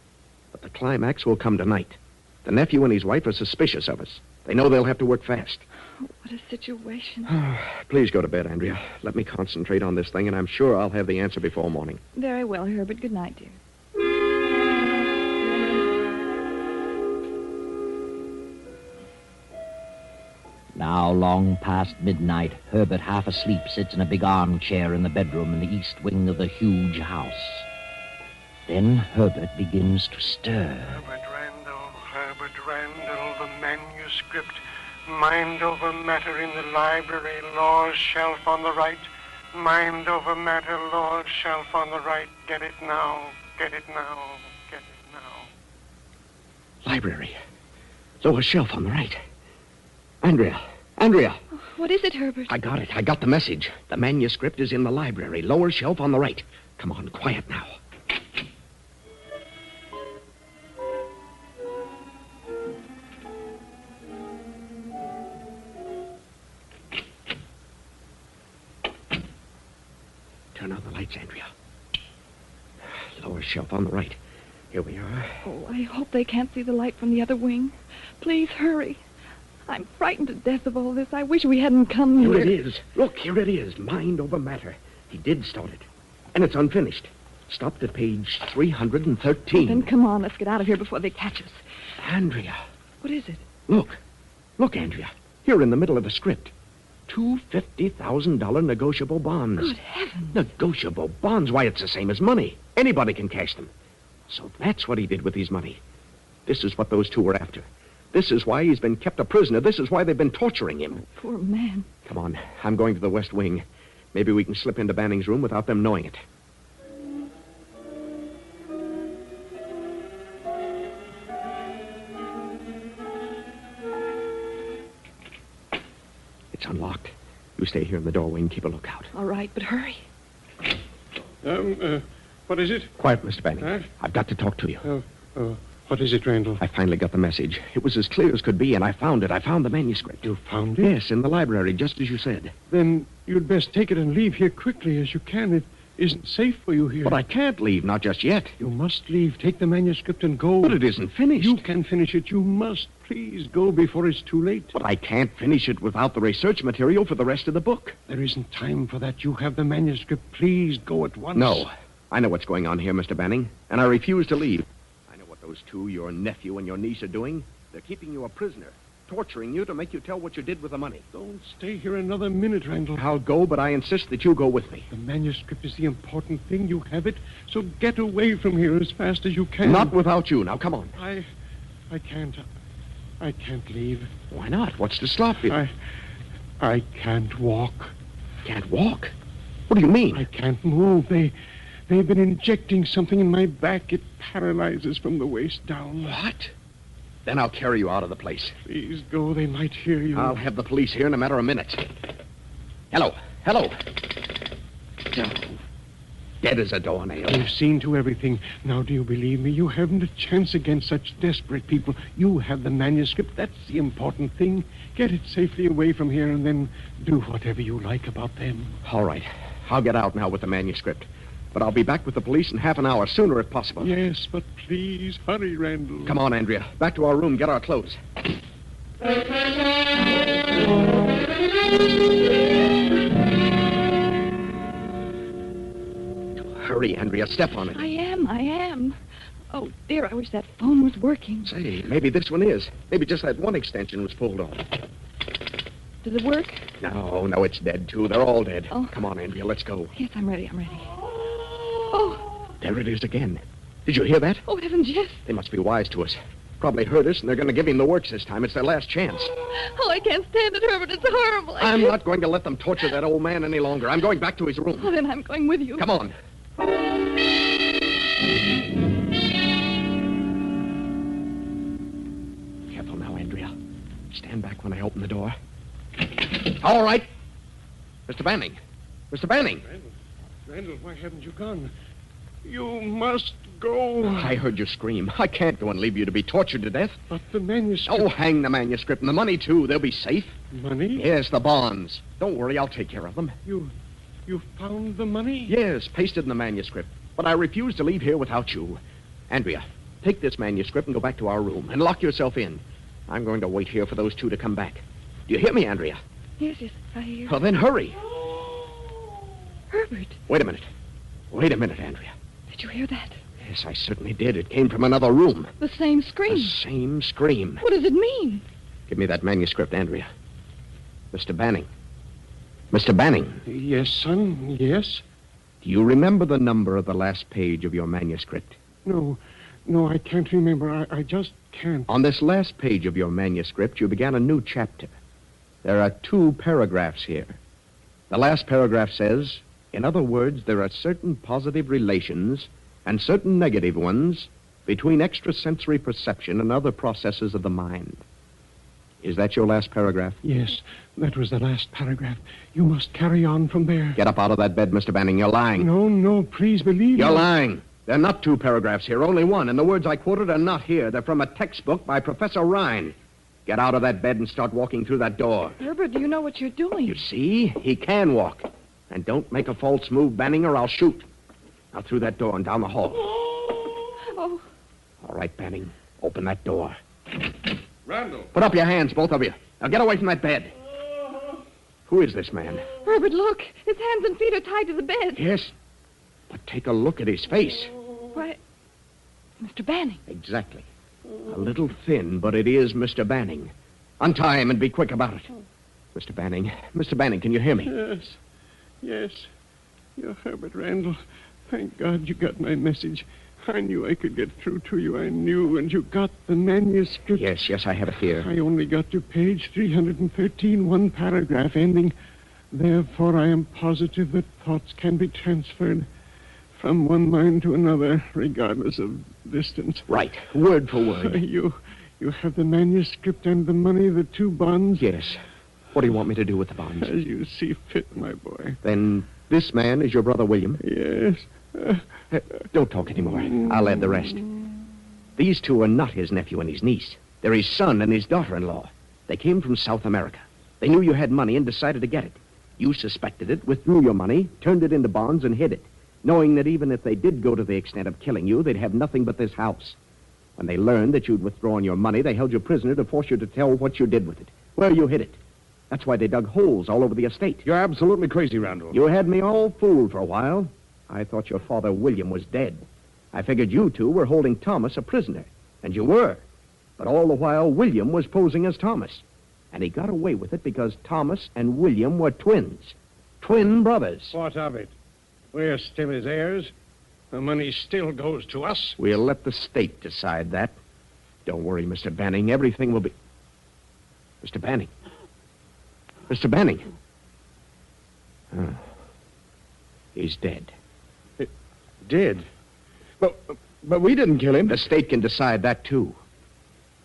But the climax will come tonight. The nephew and his wife are suspicious of us. They know they'll have to work fast. Oh, what a situation. Please go to bed, Andrea. Let me concentrate on this thing, and I'm sure I'll have the answer before morning. Very well, Herbert. Good night, dear. Now, long past midnight, Herbert, half asleep, sits in a big armchair in the bedroom in the east wing of the huge house. Then Herbert begins to stir. Herbert Randall, the manuscript. Mind over matter in the library, law's shelf on the right. Mind over matter, law's shelf on the right. Get it now, get it now, get it now. Library. So a shelf on the right. Andrea! What is it, Herbert? I got it. I got the message. The manuscript is in the library, lower shelf on the right. Come on, quiet now. Turn on the lights, Andrea. Lower shelf on the right. Here we are. Oh, I hope they can't see the light from the other wing. Please hurry. I'm frightened to death of all this. I wish we hadn't come here. Here it is. Look, here it is. Mind over matter. He did start it. And it's unfinished. Stopped at page 313. Then come on, let's get out of here before they catch us. Andrea. What is it? Look. Look, Andrea. Here in the middle of the script. 2 $50,000 negotiable bonds. Good heavens. Negotiable bonds? Why, it's the same as money. Anybody can cash them. So that's what he did with his money. This is what those two were after. This is why he's been kept a prisoner. This is why they've been torturing him. Poor man. Come on. I'm going to the West Wing. Maybe we can slip into Banning's room without them knowing it. It's unlocked. You stay here in the doorway and keep a lookout. All right, but hurry. What is it? Quiet, Mr. Banning. I've got to talk to you. What is it, Randall? I finally got the message. It was as clear as could be, and I found it. I found the manuscript. You found it? Yes, in the library, just as you said. Then you'd best take it and leave here quickly as you can. It isn't safe for you here. But I can't leave, not just yet. You must leave. Take the manuscript and go. But it isn't finished. You can finish it. You must. Please go before it's too late. But I can't finish it without the research material for the rest of the book. There isn't time for that. You have the manuscript. Please go at once. No. I know what's going on here, Mr. Banning, and I refuse to leave. I know what those two, your nephew and your niece, are doing. They're keeping you a prisoner, torturing you to make you tell what you did with the money. Don't stay here another minute, Randall. I'll go, but I insist that you go with me. The manuscript is the important thing. You have it, so get away from here as fast as you can. Not without you. Now, come on. I can't. I can't leave. Why not? What's to stop you? I can't walk. Can't walk? What do you mean? I can't move. They've been injecting something in my back. It paralyzes from the waist down. What? Then I'll carry you out of the place. Please go. They might hear you. I'll have the police here in a matter of minutes. Hello. Hello. Oh, dead as a doornail. You've seen to everything. Now, do you believe me? You haven't a chance against such desperate people. You have the manuscript. That's the important thing. Get it safely away from here and then do whatever you like about them. All right. I'll get out now with the manuscript. But I'll be back with the police in half an hour, sooner if possible. Yes, but please, hurry, Randall. Come on, Andrea. Back to our room. Get our clothes. Hurry, Andrea. Step on it. I am. Oh, dear, I wish that phone was working. Say, maybe this one is. Maybe just that one extension was pulled off. Does it work? No, it's dead, too. They're all dead. Oh. Come on, Andrea, let's go. Yes, I'm ready. Oh, There it is again. Did you hear that? oh, heavens, yes. They must be wise to us. Probably heard us, and they're going to give him the works this time. It's their last chance. Oh, I can't stand it, Herbert. It's horrible. I'm not going to let them torture that old man any longer. I'm going back to his room. Oh, then I'm going with you. Come on. Careful now, Andrea. Stand back when I open the door. All right. Mr. Banning. Mr. Banning. Randall, why haven't you gone? You must go. I heard you scream. I can't go and leave you to be tortured to death. But the manuscript... Oh, hang the manuscript and the money, too. They'll be safe. Money? Yes, the bonds. Don't worry, I'll take care of them. You found the money? Yes, pasted in the manuscript. But I refuse to leave here without you. Andrea, take this manuscript and go back to our room and lock yourself in. I'm going to wait here for those two to come back. Do you hear me, Andrea? Yes, I hear. Well, then hurry. Herbert, Wait a minute, Andrea. did you hear that? Yes, I certainly did. It came from another room. The same scream. The same scream. What does it mean? Give me that manuscript, Andrea. Mr. Banning. Mr. Banning. Yes, son, yes. Do you remember the number of the last page of your manuscript? No, I can't remember. I just can't. On this last page of your manuscript, you began a new chapter. There are 2 paragraphs here. The last paragraph says, in other words, there are certain positive relations and certain negative ones between extrasensory perception and other processes of the mind. Is that your last paragraph? Yes, that was the last paragraph. You must carry on from there. Get up out of that bed, Mr. Banning. You're lying. No, please believe You're me. lying. There are not 2 paragraphs here, only one. And the words I quoted are not here. They're from a textbook by Professor Rhine. Get out of that bed and start walking through that door. Herbert, do you know what you're doing? You see? He can walk. And don't make a false move, Banning, or I'll shoot. Now through that door and down the hall. Oh. All right, Banning. Open that door. Randall. Put up your hands, both of you. Now get away from that bed. Who is this man? Herbert, look. His hands and feet are tied to the bed. Yes. But take a look at his face. Why, Mr. Banning. Exactly. A little thin, but it is Mr. Banning. Untie him and be quick about it. Mr. Banning, can you hear me? Yes. You're Herbert Randall. Thank God you got my message. I knew I could get through to you. I knew, and you got the manuscript. Yes, I have it here. I only got to page 313, one paragraph ending. Therefore, I am positive that thoughts can be transferred from one mind to another, regardless of distance. Right, word for word. You have the manuscript and the money, the 2 bonds? Yes. What do you want me to do with the bonds? As you see fit, my boy. Then this man is your brother William? Yes. Don't talk anymore. I'll add the rest. These 2 are not his nephew and his niece. They're his son and his daughter-in-law. They came from South America. They knew you had money and decided to get it. You suspected it, withdrew your money, turned it into bonds, and hid it, knowing that even if they did go to the extent of killing you, they'd have nothing but this house. When they learned that you'd withdrawn your money, they held you prisoner to force you to tell what you did with it, where you hid it. That's why they dug holes all over the estate. You're absolutely crazy, Randall. You had me all fooled for a while. I thought your father, William, was dead. I figured you 2 were holding Thomas a prisoner. And you were. But all the while, William was posing as Thomas. And he got away with it because Thomas and William were twins. Twin brothers. What of it? We're still his heirs. The money still goes to us. We'll let the state decide that. Don't worry, Mr. Banning. Everything will be... Mr. Banning. Mr. Banning. Oh. He's dead. Dead? But we didn't kill him. The state can decide that, too.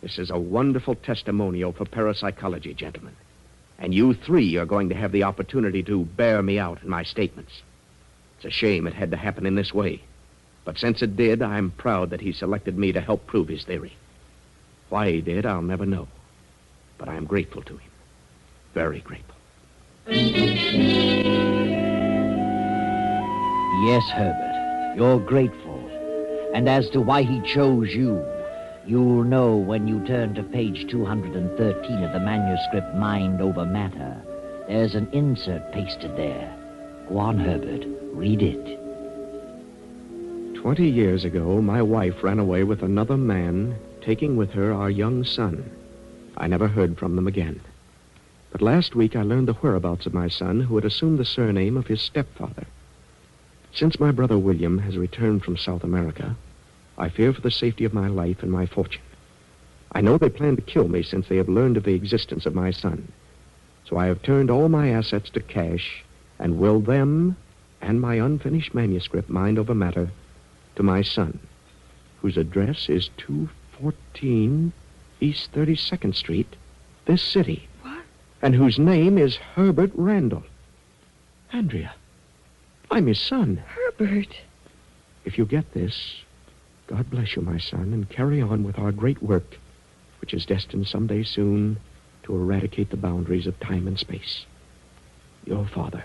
This is a wonderful testimonial for parapsychology, gentlemen. And you 3 are going to have the opportunity to bear me out in my statements. It's a shame it had to happen in this way. But since it did, I'm proud that he selected me to help prove his theory. Why he did, I'll never know. But I'm grateful to him. Very grateful. Yes, Herbert, you're grateful. And as to why he chose you, you'll know when you turn to page 213 of the manuscript Mind Over Matter. There's an insert pasted there. Go on, Herbert. Read it. 20 years ago, my wife ran away with another man, taking with her our young son. I never heard from them again. But last week I learned the whereabouts of my son, who had assumed the surname of his stepfather. Since my brother William has returned from South America, I fear for the safety of my life and my fortune. I know they plan to kill me since they have learned of the existence of my son. So I have turned all my assets to cash and willed them and my unfinished manuscript, mind over matter, to my son, whose address is 214 East 32nd Street, this city. What? And whose name is Herbert Randall. Andrea, I'm his son. Herbert. If you get this, God bless you, my son, and carry on with our great work, which is destined someday soon to eradicate the boundaries of time and space. Your father,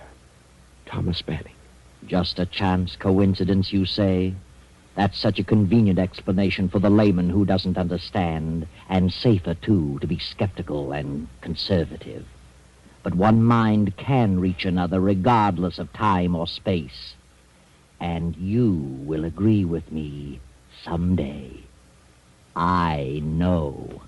Thomas Banning. Just a chance coincidence, you say? That's such a convenient explanation for the layman who doesn't understand, and safer, too, to be skeptical and conservative. But one mind can reach another regardless of time or space. And you will agree with me someday. I know.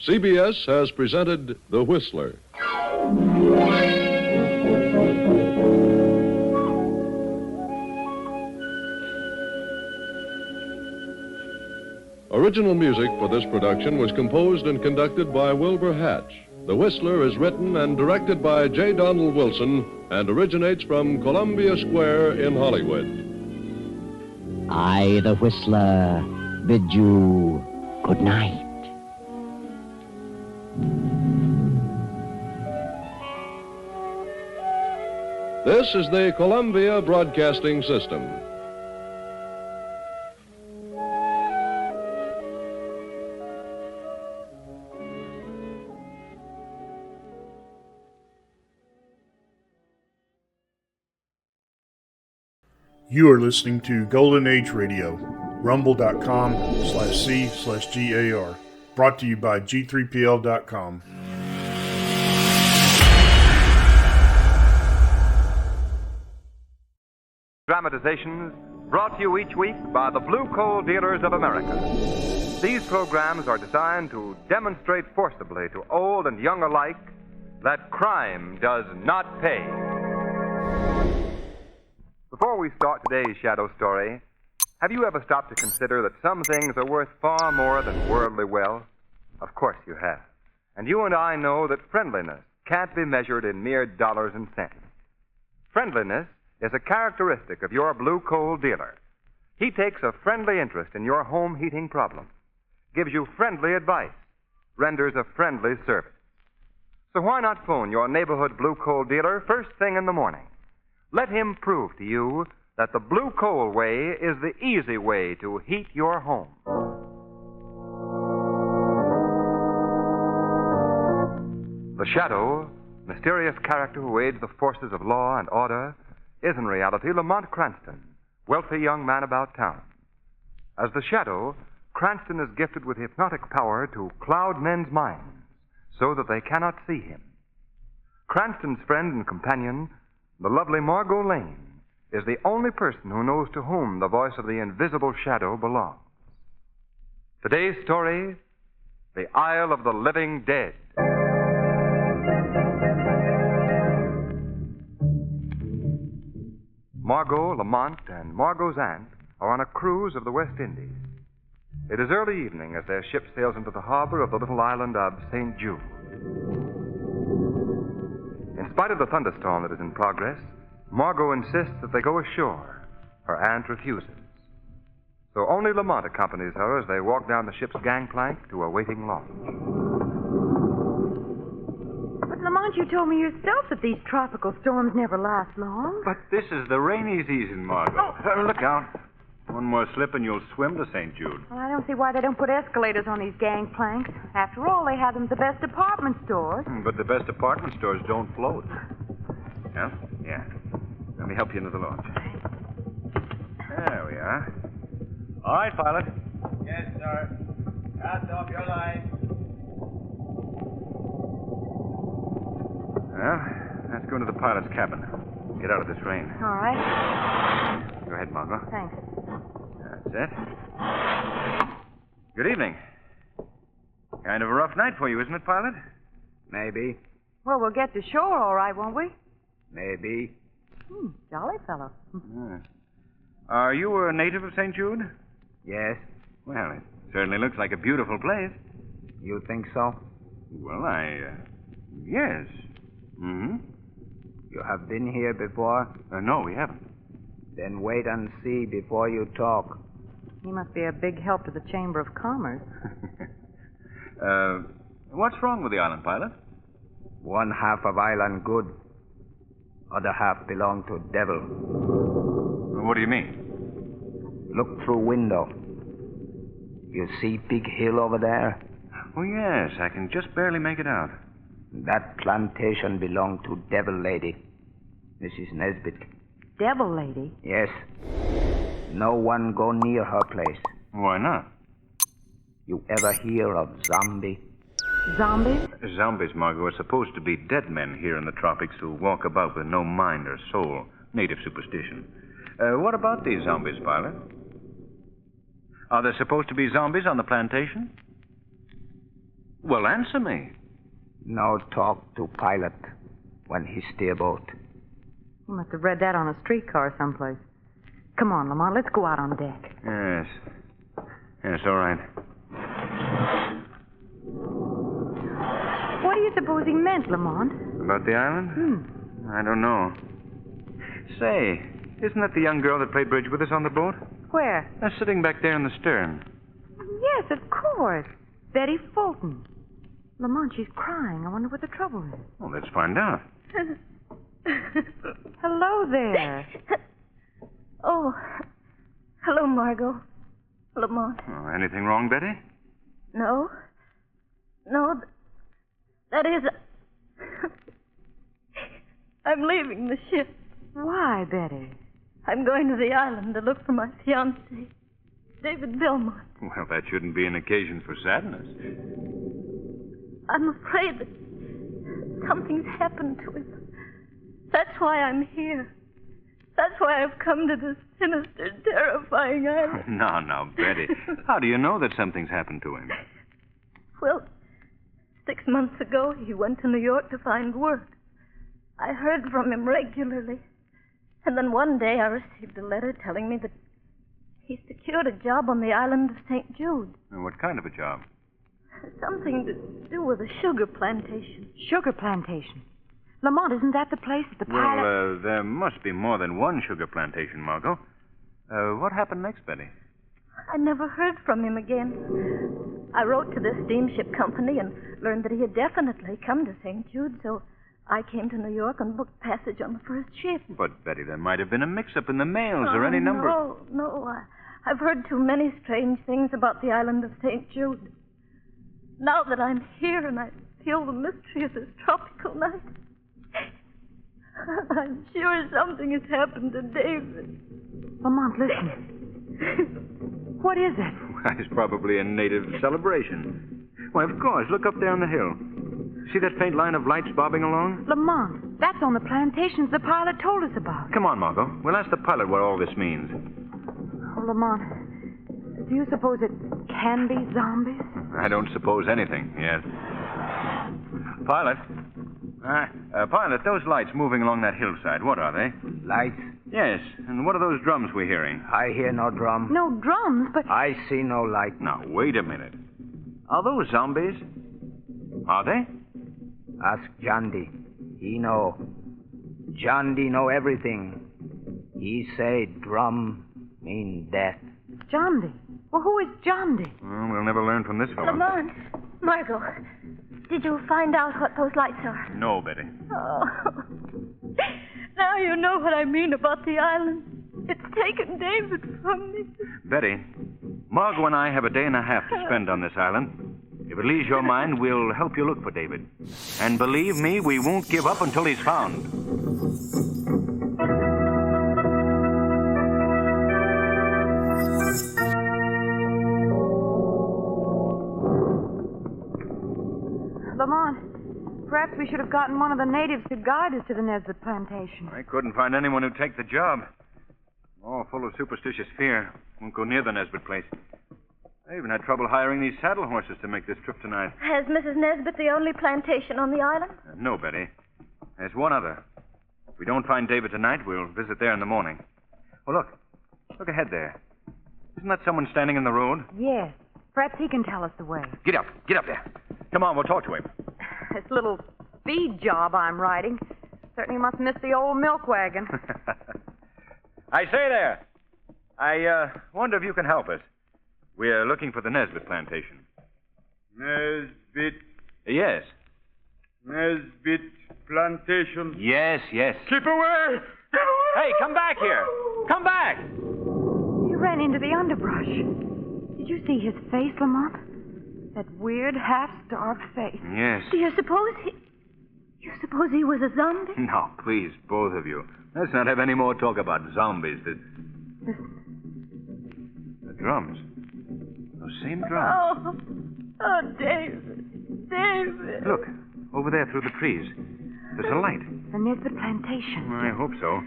CBS has presented The Whistler. Original music for this production was composed and conducted by Wilbur Hatch. The Whistler is written and directed by J. Donald Wilson and originates from Columbia Square in Hollywood. I, the Whistler, bid you good night. This is the Columbia Broadcasting System. You are listening to Golden Age Radio, rumble.com/C/GAR. Brought to you by G3PL.com. Dramatizations brought to you each week by the Blue Coal Dealers of America. These programs are designed to demonstrate forcibly to old and young alike that crime does not pay. Before we start today's shadow story, have you ever stopped to consider that some things are worth far more than worldly wealth? Of course you have. And you and I know that friendliness can't be measured in mere dollars and cents. Friendliness is a characteristic of your blue coal dealer. He takes a friendly interest in your home heating problem, gives you friendly advice, renders a friendly service. So why not phone your neighborhood blue coal dealer first thing in the morning? Let him prove to you that the blue coal way is the easy way to heat your home. The Shadow, mysterious character who aids the forces of law and order, is in reality Lamont Cranston, wealthy young man about town. As the Shadow, Cranston is gifted with hypnotic power to cloud men's minds so that they cannot see him. Cranston's friend and companion, the lovely Margot Lane, is the only person who knows to whom the voice of the invisible Shadow belongs. Today's story, The Isle of the Living Dead. Margot, Lamont, and Margot's aunt are on a cruise of the West Indies. It is early evening as their ship sails into the harbor of the little island of St. Jude. In spite of the thunderstorm that is in progress, Margot insists that they go ashore. Her aunt refuses. So only Lamont accompanies her as they walk down the ship's gangplank to a waiting launch. But, Lamont, you told me yourself that these tropical storms never last long. But this is the rainy season, Margot. Oh. Look out. One more slip and you'll swim to St. Jude. Well, I don't see why they don't put escalators on these gangplanks. After all, they have them at the best department stores. But the best department stores don't float. Yeah? Yeah. Let me help you into the launch. There we are. All right, pilot. Yes, sir. Cast off your line. Well, let's go into the pilot's cabin. Get out of this rain. All right. Go ahead, Margot. Thanks. That's it. Good evening. Kind of a rough night for you, isn't it, pilot? Maybe. Well, we'll get to shore all right, won't we? Maybe. Jolly fellow. Yeah. Are you a native of St. Jude? Yes. Well, it certainly looks like a beautiful place. You think so? Well, yes. Mm-hmm. You have been here before? No, we haven't. Then wait and see before you talk. He must be a big help to the Chamber of Commerce. What's wrong with the island, pilot? One half of island good. Other half belong to devil. What do you mean? Look through window. You see big hill over there? Oh, yes. I can just barely make it out. That plantation belonged to devil lady, Mrs. Nesbit. Devil lady? Yes. No one go near her place. Why not? You ever hear of zombie? Zombies? Zombies, Margot, are supposed to be dead men here in the tropics who walk about with no mind or soul. Native superstition. What about these zombies, pilot? Are there supposed to be zombies on the plantation? Well, answer me. No talk to pilot when he steer boat. You must have read that on a streetcar someplace. Come on, Lamont, let's go out on deck. Yes. Yes, all right. What do you suppose he meant, Lamont? About the island? I don't know. Say, isn't that the young girl that played bridge with us on the boat? Where? Sitting back there in the stern. Yes, of course. Betty Fulton. Lamont, she's crying. I wonder what the trouble is. Well, let's find out. Hello there. Oh, hello, Margot. Lamont. Oh, anything wrong, Betty? No. No, that is... I'm leaving the ship. Why, Betty? I'm going to the island to look for my fiancé, David Belmont. Well, that shouldn't be an occasion for sadness. I'm afraid that something's happened to him. That's why I'm here. That's why I've come to this sinister, terrifying island. No, Betty. How do you know that something's happened to him? Well, 6 months ago, he went to New York to find work. I heard from him regularly. And then one day I received a letter telling me that he secured a job on the island of St. Jude. What kind of a job? Something to do with a sugar plantation. Sugar plantation? Lamont, isn't that the place that the pilot... Well, there must be more than one sugar plantation, Margot. What happened next, Betty? I never heard from him again. I wrote to the steamship company and learned that he had definitely come to St. Jude, so I came to New York and booked passage on the first ship. But, Betty, there might have been a mix-up in the mails or any number... No. I've heard too many strange things about the island of St. Jude. Now that I'm here and I feel the mystery of this tropical night, I'm sure something has happened to David. Lamont, listen. What is it? Well, it's probably a native celebration. Why, of course. Look up there on the hill. See that faint line of lights bobbing along? Lamont, that's on the plantations the pilot told us about. Come on, Margot. We'll ask the pilot what all this means. Oh, Lamont, do you suppose it can be zombies? I don't suppose anything yet. Pilot. Pilot, those lights moving along that hillside, what are they? Lights? Yes, and what are those drums we're hearing? I hear no drum. No drums, but... I see no light. Now, wait a minute. Are those zombies? Are they? Ask John D. He know. John D. know everything. He say drum mean death. John D. Well, who is John D? Well, we'll never learn from this fellow. Lamont, Margot, did you find out what those lights are? No, Betty. Oh. Now you know what I mean about the island. It's taken David from me. Betty, Margot and I have a day and a half to spend on this island. If it leaves your mind, we'll help you look for David. And believe me, we won't give up until he's found. Lamont, perhaps we should have gotten one of the natives to guide us to the Nesbitt plantation. I couldn't find anyone who'd take the job. All full of superstitious fear. Won't go near the Nesbitt place. I even had trouble hiring these saddle horses to make this trip tonight. Has Mrs. Nesbitt the only plantation on the island? No, Betty. There's one other. If we don't find David tonight, we'll visit there in the morning. Oh, look. Look ahead there. Isn't that someone standing in the road? Yes. Perhaps he can tell us the way. Get up. Get up there. Come on, we'll talk to him. This little feed job I'm riding certainly must miss the old milk wagon. I say there. I wonder if you can help us. We're looking for the Nesbitt plantation. Nesbitt? Yes. Nesbitt plantation? Yes, yes. Keep away! Keep away! Hey, come back here! Come back! He ran into the underbrush. Did you see his face, Lamont? That weird, half-starved face. Yes. Do you suppose he was a zombie? No, please, both of you. Let's not have any more talk about zombies. The drums. Those same drums. Oh, David. David. Look, over there through the trees. There's a light. The Nesbitt plantation. I hope so.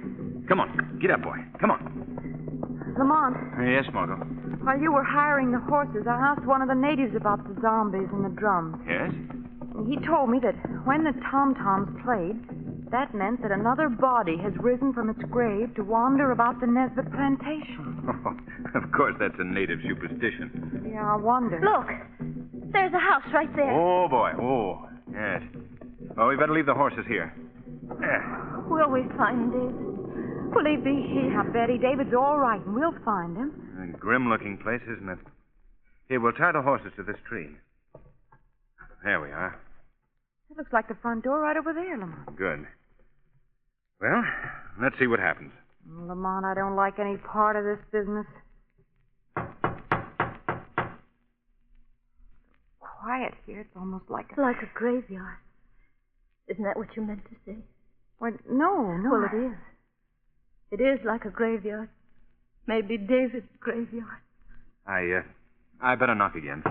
Come on. Get up, boy. Come on. Lamont. Yes, Margot. While you were hiring the horses, I asked one of the natives about the zombies and the drums. Yes? He told me that when the tom-toms played, that meant that another body has risen from its grave to wander about the Nesbitt plantation. Oh, of course, that's a native superstition. Yeah, I wonder. Look, there's a house right there. Oh, boy. Oh, yes. Well, we better leave the horses here. There. Will we find David? Will he be here? Now, Betty, David's all right, and we'll find him. A grim-looking place, isn't it? Here, we'll tie the horses to this tree. There we are. It looks like the front door right over there, Lamont. Good. Well, let's see what happens. Lamont, I don't like any part of this business. Quiet here. It's almost like a... Like a graveyard. Isn't that what you meant to say? Well, no. Well, it is. It is like a graveyard. Maybe David's graveyard. I better knock again.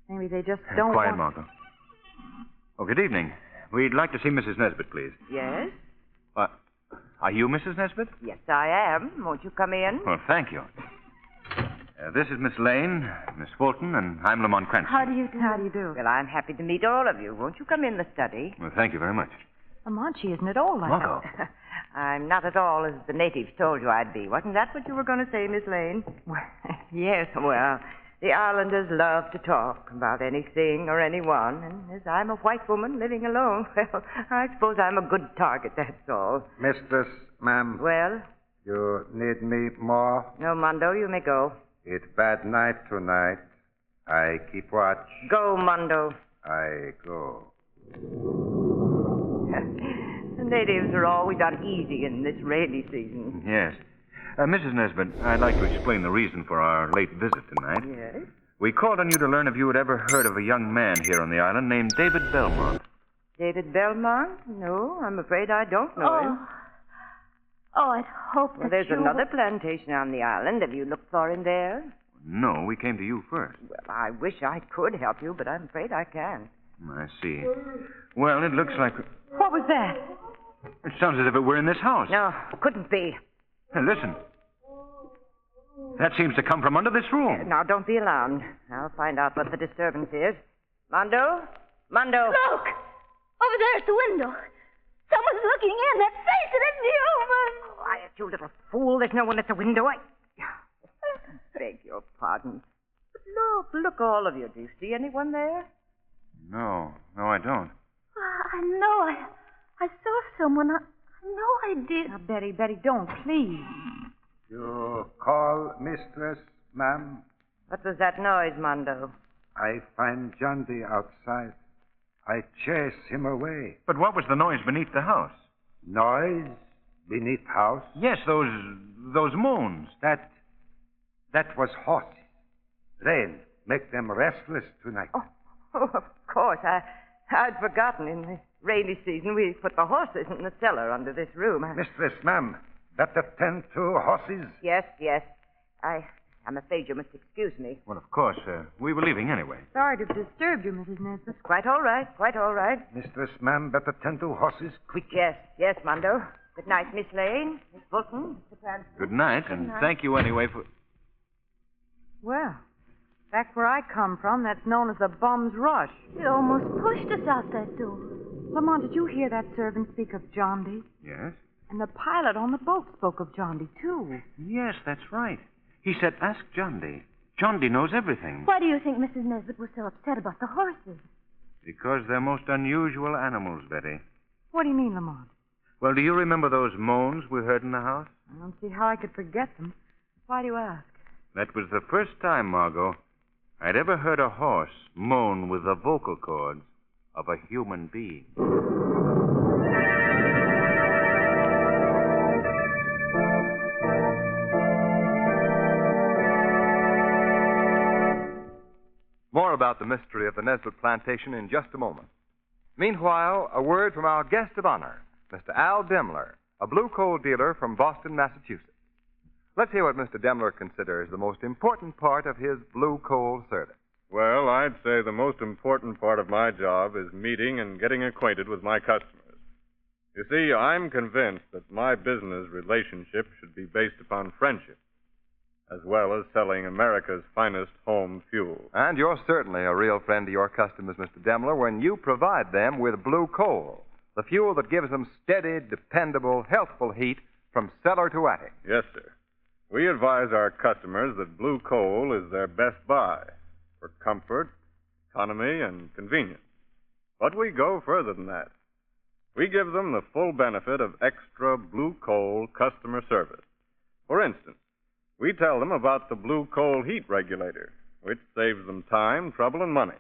Maybe they just don't Quiet, want... Margot. Oh, good evening. We'd like to see Mrs. Nesbitt, please. Yes? Are you Mrs. Nesbitt? Yes, I am. Won't you come in? Well, thank you. This is Miss Lane, Miss Fulton, and I'm Lamont Cranston. How do you do? Well, I'm happy to meet all of you. Won't you come in the study? Well, thank you very much. Lamont, she isn't at all like Margot. that. I'm not at all as the natives told you I'd be. Wasn't that what you were going to say, Miss Lane? Well, yes. Well, the islanders love to talk about anything or anyone, and as I'm a white woman living alone, well, I suppose I'm a good target, that's all. Mistress, ma'am. Well? You need me more? No, Mondo, you may go. It's bad night tonight. I keep watch. Go, Mondo. I go. The natives are always uneasy in this rainy season. Yes. Mrs. Nesbitt, I'd like to explain the reason for our late visit tonight. Yes? We called on you to learn if you had ever heard of a young man here on the island named David Belmont. David Belmont? No, I'm afraid I don't know him. Oh, I'd hope Well, that there's you... another plantation on the island. Have you looked for him there? No, we came to you first. Well, I wish I could help you, but I'm afraid I can't. I see. Well, it looks like... What was that? It sounds as if it were in this house. No, couldn't be. Hey, listen. That seems to come from under this room. Now, don't be alarmed. I'll find out what the disturbance is. Mondo? Mondo! Look! Over there at the window. Someone's looking in. That face, it isn't human. Quiet, you little fool. There's no one at the window. I beg your pardon. But look, all of you. Do you see anyone there? No, I don't. I know. I saw someone. I know I did. Now, Betty, don't, please. You call mistress, ma'am? What was that noise, Mondo? I find Johndy outside. I chase him away. But what was the noise beneath the house? Noise? Beneath house? Yes, those moans. That was horses. Rain make them restless tonight. Oh, of course. I'd forgotten. In the rainy season, we put the horses in the cellar under this room. Mistress, ma'am, better tend to horses. Yes. I'm afraid you must excuse me. Well, of course. We were leaving anyway. Sorry to have disturbed you, Mrs. Nesbit. Quite all right. Mistress, ma'am, better tend to horses quick. Yes, Mondo. Good night, Miss Lane, Miss Fulton, Mr. Cranston. Good night, and thank you anyway for... Well, back where I come from, that's known as the bum's rush. He almost pushed us out that door. Lamont, did you hear that servant speak of John D? Yes? And the pilot on the boat spoke of John D, too. Yes, that's right. He said, ask John D. John D knows everything. Why do you think Mrs. Nesbit was so upset about the horses? Because they're most unusual animals, Betty. What do you mean, Lamont? Well, do you remember those moans we heard in the house? I don't see how I could forget them. Why do you ask? That was the first time, Margot, I'd ever heard a horse moan with the vocal cords of a human being. More about the mystery of the Nesbit plantation in just a moment. Meanwhile, a word from our guest of honor, Mr. Al Demler, a blue coal dealer from Boston, Massachusetts. Let's hear what Mr. Demler considers the most important part of his blue coal service. Well, I'd say the most important part of my job is meeting and getting acquainted with my customers. You see, I'm convinced that my business relationship should be based upon friendship, as well as selling America's finest home fuel. And you're certainly a real friend to your customers, Mr. Demler, when you provide them with blue coal, the fuel that gives them steady, dependable, healthful heat from cellar to attic. Yes, sir. We advise our customers that blue coal is their best buy for comfort, economy, and convenience. But we go further than that. We give them the full benefit of extra blue coal customer service. For instance, we tell them about the blue coal heat regulator, which saves them time, trouble, and money.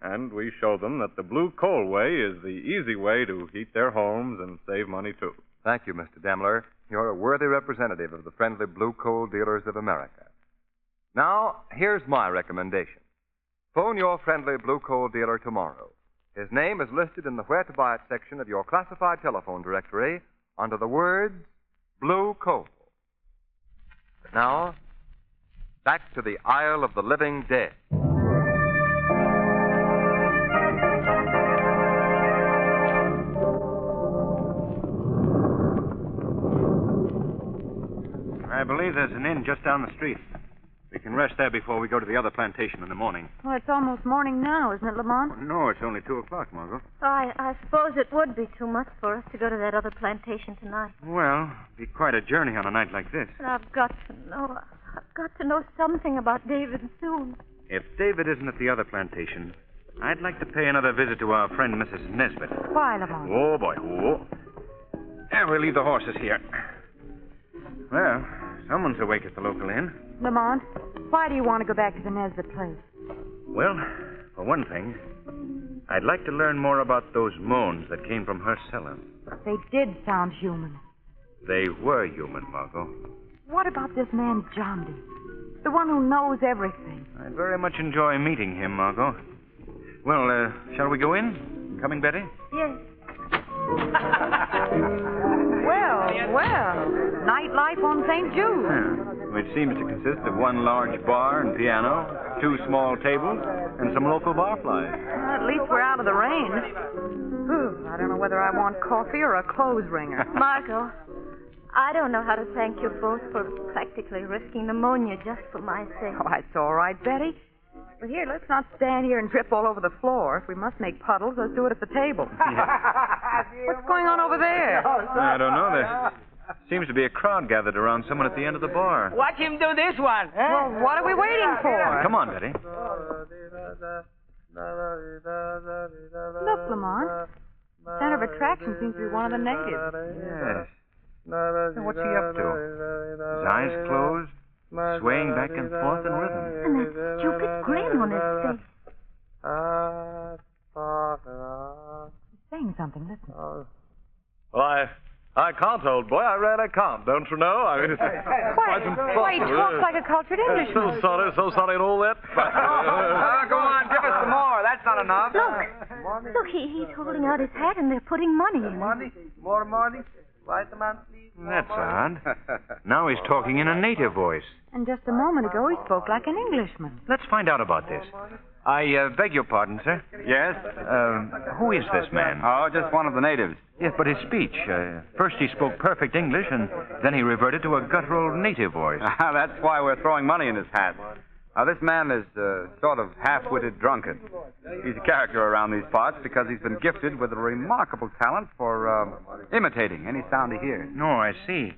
And we show them that the blue coal way is the easy way to heat their homes and save money, too. Thank you, Mr. Demler. You're a worthy representative of the friendly blue coal dealers of America. Now, here's my recommendation. Phone your friendly blue coal dealer tomorrow. His name is listed in the Where to Buy It section of your classified telephone directory under the words Blue Coal. But now, back to the Isle of the Living Dead. I believe there's an inn just down the street. We can rest there before we go to the other plantation in the morning. Well, it's almost morning now, isn't it, Lamont? No, it's only 2 o'clock, Margot. I suppose it would be too much for us to go to that other plantation tonight. Well, it'd be quite a journey on a night like this. But I've got to know something about David soon. If David isn't at the other plantation, I'd like to pay another visit to our friend Mrs. Nesbit. Why, Lamont? Oh, boy. Oh. And we'll leave the horses here. Well, someone's awake at the local inn. Lamont, why do you want to go back to the Nesbit place? Well, for one thing, I'd like to learn more about those moans that came from her cellar. They did sound human. They were human, Margot. What about this man, John D? The one who knows everything. I'd very much enjoy meeting him, Margot. Well, shall we go in? Coming, Betty? Yes. Well, nightlife on St. Jude. Which seems to consist of one large bar and piano, 2 small tables, and some local barflies. At least we're out of the rain. Whew, I don't know whether I want coffee or a clothes wringer. Margot, I don't know how to thank you both for practically risking pneumonia just for my sake. Oh, that's all right, Betty. But here, let's not stand here and drip all over the floor. If we must make puddles, let's do it at the table. What's going on over there? I don't know. There seems to be a crowd gathered around someone at the end of the bar. Watch him do this one. Well, what are we waiting for? Come on, Betty. Look, Lamont. Center of attraction seems to be one of the natives. Yes. Now, what's he up to? His eyes closed, swaying back and forth in rhythm. And that stupid grin on his face. He's saying something. Listen. Well, I can't, old boy. I really can't. Don't you know? I mean, it's quite impossible. Why, he talks like a cultured Englishman. So sorry, and all that. Go on, give us some more. That's not enough. Look, he's holding out his hat and they're putting money in it. More money. Write the man, please. That's odd. Now he's talking in a native voice. And just a moment ago, he spoke like an Englishman. Let's find out about this. I beg your pardon, sir. Yes? Who is this man? Oh, just one of the natives. Yes, but his speech. First he spoke perfect English, and then he reverted to a guttural native voice. That's why we're throwing money in his hat. This man is sort of half-witted drunkard. He's a character around these parts because he's been gifted with a remarkable talent for imitating any sound he hears. No, I see.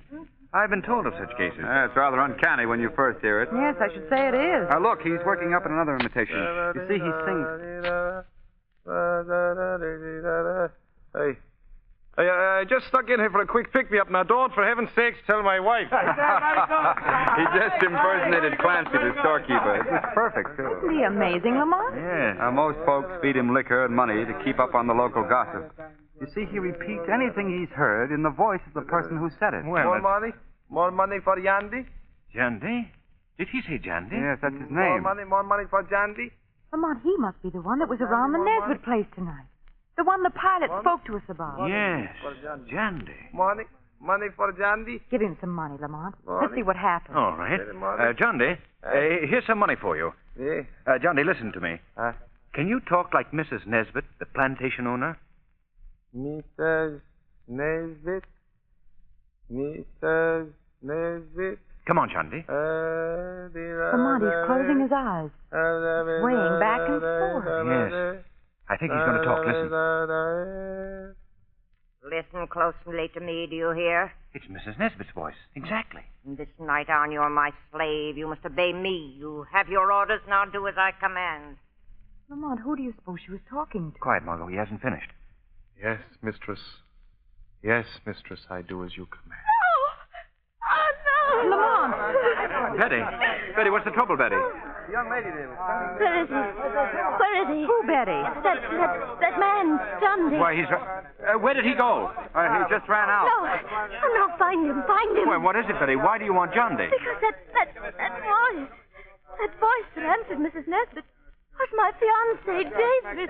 I've been told of such cases. It's rather uncanny when you first hear it. Yes, I should say it is. Look, he's working up in another imitation. You see, he sings. Hey, I just stuck in here for a quick pick-me-up. Now, don't, for heaven's sakes, tell my wife. He just impersonated Clancy, the storekeeper. It was perfect, too. Isn't he amazing, Lamont? Yeah. Most folks feed him liquor and money to keep up on the local gossip. You see, he repeats anything he's heard in the voice of the person who said it. Well, More money for Yandy? Jandy? Did he say Jandy? Yes, that's his name. More money for Jandy? Lamont, he must be the one that was around the Nesbitt place tonight. The one the pilot spoke to us about. Yes, Jandy. Money for Jandy? Give him some money, Lamont. Let's see what happens. All right. Jandy, here's some money for you. Yeah. Jandy, listen to me. Can you talk like Mrs. Nesbitt, the plantation owner? Mrs. Nesbitt? Mrs. Nesbitt? Come on, Jandy. Lamont, he's closing his eyes. Swaying back and forth. Yes. I think he's going to talk. Listen. Listen closely to me, do you hear? It's Mrs. Nesbitt's voice. Exactly. From this night on, you're my slave. You must obey me. You have your orders, now do as I command. Lamont, who do you suppose she was talking to? Quiet, Margot. He hasn't finished. Yes, mistress. Yes, mistress, I do as you command. Lamont! Betty, what's the trouble, Betty? The young lady there. Where is he? Where is he? Who, Betty? That man, Jandy. Why, he's... where did he go? He just ran out. No, find him. Well, what is it, Betty? Why do you want Jandy? Because that voice that answered Mrs. Nesbitt was my fiancé, David.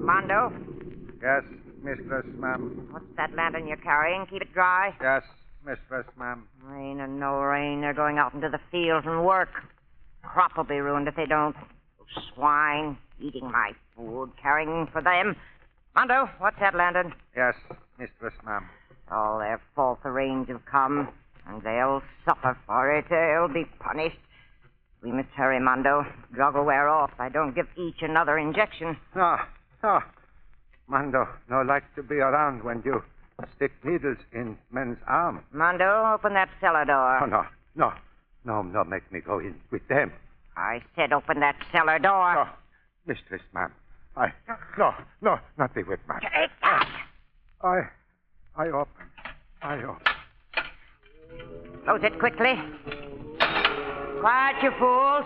Mondo, Yes, mistress, ma'am. what's that lantern you're carrying? Keep it dry. Yes, mistress, ma'am. Rain or no rain, they're going out into the fields and work. Crop will be ruined if they don't. Those swine eating my food, carrying for them. Mondo, what's that lantern? Yes, mistress, ma'am. All their fault the rains have come, and they'll suffer for it. They'll be punished. We must hurry, Mondo. Drug will wear off. I don't give each another injection. No. Mando, no like to be around when you stick needles in men's arms. Mondo, open that cellar door. Oh, no, make me go in with them. I said open that cellar door. No, mistress, ma'am. No, not the whip, ma'am. Take that. I open. Close it quickly. Quiet, you fools.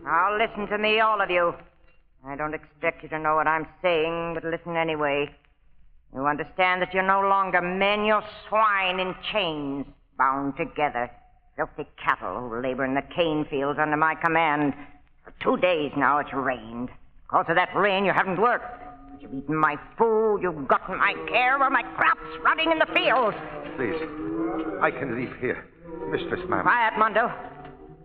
Now listen to me, all of you. I don't expect you to know what I'm saying, but listen anyway. You understand that you're no longer men, you're swine in chains, bound together. Filthy cattle who labor in the cane fields under my command. For 2 days now it's rained. Because of that rain, you haven't worked. But you've eaten my food, you've gotten my care, while my crops rotting in the fields. Please, I can leave here, mistress, ma'am. Quiet, Mondo.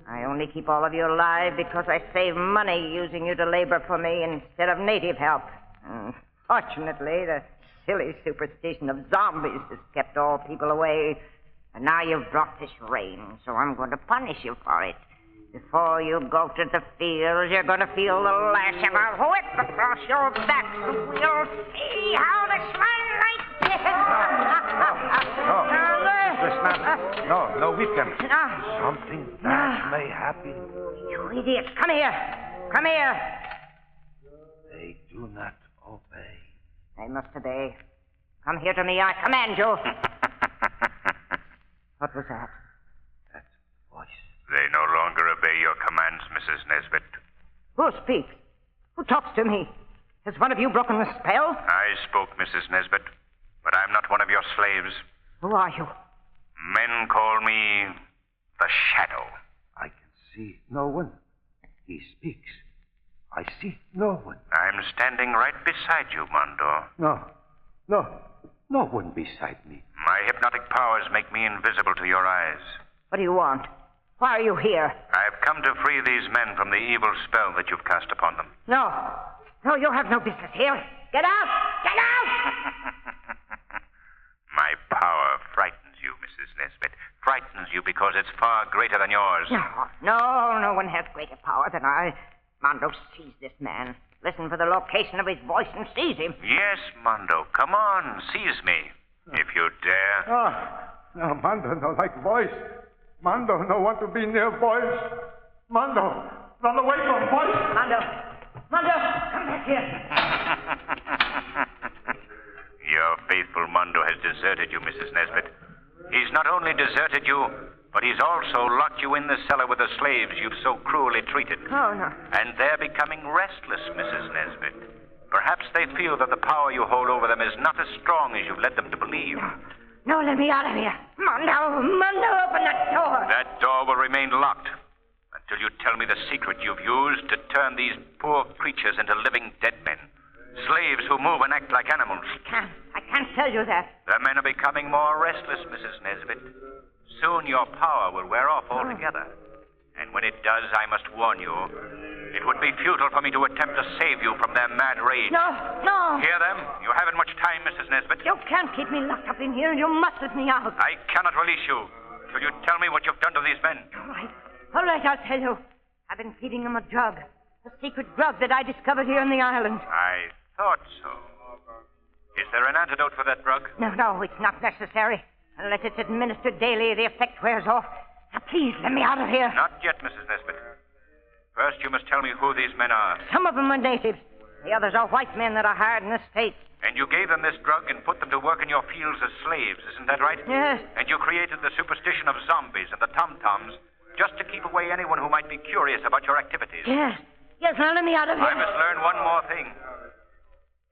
I only keep all of you alive because I save money using you to labor for me instead of native help. Fortunately, the silly superstition of zombies has kept all people away. And now you've brought this rain, so I'm going to punish you for it. Before you go to the fields, you're going to feel the lash of a whip across your back. You'll see how the swine like No, whip them. No. Something bad may happen. You idiots, come here. They do not obey. They must obey. Come here to me, I command you. What was that? That voice They no longer obey your commands, Mrs. Nesbit. Who speaks? Who talks to me? Has one of you broken the spell? I spoke, Mrs. Nesbit, but I'm not one of your slaves. Who are you? Men call me the Shadow. I can see no one. He speaks. I see no one. I'm standing right beside you, Mondo. No one beside me. My hypnotic powers make me invisible to your eyes. What do you want? Why are you here? I've come to free these men from the evil spell that you've cast upon them. No, you have no business here. Get out! Get out! My power frightens you, Mrs. Nesbit. Frightens you because it's far greater than yours. No one has greater power than I. Mondo, seize this man. Listen for the location of his voice and seize him. Yes, Mondo. Come on, seize me. If you dare. No, Mondo, no like voice. Mondo, no want to be near voice. Mondo, run away from voice. Mondo, come back here. Your faithful Mondo has deserted you, Mrs. Nesbit. He's not only deserted you, but he's also locked you in the cellar with the slaves you've so cruelly treated. Oh, no. And they're becoming restless, Mrs. Nesbit. Perhaps they feel that the power you hold over them is not as strong as you've led them to believe. No, let me out of here. Mondo, open that door. That door will remain locked until you tell me the secret you've used to turn these poor creatures into living dead men. Slaves who move and act like animals. I can't tell you that. The men are becoming more restless, Mrs. Nesbit. Soon your power will wear off altogether. And when it does, I must warn you, it would be futile for me to attempt to save you from their mad rage. No. Hear them? You haven't much time, Mrs. Nesbit. You can't keep me locked up in here, and you must let me out. I cannot release you till you tell me what you've done to these men. All right, I'll tell you. I've been feeding them a drug. A secret drug that I discovered here on the island. I thought so. Is there an antidote for that drug? No, it's not necessary. Unless it's administered daily, the effect wears off. Now, please, let me out of here. Not yet, Mrs. Nesbit. First, you must tell me who these men are. Some of them are natives. The others are white men that are hired in the States. And you gave them this drug and put them to work in your fields as slaves, isn't that right? Yes. And you created the superstition of zombies and the tom-toms just to keep away anyone who might be curious about your activities. Yes, now let me out of here. I must learn one more thing.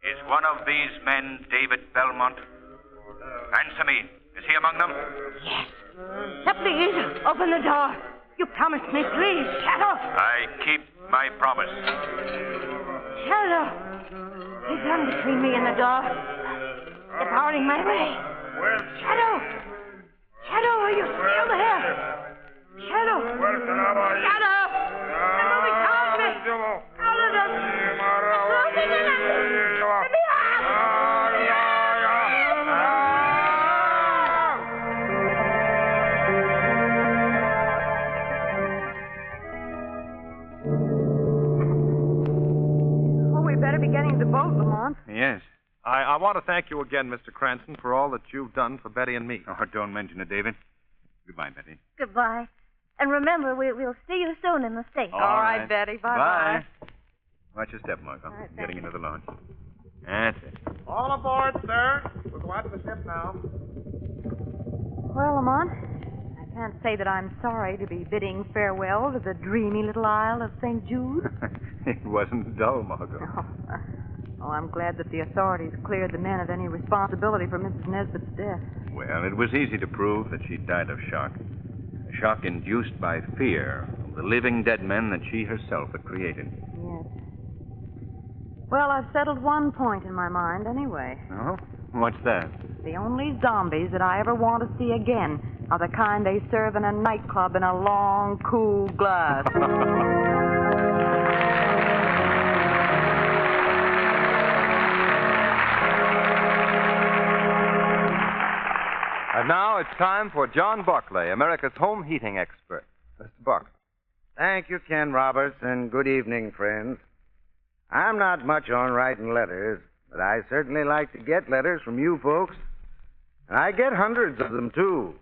Is one of these men David Belmont? Answer me. Is he among them? Yes. Now, please, open the door. You promised me, please, Shadow. I keep my promise. Shadow. He's run between me and the door. Departing my way. Shadow. Shadow, are you still there? Shadow. Shadow. They're moving towards me. All of them. They're closing in on me. Let me out. Better be getting to the boat, Lamont. Yes. I want to thank you again, Mr. Cranston, for all that you've done for Betty and me. Oh, don't mention it, David. Goodbye, Betty. Goodbye. And remember, we'll see you soon in the States. All right, Betty. Bye-bye. Watch your step, Marco. Right, Getting into the launch. That's it. All aboard, sir. We'll go out to the ship now. Well, Lamont, I can't say that I'm sorry to be bidding farewell to the dreamy little isle of St. Jude. It wasn't dull, Margot. Oh, I'm glad that the authorities cleared the men of any responsibility for Mrs. Nesbit's death. Well, it was easy to prove that she died of shock. A shock induced by fear of the living dead men that she herself had created. Yes. Well, I've settled one point in my mind anyway. Oh? What's that? The only zombies that I ever want to see again are the kind they serve in a nightclub in a long, cool glass. And now it's time for John Barclay, America's home heating expert. Mr. Barclay. Thank you, Ken Roberts, and good evening, friends. I'm not much on writing letters, but I certainly like to get letters from you folks. And I get hundreds of them, too.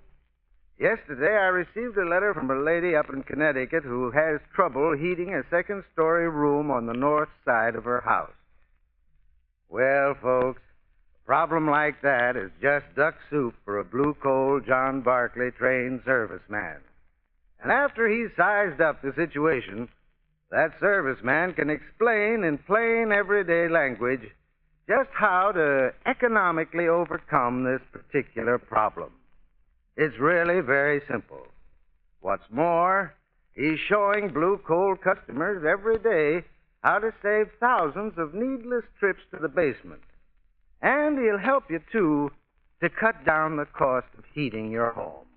Yesterday, I received a letter from a lady up in Connecticut who has trouble heating a second-story room on the north side of her house. Well, folks, a problem like that is just duck soup for a blue-coal John Barclay trained serviceman. And after he's sized up the situation, that serviceman can explain in plain everyday language just how to economically overcome this particular problem. It's really very simple. What's more, he's showing Blue Coal customers every day how to save thousands of needless trips to the basement. And he'll help you, too, to cut down the cost of heating your home.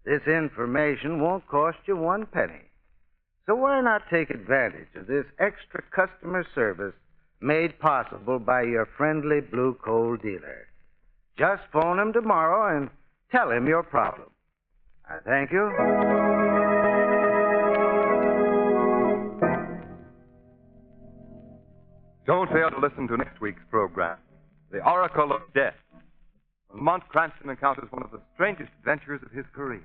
This information won't cost you 1 penny. So why not take advantage of this extra customer service made possible by your friendly Blue Coal dealer? Just phone him tomorrow and tell him your problem. I thank you. Don't fail to listen to next week's program, The Oracle of Death. Lamont Cranston encounters one of the strangest adventures of his career.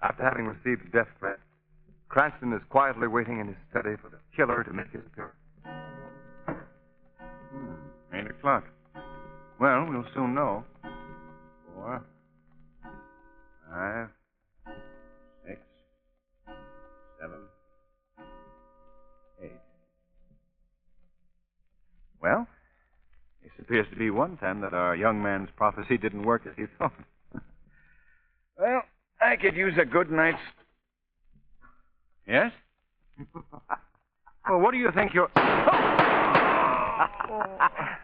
After having received death threats, Cranston is quietly waiting in his study for the killer to make his appearance. 8 o'clock. Well, we'll soon know. 4, 5, 6, 7, 8. Well, this appears to be one time that our young man's prophecy didn't work as he thought. Well, I could use a good night's... Yes? Well, what do you think you're...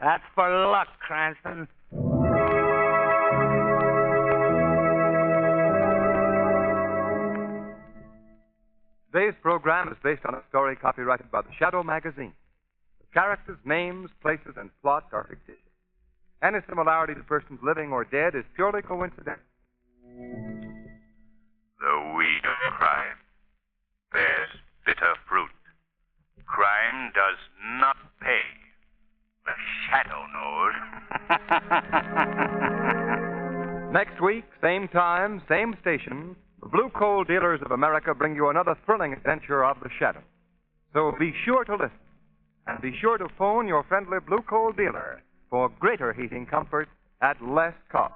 That's for luck, Cranston. Today's program is based on a story copyrighted by the Shadow magazine. The characters, names, places, and plot are fictitious. Any similarity to persons living or dead is purely coincidental. The weed of crime bears bitter fruit. Crime does not pay. The Shadow knows. Next week, same time, same station, the Blue Coal Dealers of America bring you another thrilling adventure of the Shadow. So be sure to listen. And be sure to phone your friendly Blue Coal dealer for greater heating comfort at less cost.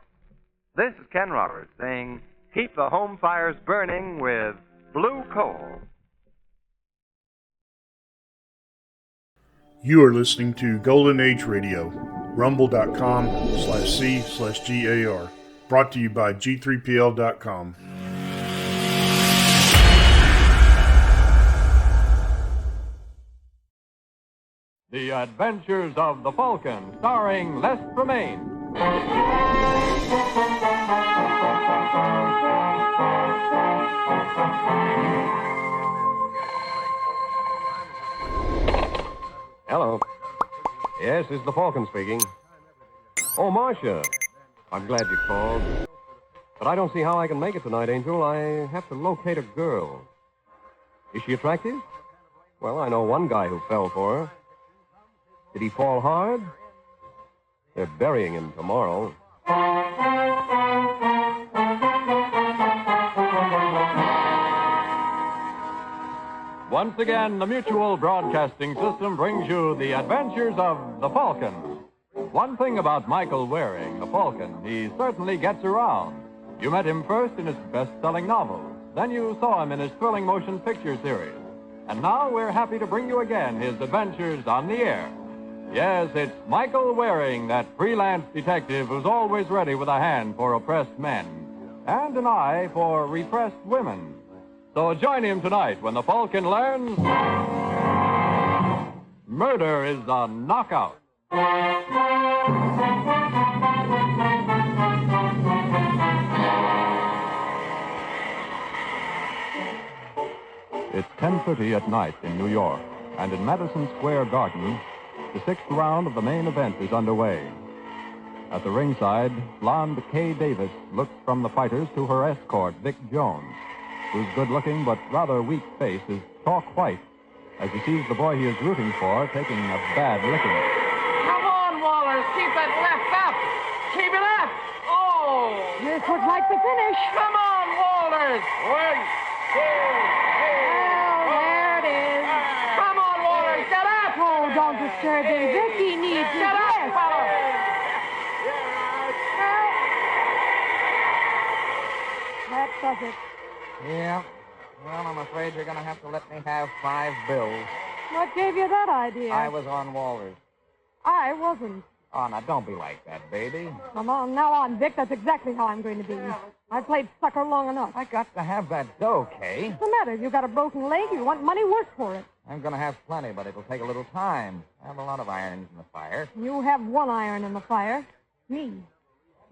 This is Ken Roberts saying, keep the home fires burning with Blue Coal. You are listening to Golden Age Radio, rumble.com/C/GAR, brought to you by G3PL.com. The Adventures of the Falcon, starring Les Tremaine. Hello. Yes, this is the Falcon speaking. Oh, Marcia. I'm glad you called. But I don't see how I can make it tonight, Angel. I have to locate a girl. Is she attractive? Well, I know one guy who fell for her. Did he fall hard? They're burying him tomorrow. Once again, the Mutual Broadcasting System brings you The Adventures of the Falcon. One thing about Michael Waring, the Falcon, he certainly gets around. You met him first in his best-selling novels. Then you saw him in his thrilling motion picture series. And now we're happy to bring you again his adventures on the air. Yes, it's Michael Waring, that freelance detective who's always ready with a hand for oppressed men and an eye for repressed women. So join him tonight when the Falcon learns murder is a knockout. It's 10:30 at night in New York, and in Madison Square Garden, the 6th round of the main event is underway. At the ringside, blonde Kay Davis looks from the fighters to her escort, Vic Jones, whose good-looking but rather weak face is chalk white as he sees the boy he is rooting for taking a bad licking. Come on, Wallace. Keep that left up. Keep it up. Oh. This looks like the finish. Come on, Walters. 1, 2, 3. Oh, there it is. Come on, Walters. Get up. Oh, don't disturb him. Vicky needs his Get up, rest. fella. That does it. Yeah. Well, I'm afraid you're going to have to let me have 5 bills. What gave you that idea? I was on Walters. I wasn't. Oh, now, don't be like that, baby. Come on, now on, Vic. That's exactly how I'm going to be. I've played sucker long enough. I got to have that dough, Kay. What's the matter? You got a broken leg? You want money? Work for it. I'm going to have plenty, but it'll take a little time. I have a lot of irons in the fire. You have one iron in the fire. Me.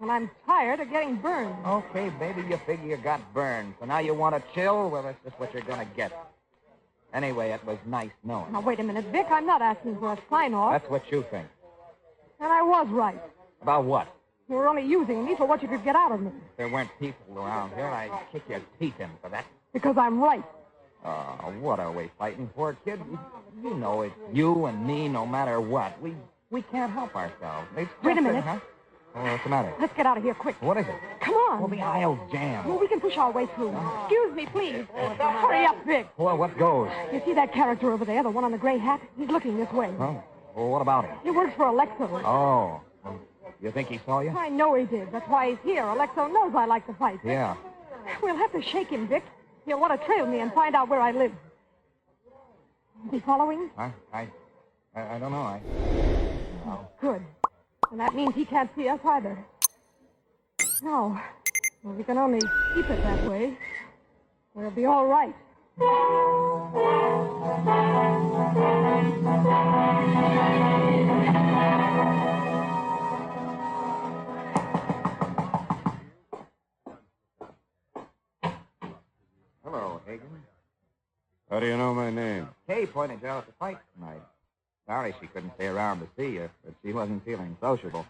And I'm tired of getting burned. Okay, baby, you figure you got burned. So now you want to chill? Well, that's just what you're going to get. Anyway, it was nice knowing. Now, wait a minute, Vic. I'm not asking for a sign-off. That's what you think. And I was right. About what? You were only using me for what you could get out of me. If there weren't people around here, I'd kick your teeth in for that. Because I'm right. Oh, what are we fighting for, kid? You know it's you and me no matter what. We can't help ourselves. Wait a minute. Huh? Oh, what's the matter? Let's get out of here quick. What is it? Come on. Well, the aisle's jammed. Well, we can push our way through. Excuse me, please. Hurry up, Vic. Well, what goes? You see that character over there, the one on the gray hat? He's looking this way. Oh, well, what about him? He works for Alexo. Oh. You think he saw you? I know he did. That's why he's here. Alexo knows I like to fight. Yeah. We'll have to shake him, Vic. He'll want to trail me and find out where I live. Is he following? I don't know. Oh, good. And that means he can't see us either. No. Well, we can only keep it that way. We'll be all right. Hello, Hagen. How do you know my name? Kay pointed you out at the fight tonight. Sorry she couldn't stay around to see you, but she wasn't feeling sociable.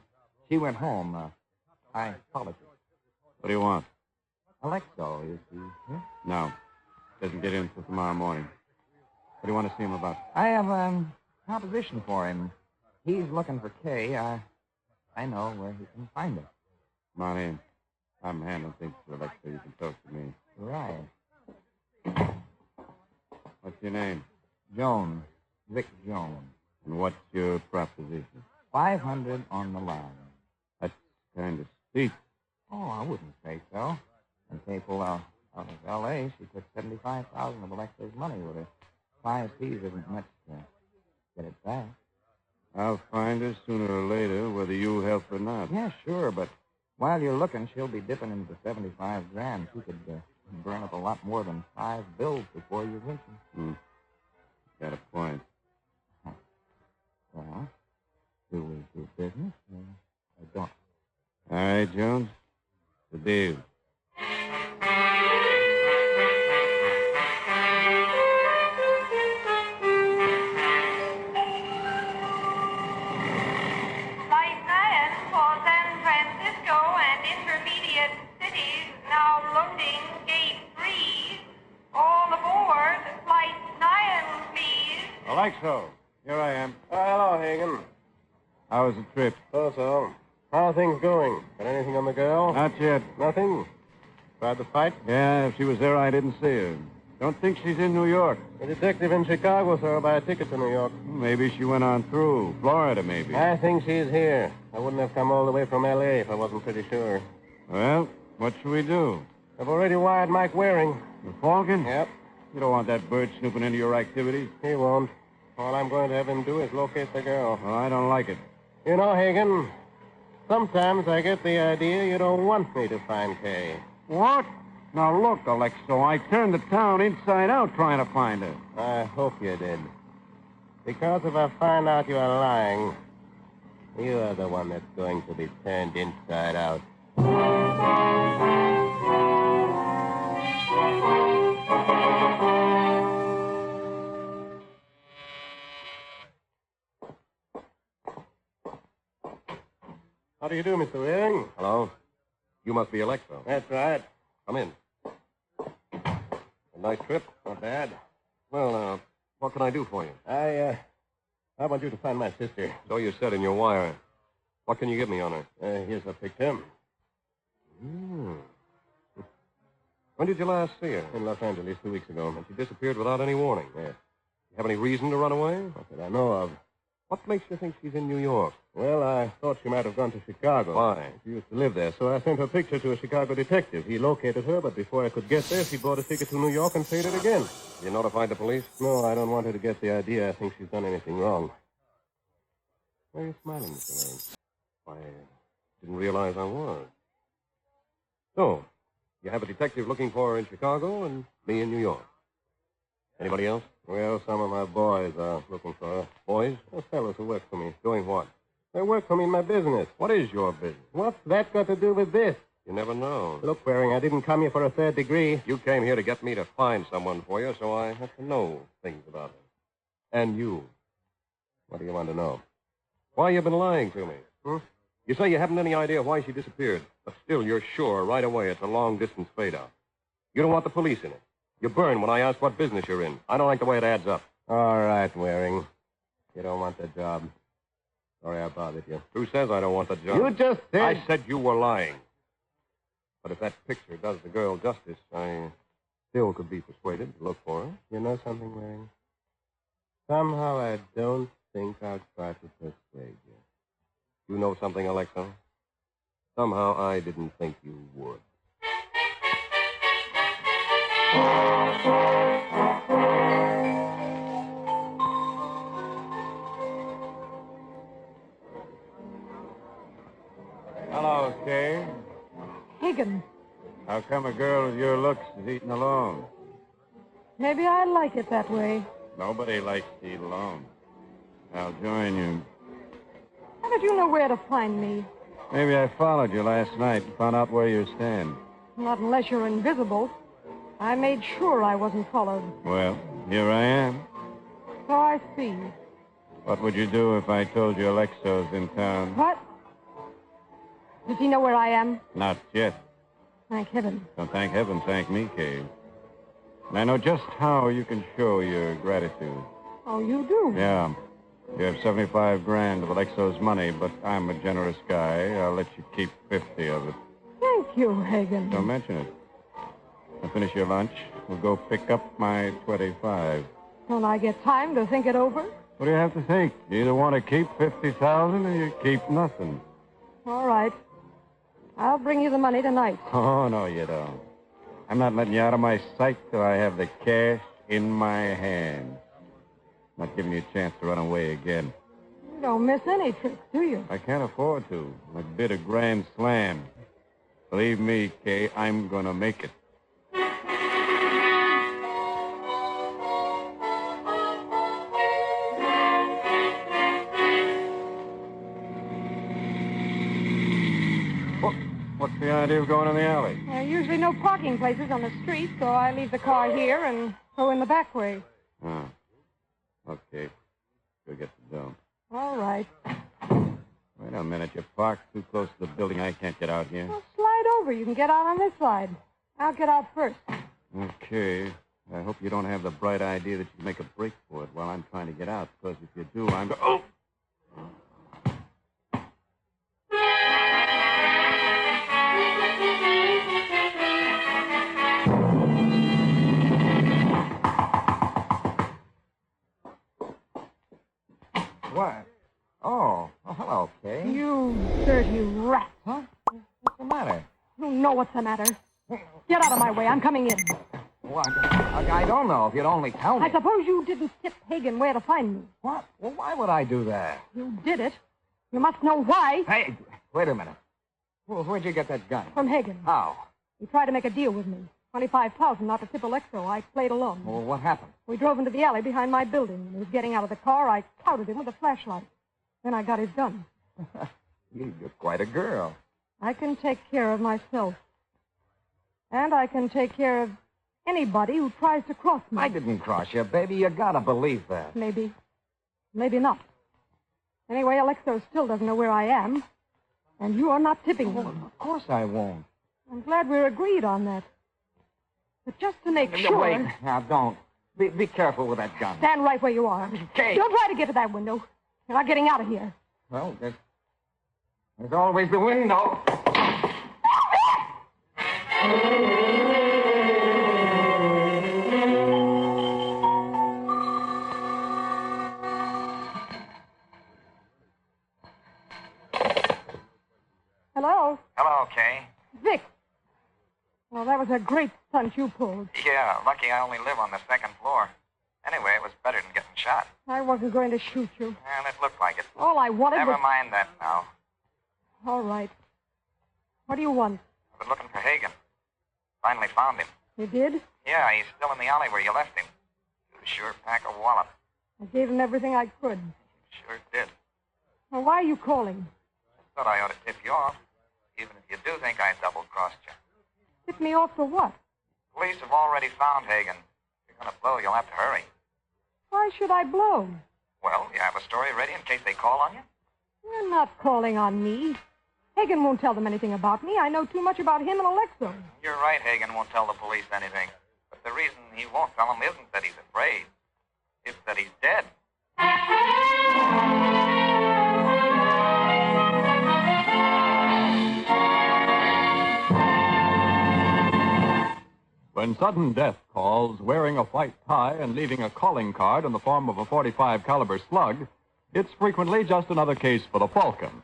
She went home. I apologize. What do you want? Alexo, is he here? No. Doesn't get in until tomorrow morning. What do you want to see him about? I have a proposition for him. He's looking for Kay. I know where he can find her. Come on in. I'm handling things for Alexo. You can talk to me. Right. What's your name? Jones. Vic Jones. And what's your proposition? 500 on the line. That's kind of steep. Oh, I wouldn't say so. When Kay pulled out of L.A., she took $75,000 of Alexo's money with her. 5 C's isn't much to get it back. I'll find her sooner or later, whether you help or not. Yeah, sure, but while you're looking, she'll be dipping into the 75 grand. She could burn up a lot more than 5 bills before you reach them. Got a point. Well, do we do business or don't? All right, Jones. The deal. Flight 9 for San Francisco and intermediate cities now loading gate 3. All aboard Flight 9, please. Alexo, here I am. Hello, Hagen. How was the trip? So. How are things going? Got anything on the girl? Not yet. Nothing? Tried the fight? Yeah, if she was there, I didn't see her. Don't think she's in New York. The detective in Chicago saw her buy a ticket to New York. Maybe she went on through. Florida, maybe. I think she's here. I wouldn't have come all the way from L.A. if I wasn't pretty sure. Well, what should we do? I've already wired Mike Waring. The Falcon? Yep. You don't want that bird snooping into your activities. He won't. All I'm going to have him do is locate the girl. Oh, I don't like it. You know, Hagen, sometimes I get the idea you don't want me to find Kay. What? Now, look, Alexo, I turned the town inside out trying to find her. I hope you did. Because if I find out you are lying, you are the one that's going to be turned inside out. How do you do, Mr. Waring? Hello. You must be Alexo. That's right. Come in. A nice trip. Not bad. Well, what can I do for you? I want you to find my sister. So you said in your wire. What can you give me on her? Here's a picture. When did you last see her? In Los Angeles 2 weeks ago. And she disappeared without any warning. Yes. You have any reason to run away? Not that I know of. What makes you think she's in New York? Well, I thought she might have gone to Chicago. Why? She used to live there, so I sent her picture to a Chicago detective. He located her, but before I could get there, she bought a ticket to New York and paid it again. You notified the police? No, I don't want her to get the idea I think she's done anything wrong. Why are you smiling, Mr. Wayne? I didn't realize I was. So, you have a detective looking for her in Chicago and me in New York. Anybody else? Well, some of my boys are looking for her. Boys? Those fellows who work for me. Doing what? They work for me in my business. What is your business? What's that got to do with this? You never know. Look, Waring, I didn't come here for a third degree. You came here to get me to find someone for you, so I have to know things about her. And you. What do you want to know? Why you been lying to me? You say you haven't any idea why she disappeared, but still you're sure right away it's a long-distance fade-out. You don't want the police in it. You burn when I ask what business you're in. I don't like the way it adds up. All right, Waring. You don't want the job. Sorry I bothered you. Who says I don't want the job? You just said... I said you were lying. But if that picture does the girl justice, I still could be persuaded to look for her. You know something, Waring? Somehow I don't think I'll try to persuade you. You know something, Alexo? Somehow I didn't think you would. Hello, Kay. Higgins. How come a girl with your looks is eating alone? Maybe I like it that way. Nobody likes to eat alone. I'll join you. How did you know where to find me? Maybe I followed you last night and found out where you stand. Not unless you're invisible. I made sure I wasn't followed. Well, here I am. So I see. What would you do if I told you Alexo's in town? What? Does he know where I am? Not yet. Thank heaven. Don't thank heaven, thank me, Kay. And I know just how you can show your gratitude. Oh, you do? Yeah. You have $75,000 of Alexo's money, but I'm a generous guy. I'll let you keep 50 of it. Thank you, Hagen. Don't mention it. I'll finish your lunch. We'll go pick up my 25. Don't I get time to think it over? What do you have to think? You either want to keep 50,000 or you keep nothing. All right. I'll bring you the money tonight. Oh, no, you don't. I'm not letting you out of my sight till I have the cash in my hand. Not giving you a chance to run away again. You don't miss any tricks, do you? I can't afford to. I bid a grand slam. Believe me, Kay, I'm going to make it. What's the idea of going in the alley? There are usually no parking places on the street, so I leave the car here and go in the back way. Oh. Okay. Go get the dough. All right. Wait a minute. You're parked too close to the building. I can't get out here. Well, slide over. You can get out on this side. I'll get out first. Okay. I hope you don't have the bright idea that you can make a break for it while I'm trying to get out, because if you do, I'm... Oh! What? Oh, hello, Kay. You dirty rat. Huh? What's the matter? You know what's the matter. Get out of my way. I'm coming in. What? I don't know if you'd only tell me. I suppose you didn't tip Hagen where to find me. What? Well, why would I do that? You did it. You must know why. Hey, wait a minute. Well, where'd you get that gun? From Hagen. How? He tried to make a deal with me. $25,000 not to tip Alexo. I played along. Well, what happened? We drove into the alley behind my building. When he was getting out of the car, I clouted him with a flashlight. Then I got his gun. You're quite a girl. I can take care of myself. And I can take care of anybody who tries to cross me. I didn't cross you, baby. You gotta believe that. Maybe. Maybe not. Anyway, Alexo still doesn't know where I am. And you are not tipping him. Of course I won't. I'm glad we're agreed on that. But just to make sure... Wait, now, don't. Be careful with that gun. Stand right where you are. Kate. Don't try to get to that window. You're not getting out of here. Well, there's always the window. Hello? Hello, Kay. Vic. Well, that was a great stunt you pulled. Yeah, lucky I only live on the second floor. Anyway, it was better than getting shot. I wasn't going to shoot you. Well, it looked like it. All I wanted Never was... mind that now. All right. What do you want? I've been looking for Hagen. Finally found him. You did? Yeah, he's still in the alley where you left him. He was sure pack a wallop. I gave him everything I could. Sure did. Now, why are you calling? Thought I ought to tip you off, even if you do think I double-crossed you. Tip me off for what? Police have already found Hagen. If you're going to blow, you'll have to hurry. Why should I blow? Well, you have a story ready in case they call on you? You're not calling on me. Hagen won't tell them anything about me. I know too much about him and Alexo. You're right, Hagen won't tell the police anything. But the reason he won't tell them isn't that he's afraid. It's that he's dead. When sudden death calls, wearing a white tie and leaving a calling card in the form of a .45 caliber slug, it's frequently just another case for the Falcon.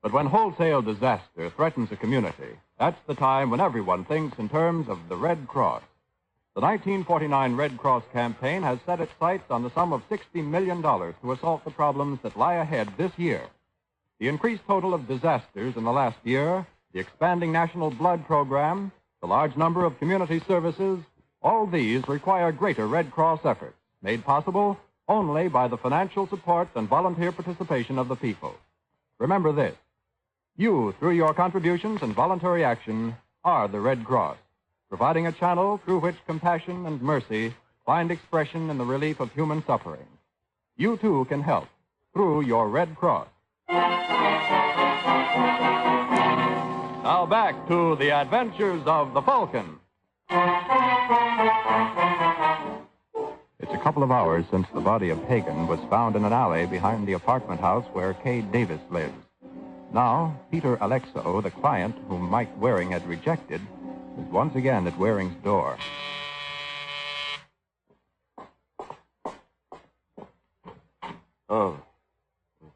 But when wholesale disaster threatens a community, that's the time when everyone thinks in terms of the Red Cross. The 1949 Red Cross campaign has set its sights on the sum of $60 million to assault the problems that lie ahead this year. The increased total of disasters in the last year, the expanding national blood program, the large number of community services, all these require greater Red Cross efforts, made possible only by the financial support and volunteer participation of the people. Remember this. You, through your contributions and voluntary action, are the Red Cross, providing a channel through which compassion and mercy find expression in the relief of human suffering. You, too, can help through your Red Cross. Now back to the adventures of the Falcon. It's a couple of hours since the body of Hagen was found in an alley behind the apartment house where Kay Davis lives. Now, Peter Alexo, the client whom Mike Waring had rejected, is once again at Waring's door. Oh.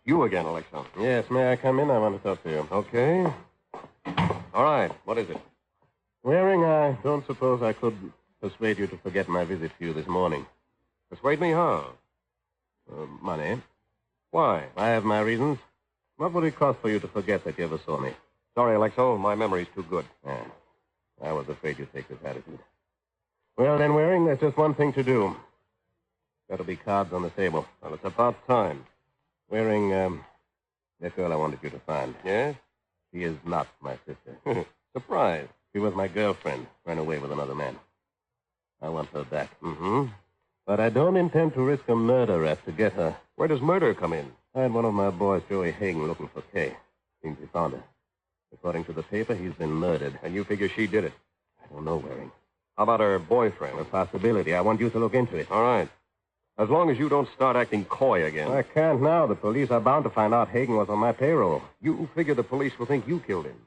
You again, Alexo. Yes, may I come in? I want to talk to you. Okay. All right. What is it? Waring, I don't suppose I could persuade you to forget my visit to you this morning. Persuade me how? Money. Why? I have my reasons. What would it cost for you to forget that you ever saw me? Sorry, Alexo. My memory's too good. Yeah. I was afraid you'd take this attitude. Well, then, Waring, there's just one thing to do. Got to be cards on the table. Well, it's about time. Waring, that girl I wanted you to find. Yes? She is not my sister. Surprise. She was my girlfriend. Ran away with another man. I want her back. Mm-hmm. But I don't intend to risk a murder rap to get her. Where does murder come in? I had one of my boys, Joey Hagen, looking for Kay. Seems he found her. According to the paper, he's been murdered. And you figure she did it? I don't know, Waring. How about her boyfriend? A possibility. I want you to look into it. All right. As long as you don't start acting coy again. I can't now. The police are bound to find out Hagen was on my payroll. You figure the police will think you killed him.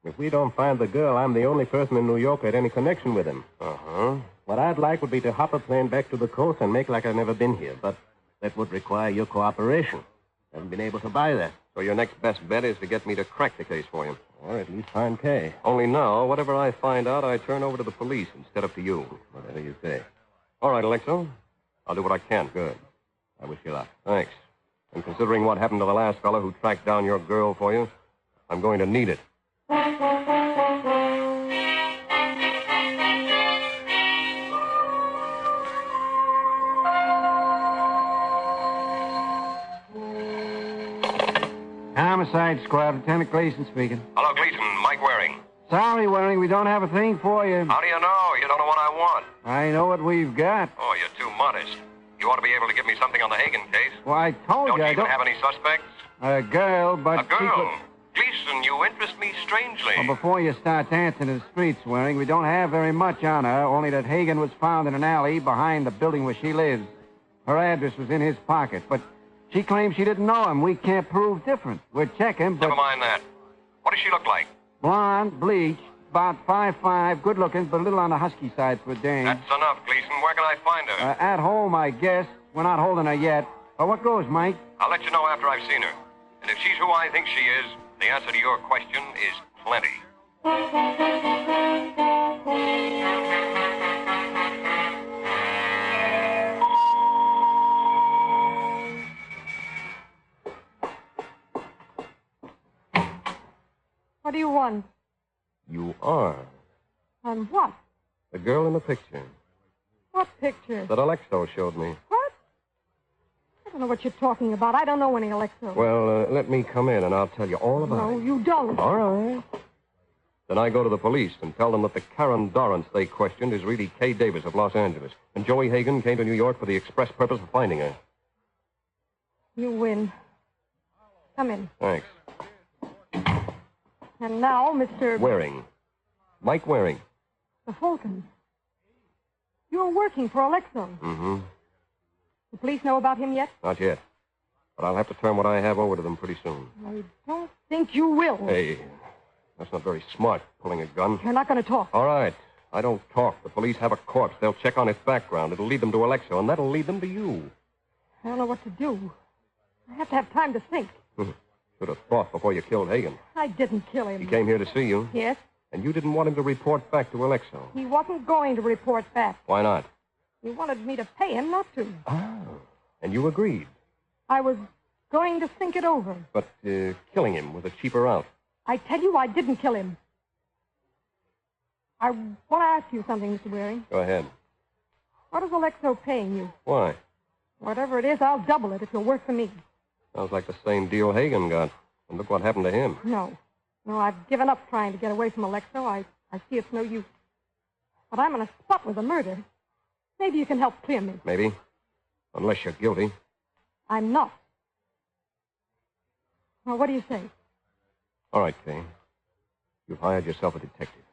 If we don't find the girl, I'm the only person in New York who had any connection with him. Uh-huh. What I'd like would be to hop a plane back to the coast and make like I've never been here. But that would require your cooperation. I haven't been able to buy that. So your next best bet is to get me to crack the case for you. Or at least find Kay. Only now, whatever I find out, I turn over to the police instead of to you. Whatever you say. All right, Alexo. I'll do what I can. Good. I wish you luck. Thanks. And considering what happened to the last fellow who tracked down your girl for you, I'm going to need it. Homicide Squad, Lieutenant Gleason speaking. Hello, Gleason. Mike Waring. Sorry, Waring, we don't have a thing for you. How do you know? You don't know what I want. I know what we've got. Oh, you're too modest. You ought to be able to give me something on the Hagen case. Well, I told Don't you you I even don't... have any suspects? A girl, but... A girl? Gleason, you interest me strangely. Well, before you start dancing in the streets, Waring, we don't have very much on her, only that Hagen was found in an alley behind the building where she lives. Her address was in his pocket, but she claims she didn't know him. We can't prove different. We're checking, but... Never mind that. What does she look like? Blonde, bleached, about 5'5", good-looking, but a little on the husky side for a dame. That's enough, Gleason. Where can I find her? At home, I guess. We're not holding her yet. But what goes, Mike? I'll let you know after I've seen her. And if she's who I think she is, the answer to your question is Plenty. What do you want? You are On what? the girl in the picture What picture? that Alexo showed me. What? I don't know what you're talking about. I don't know any Alexa. Well, let me come in and I'll tell you all about No, it. you don't. All right. Then I go to the police and tell them that the Karen Dorrance they questioned is really Kay Davis of Los Angeles. And Joey Hagan came to New York for the express purpose of finding her. You win. Come in. Thanks. And now, Mr. Waring. Mike Waring. The Falcon. You're working for Alexo. Mm-hmm. The police know about him yet? Not yet. But I'll have to turn what I have over to them pretty soon. I don't think you will. Hey, that's not very smart, pulling a gun. You're not going to talk. All right. I don't talk. The police have a corpse. They'll check on its background. It'll lead them to Alexo, and that'll lead them to you. I don't know what to do. I have to have time to think. Should have thought before you killed Hagan. I didn't kill him. He came here to see you. Yes? And you didn't want him to report back to Alexo. He wasn't going to report back. Why not? He wanted me to pay him not to. Oh. And you agreed. I was going to think it over. But killing him was a cheaper out. I tell you, I didn't kill him. I want to ask you something, Mr. Waring. Go ahead. What is Alexo paying you? Why? Whatever it is, I'll double it if you'll work for me. Sounds like the same deal Hagan got. And look what happened to him. No, I've given up trying to get away from Alexo. I see it's no use. But I'm on a spot with a murder. Maybe you can help clear me. Maybe. Unless you're guilty. I'm not. Well, what do you say? All right, Kay. You've hired yourself a detective.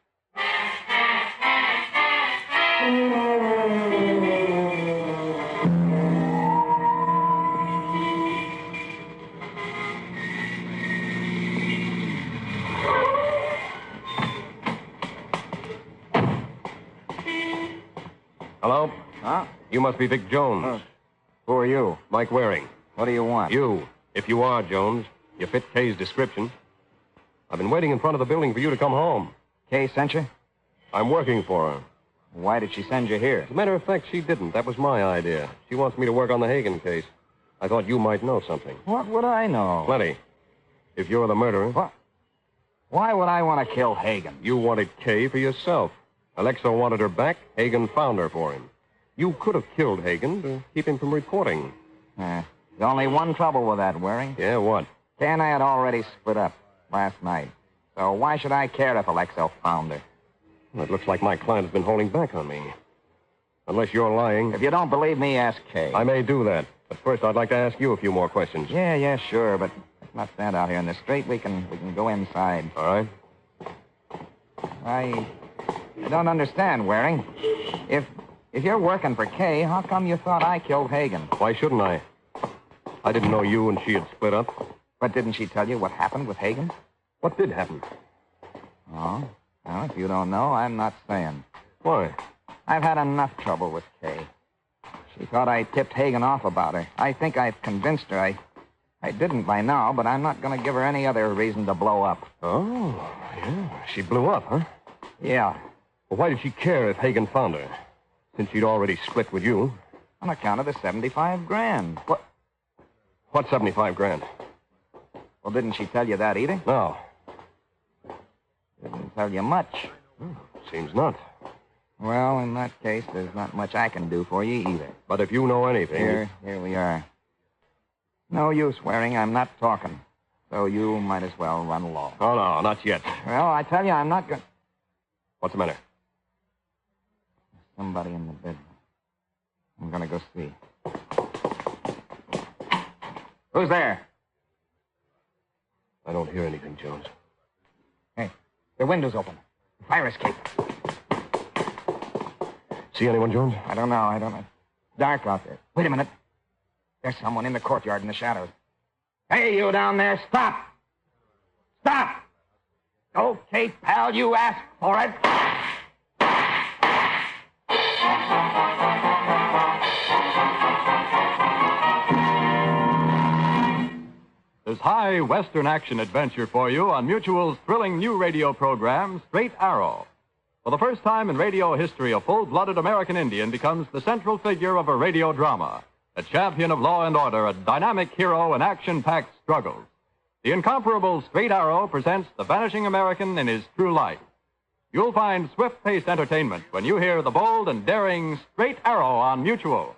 Hello? Huh? You must be Vic Jones. Who are you? Mike Waring. What do you want? You. If you are Jones, you fit Kay's description. I've been waiting in front of the building for you to come home. Kay sent you? I'm working for her. Why did she send you here? As a matter of fact, she didn't. That was my idea. She wants me to work on the Hagan case. I thought you might know something. What would I know? Plenty. If you're the murderer. What? Why would I want to kill Hagan? You wanted Kay for yourself. Alexo wanted her back. Hagan found her for him. You could have killed Hagan to keep him from reporting. There's only one trouble with that, Waring. Yeah, what? Kay and I had already split up last night. So why should I care if Alexo found her? Well, it looks like my client has been holding back on me. Unless you're lying. If you don't believe me, ask Kay. I may do that. But first, I'd like to ask you a few more questions. Yeah, sure, but let's not stand out here in the street. We can go inside. All right. I don't understand, Waring. If you're working for Kay, how come you thought I killed Hagan? Why shouldn't I? I didn't know you and she had split up. But didn't she tell you what happened with Hagan? What did happen? Oh, well, if you don't know, I'm not saying. Why? I've had enough trouble with Kay. She thought I tipped Hagan off about her. I think I've convinced her. I didn't by now, but I'm not going to give her any other reason to blow up. Oh, yeah. She blew up, huh? Yeah. Well, why did she care if Hagan found her? Since she'd already split with you. On account of the $75,000. What? What $75,000? Well, didn't she tell you that either? No. Didn't tell you much. Seems not. Well, in that case, there's not much I can do for you either. But if you know anything... Here we are. No use, Waring. I'm not talking. So you might as well run along. Oh, no, not yet. Well, I tell you, I'm not going... What's the matter? Somebody in the bedroom. I'm going to go see. Who's there? I don't hear anything, Jones. Hey, the window's open. Fire escape. See anyone, Jones? I don't know. It's dark out there. Wait a minute. There's someone in the courtyard in the shadows. Hey, you down there, stop! Stop! Okay, pal, you asked for it. There's high Western action adventure for you on Mutual's thrilling new radio program, Straight Arrow. For the first time in radio history, a full-blooded American Indian becomes the central figure of a radio drama, a champion of law and order, a dynamic hero in action-packed struggles. The incomparable Straight Arrow presents the vanishing American in his true light. You'll find swift-paced entertainment when you hear the bold and daring Straight Arrow on Mutual.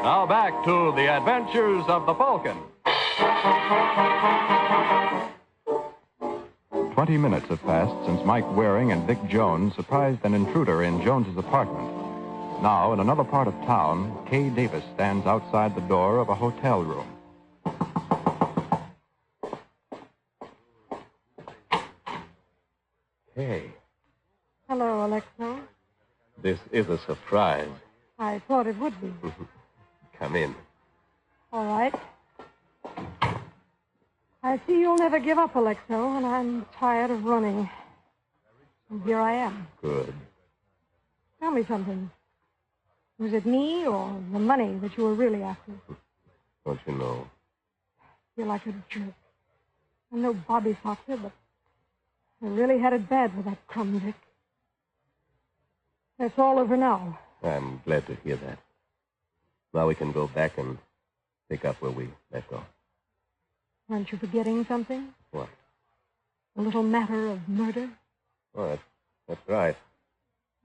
Now back to the adventures of the Falcon. 20 minutes have passed since Mike Waring and Vic Jones surprised an intruder in Jones's apartment. Now, in another part of town, Kay Davis stands outside the door of a hotel room. Hey, Hello, Alexo. this is a surprise. I thought it would be. Come in. All right. I see you'll never give up, Alexo, and I'm tired of running. And here I am. Good. Tell me something. Was it me or the money that you were really after? Don't you know? I feel like a jerk. I'm no Bobby Foxer, but I really had it bad with that crumb Vic. It's all over now. I'm glad to hear that. Now we can go back and pick up where we left off. Aren't you forgetting something? What? A little matter of murder? Oh, that's right.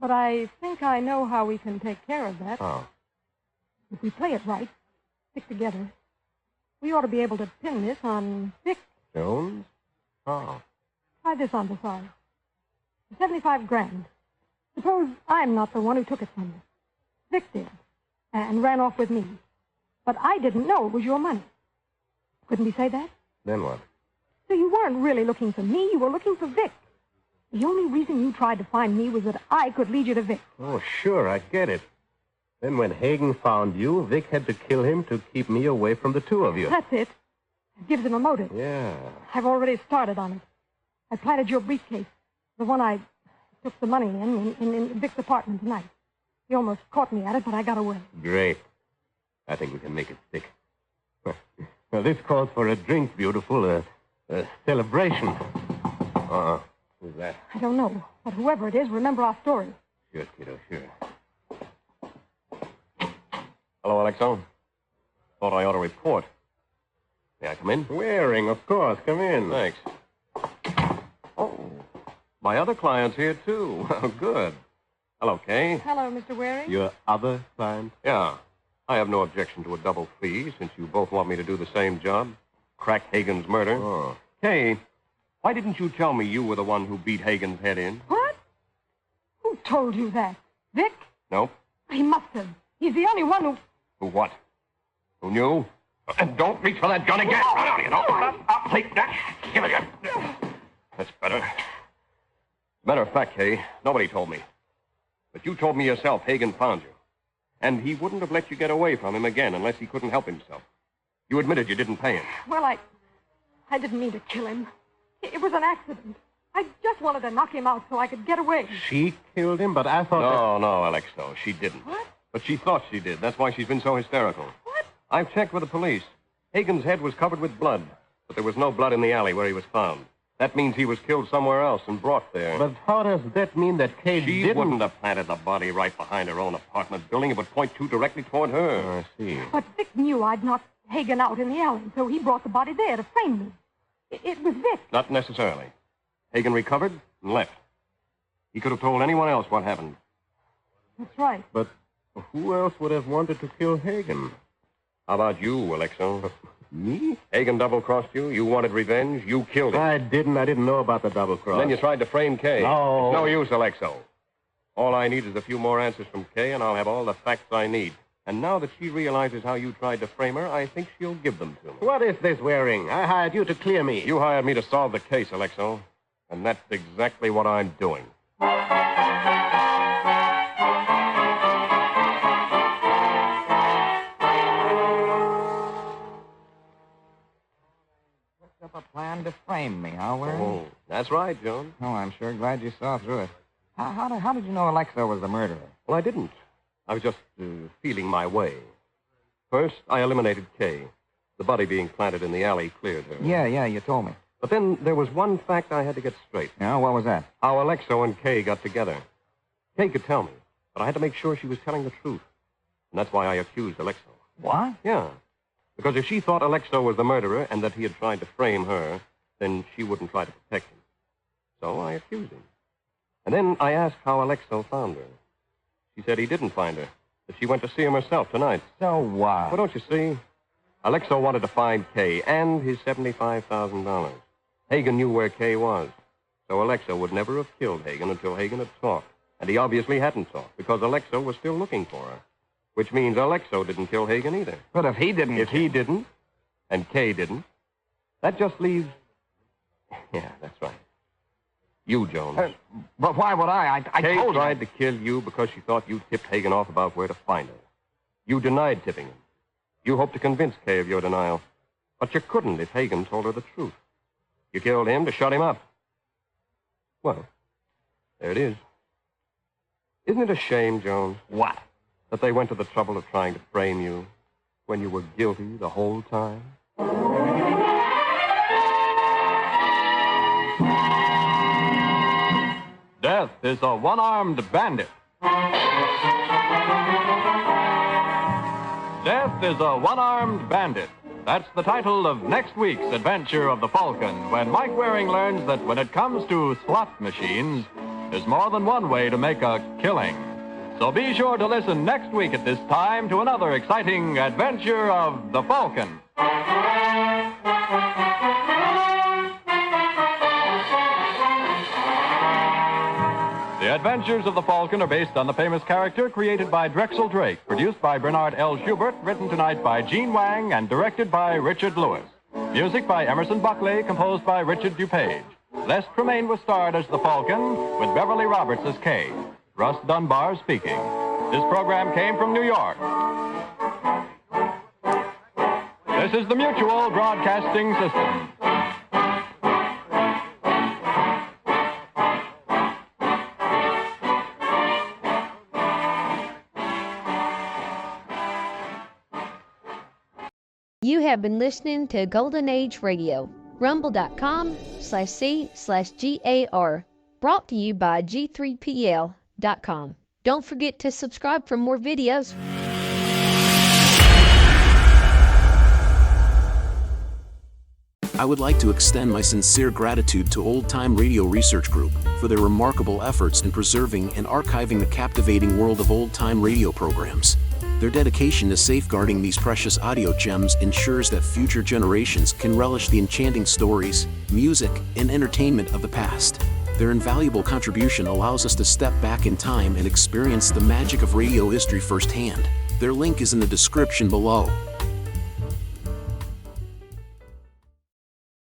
But I think I know how we can take care of that. How? If we play it right, stick together, we ought to be able to pin this on Vic. Jones? How? Try this on the side. 75 grand. Suppose I'm not the one who took it from you. Vic did, and ran off with me. But I didn't know it was your money. Couldn't we say that? Then what? So you weren't really looking for me, you were looking for Vic. The only reason you tried to find me was that I could lead you to Vic. Oh, sure, I get it. Then when Hagen found you, Vic had to kill him to keep me away from the two of you. That's it. It gives him a motive. Yeah. I've already started on it. I planted your briefcase, the one I took the money in Vic's apartment tonight. He almost caught me at it, but I got away. Great. I think we can make it stick. Well, this calls for a drink, beautiful. A celebration. Who's that? I don't know, but whoever it is, remember our story. Sure, kiddo, sure. Hello, Alexo. Thought I ought to report. May I come in? Waring, of course. Come in. Thanks. Oh, my other client's here, too. Oh, good. Hello, Kay. Hello, Mr. Waring. Your other client? Yeah. I have no objection to a double fee, since you both want me to do the same job. Crack Hagen's murder. Oh. Kay, why didn't you tell me you were the one who beat Hagen's head in? What? Who told you that? Vic? Nope. He must have. He's the only one who... Who what? Who knew? And don't reach for that gun again. Run out, you know. I'll take that. Give it here. That's better. Matter of fact, Kay, nobody told me. But you told me yourself Hagen found you. And he wouldn't have let you get away from him again unless he couldn't help himself. You admitted you didn't pay him. Well, I didn't mean to kill him. It was an accident. I just wanted to knock him out so I could get away. She killed him, but I thought... No, Alexo, she didn't. What? But she thought she did. That's why she's been so hysterical. What? I've checked with the police. Hagen's head was covered with blood, but there was no blood in the alley where he was found. That means he was killed somewhere else and brought there. But how does that mean that Kay She didn't... wouldn't have planted the body right behind her own apartment building. It would point directly toward her. Oh, I see. But Vic knew I'd knocked Hagen out in the alley, so he brought the body there to frame me. It was Vic. Not necessarily. Hagen recovered and left. He could have told anyone else what happened. That's right. But who else would have wanted to kill Hagen? How about you, Alexo? Me? Hagen double-crossed you. You wanted revenge. You killed him. I didn't know about the double cross. Then you tried to frame Kay. No. It's no use, Alexo. All I need is a few more answers from Kay, and I'll have all the facts I need. And now that she realizes how you tried to frame her, I think she'll give them to me. What is this, Waring? I hired you to clear me. You hired me to solve the case, Alexo. And that's exactly what I'm doing. Up a plan to frame me, huh, Waring? Oh, that's right, Jones. Oh, I'm sure glad you saw through it. How did you know Alexo was the murderer? Well, I didn't. I was just feeling my way. First, I eliminated Kay. The body being planted in the alley cleared her. Yeah, you told me. But then there was one fact I had to get straight. Yeah, what was that? How Alexo and Kay got together. Kay could tell me, but I had to make sure she was telling the truth. And that's why I accused Alexo. What? Yeah. Because if she thought Alexo was the murderer and that he had tried to frame her, then she wouldn't try to protect him. So I accused him. And then I asked how Alexo found her. She said he didn't find her, that she went to see him herself tonight. So what? Well, don't you see? Alexo wanted to find Kay and his $75,000. Hagen knew where Kay was. So Alexo would never have killed Hagen until Hagen had talked. And he obviously hadn't talked, because Alexo was still looking for her. Which means Alexo didn't kill Hagen either. But if he didn't... If he didn't, and Kay didn't, that just leaves... Yeah, that's right. You, Jones. But why would I? I Kay told tried to kill you because she thought you tipped Hagen off about where to find her. You denied tipping him. You hoped to convince Kay of your denial. But you couldn't if Hagen told her the truth. You killed him to shut him up. Well, there it is. Isn't it a shame, Jones? What? That they went to the trouble of trying to frame you when you were guilty the whole time? Death is a one-armed bandit. Death is a one-armed bandit. That's the title of next week's adventure of the Falcon, when Mike Waring learns that when it comes to slot machines, there's more than one way to make a killing. So be sure to listen next week at this time to another exciting adventure of the Falcon. The Adventures of the Falcon are based on the famous character created by Drexel Drake, produced by Bernard L. Schubert, written tonight by Gene Wang, and directed by Richard Lewis. Music by Emerson Buckley, composed by Richard DuPage. Les Tremaine was starred as the Falcon, with Beverly Roberts as Kay. Russ Dunbar speaking. This program came from New York. This is the Mutual Broadcasting System. You have been listening to Golden Age Radio, rumble.com/C/GAR, brought to you by G3PL.com. Don't forget to subscribe for more videos. I would like to extend my sincere gratitude to Old Time Radio Research Group for their remarkable efforts in preserving and archiving the captivating world of old-time radio programs. Their dedication to safeguarding these precious audio gems ensures that future generations can relish the enchanting stories, music, and entertainment of the past. Their invaluable contribution allows us to step back in time and experience the magic of radio history firsthand. Their link is in the description below.